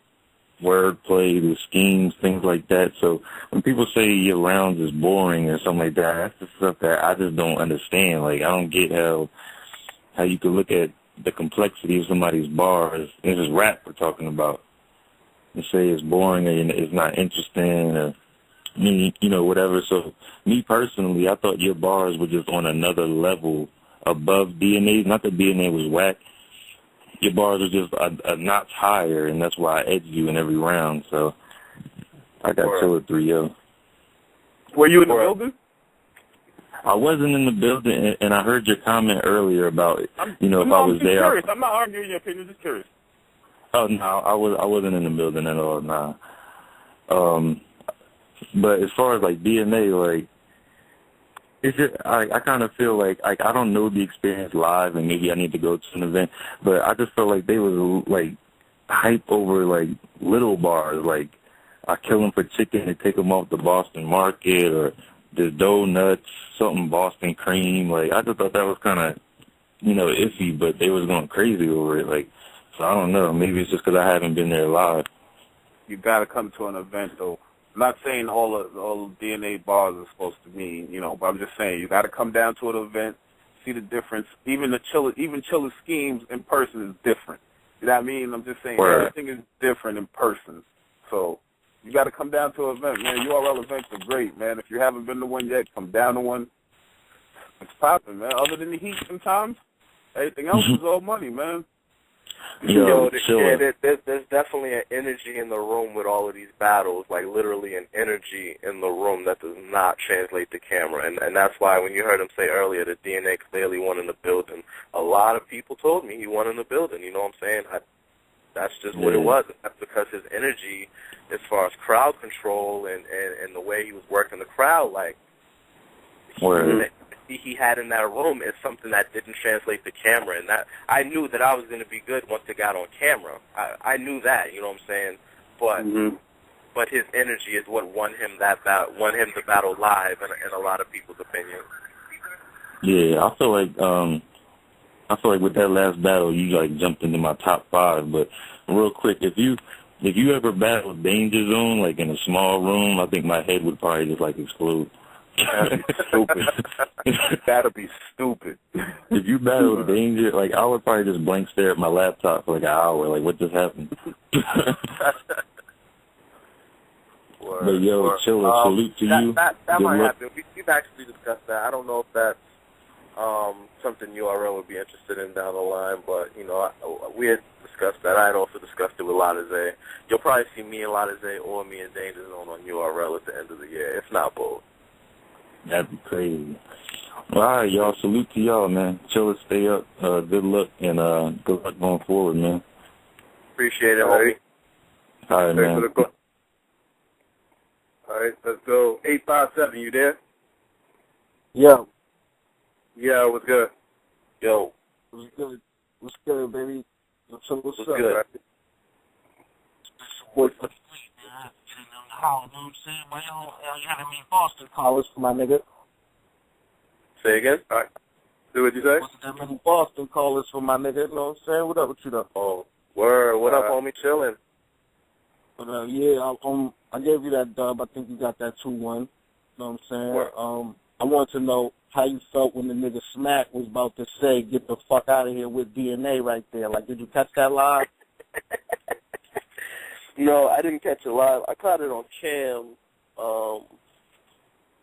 wordplay, the schemes, things like that. So when people say your rounds is boring or something like that, that's the stuff that I just don't understand. Like, I don't get how you could look at the complexity of somebody's bars. This is rap we're talking about. You say it's boring and it's not interesting. Or whatever. So me personally, I thought your bars were just on another level above DNA's. Not that DNA was whack. Your bars were just a notch higher, and that's why I edged you in every round. So I got Chilla 3-0. Were you in the building? I wasn't in the building, and I heard your comment earlier about, if I was just there. Curious. I'm not arguing your opinion, just curious. Oh, no, I wasn't in the building at all, nah. But as far as, like, DNA, like, it's just, I kind of feel like I don't know the experience live, and maybe I need to go to an event, but I just felt like they was, like, hype over, like, little bars, like, I kill them for chicken and take them off the Boston market, or the donuts, something Boston cream. Like, I just thought that was kind of, iffy, but they was going crazy over it. Like, so I don't know. Maybe it's just because I haven't been there live. You got to come to an event, though. I'm not saying all DNA bars are supposed to mean, but I'm just saying you got to come down to an event, see the difference. Even Chilla schemes in person is different. You know what I mean? I'm just saying everything is different in person. So you got to come down to an event, man. URL events are great, man. If you haven't been to one yet, come down to one. It's popping, man. Other than the heat sometimes, everything else is all money, man. There's definitely an energy in the room with all of these battles, like literally an energy in the room that does not translate to camera. And that's why when you heard him say earlier that DNA clearly won in the building, a lot of people told me he won in the building. You know what I'm saying? That's just what it was. That's because his energy, as far as crowd control and the way he was working the crowd, like, he had in that room is something that didn't translate to camera, and that I knew that I was going to be good once it got on camera. I knew that, you know what I'm saying? But his energy is what won him the battle live, in a lot of people's opinion. Yeah, I feel like with that last battle, you like jumped into my top 5. But real quick, if you ever battled Danger Zone, like in a small room, I think my head would probably just like explode. That'd be stupid. That'd be stupid. If you battle Danger, like, I would probably just blank stare at my laptop for like an hour. Like, what just happened? But yo, Chilla, salute to you. That might happen. We've actually discussed that. I don't know if that's something URL would be interested in down the line, but we had discussed that. I had also discussed it with Latizé. You'll probably see me and Latizé or me and Danger Zone on URL at the end of the year, if not both. That'd be crazy. Well, all right, y'all. Salute to y'all, man. Chilla, stay up. Good luck, and good luck going forward, man. Appreciate it, homie. All right, man. All right, let's go. 857, you there? Yo. Yeah, what's good? Yo. What's good? What's good, baby? What's up? What's good? Right? You know what I'm saying? Why y'all having me in Boston callers for my nigga? Say again? All right. Do what you say? What's that many Boston callers for my nigga? You know what I'm saying? What up with you though? Oh, word. What up, homie? Chillin'. But I gave you that dub. I think you got that 2-1. You know what I'm saying? Word. I want to know how you felt when the nigga Smack was about to say, "Get the fuck out of here" with DNA right there. Like, did you catch that live? No, I didn't catch it live. I caught it on cam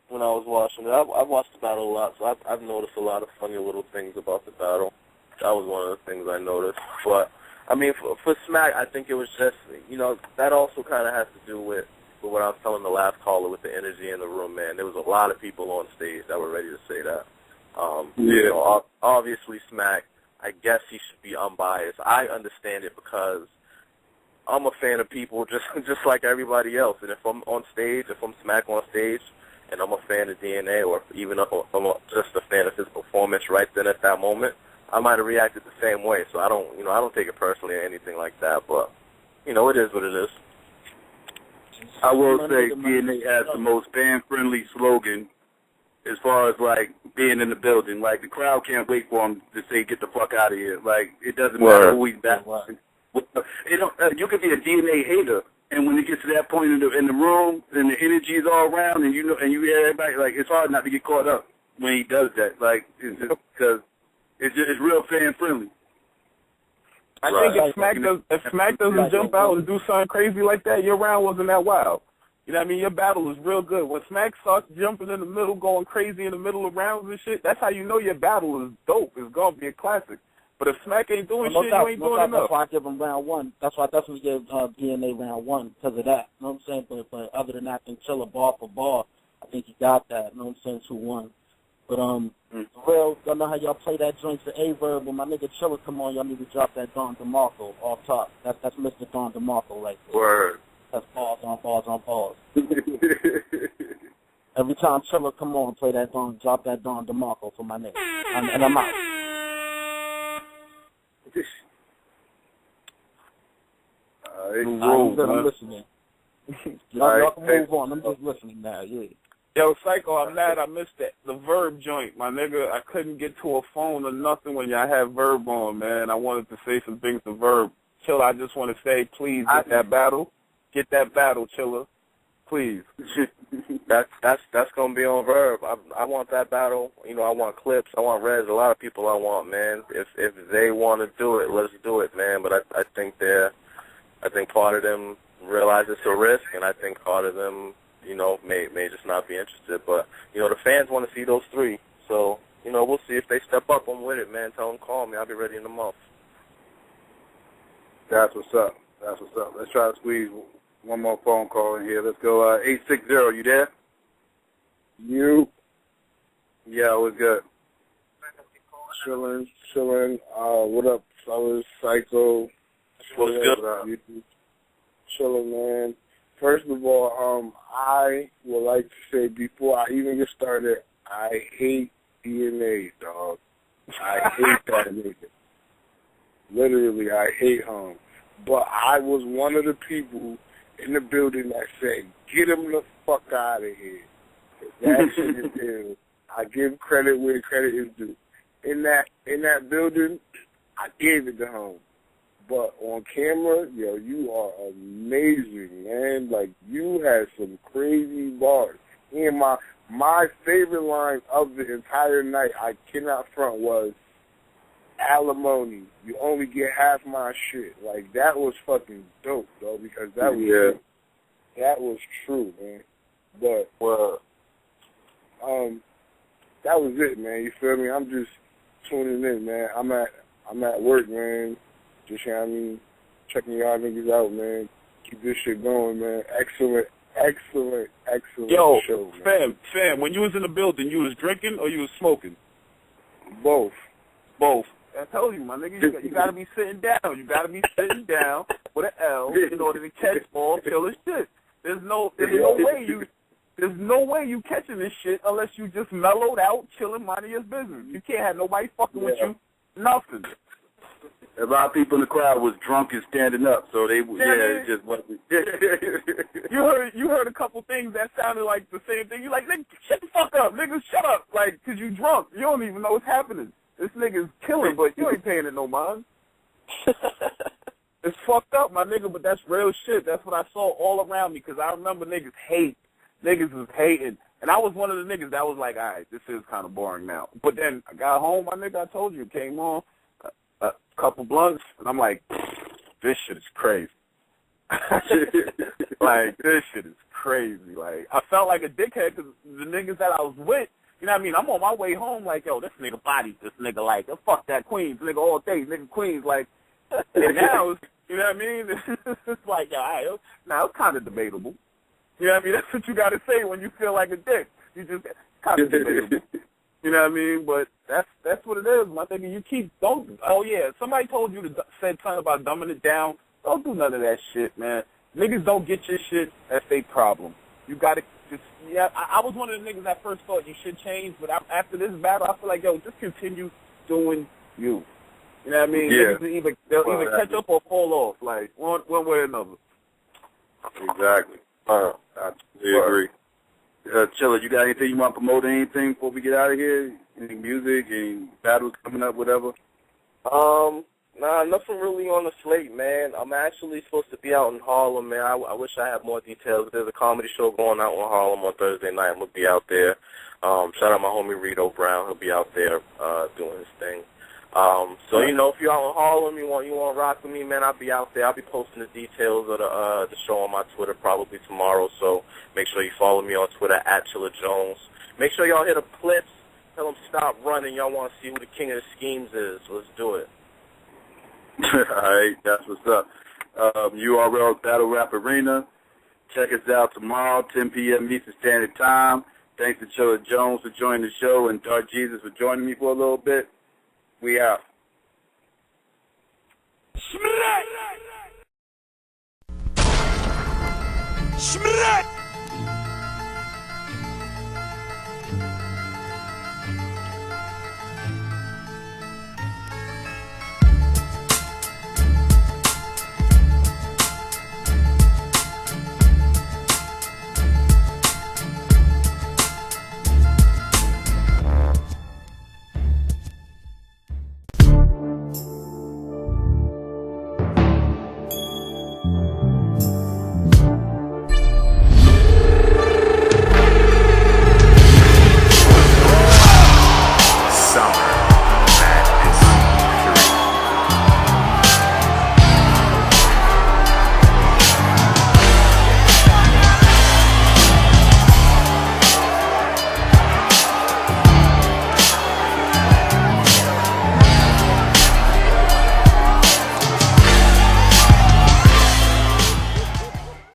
when I was watching it. I've watched the battle a lot, so I've noticed a lot of funny little things about the battle. That was one of the things I noticed. But, I mean, for Smack, I think it was just, that also kind of has to do with what I was telling the last caller with the energy in the room, man. There was a lot of people on stage that were ready to say that. Obviously, Smack, I guess he should be unbiased. I understand it because I'm a fan of people just like everybody else. And if I'm on stage, if I'm Smack on stage, and I'm a fan of DNA, or even if I'm just a fan of his performance right then at that moment, I might have reacted the same way. So I don't take it personally or anything like that. But it is what it is. I will say DNA has the most fan-friendly slogan as far as, like, being in the building. Like, the crowd can't wait for him to say, "Get the fuck out of here." Like, it doesn't matter who he's battling. You could be a DNA hater, and when it gets to that point in the room, and the energy is all around, and you hear everybody, like, it's hard not to get caught up when he does that. Like, because it's real fan friendly. I think if Smack doesn't jump out and do something crazy like that, your round wasn't that wild. You know what I mean? Your battle is real good. When Smack starts jumping in the middle, going crazy in the middle of rounds and shit, that's how you know your battle is dope. It's going to be a classic. But if Smack ain't doing shit, you ain't doing enough. That's why I give him round one. That's why I definitely give DNA round one because of that. You know what I'm saying? But other than that, I think Chilla ball for ball, I think he got that. You know what I'm saying? 2-1. But for real, y'all know how y'all play that joint to A-Verb. When my nigga Chilla come on, y'all need to drop that Don DeMarco off top. That's Mr. Don DeMarco right there. Word. That's balls on balls on balls. Every time Chilla come on, play that Don, drop that Don DeMarco for my nigga. And I'm out. I'm listening. Y'all can move on. I'm just listening now. Yeah. Yo, Psycho, I'm mad I missed that. The Verb joint, my nigga. I couldn't get to a phone or nothing when y'all had Verb on, man. I wanted to say some things to Verb. Chilla, I just want to say, please get that battle. Get that battle, Chilla. Please. That's gonna be on Verb. I want that battle. You know, I want Clips. I want Rez. A lot of people I want, man. If they want to do it, let's do it, man. But I think part of them realize it's a risk, and I think part of them, you know, may just not be interested. But you know, the fans want to see those three. So you know, we'll see if they step up. I'm with it, man. Tell them call me. I'll be ready in a month. That's what's up. That's what's up. Let's try to squeeze one more phone call in here. Let's go. 860. You there? You. Yeah, what's good? Chillin'. What up, fellas? Psycho. What's good? Chillin', man. First of all, I would like to say before I even get started, I hate DNA, dog. I hate that nigga. Literally, I hate him. But I was one of the people in the building that said, get him the fuck out of here. That shit is ill. I give credit where credit is due. In that building, I gave it to him. But on camera, yo, you are amazing, man. Like, you had some crazy bars. And my favorite line of the entire night, I cannot front, was, alimony. You only get half my shit. Like, that was fucking dope, though, because that was true, man. But that was it, man. You feel me? I'm just tuning in, man. I'm at work, man. Just, you know what I mean, checking y'all niggas out, man. Keep this shit going, man. Excellent Yo, show, man. fam, when you was in the building, you was drinking or you was smoking? Both. I told you, my nigga, you gotta be sitting down. You gotta be sitting down with an L in order to catch all killer shit. There's no way you catching this shit unless you just mellowed out, chilling, minding your business. You can't have nobody fucking with you. Nothing. A lot of people in the crowd was drunk and standing up, so they it just wasn't. You heard a couple things that sounded like the same thing. You like, nigga, shut the fuck up, nigga, shut up, like, 'cause you drunk. You don't even know what's happening. This nigga's killing, but you ain't paying it no mind. It's fucked up, my nigga, but that's real shit. That's what I saw all around me, 'cause I remember niggas hate. Niggas was hating. And I was one of the niggas that was like, all right, this is kind of boring now. But then I got home, my nigga, I told you, came on, a couple blunts, and I'm like, this shit is crazy. Like, this shit is crazy. Like, I felt like a dickhead because the niggas that I was with, you know what I mean? I'm on my way home like, yo, this nigga bodied this nigga like, fuck that Queens, nigga all day, nigga Queens, like, and now, you know what I mean? It's like, all right, now it's kind of debatable. You know what I mean? That's what you got to say when you feel like a dick. You just kind of debatable. You know what I mean? But that's what it is, my nigga. You keep, somebody told you to say something about dumbing it down. Don't do none of that shit, man. Niggas don't get your shit, that's their problem. You got to just, I was one of the niggas that first thought you should change, but after this battle, I feel like, yo, just continue doing you. You know what I mean? Yeah. They'll either catch up or fall off, like, one way or another. Exactly. I agree. Chilla, you got anything you want to promote, anything before we get out of here? Any music, any battles coming up, whatever? Nah, nothing really on the slate, man. I'm actually supposed to be out in Harlem, man. I wish I had more details. There's a comedy show going out in Harlem on Thursday night. I'm going to be out there. Shout out my homie Rito Brown. He'll be out there doing his thing. So you know, if you're out in Harlem, you want to rock with me, man, I'll be out there. I'll be posting the details of the show on my Twitter probably tomorrow. So make sure you follow me on Twitter at Chilla Jones. Make sure y'all hit the clips. Tell them stop running. Y'all want to see who the king of the schemes is. Let's do it. All right, that's what's up. URL Battle Rap Arena. Check us out tomorrow, 10 p.m. Eastern Standard Time. Thanks to Chilla Jones for joining the show and Dark Jesus for joining me for a little bit. We out. Shmrat!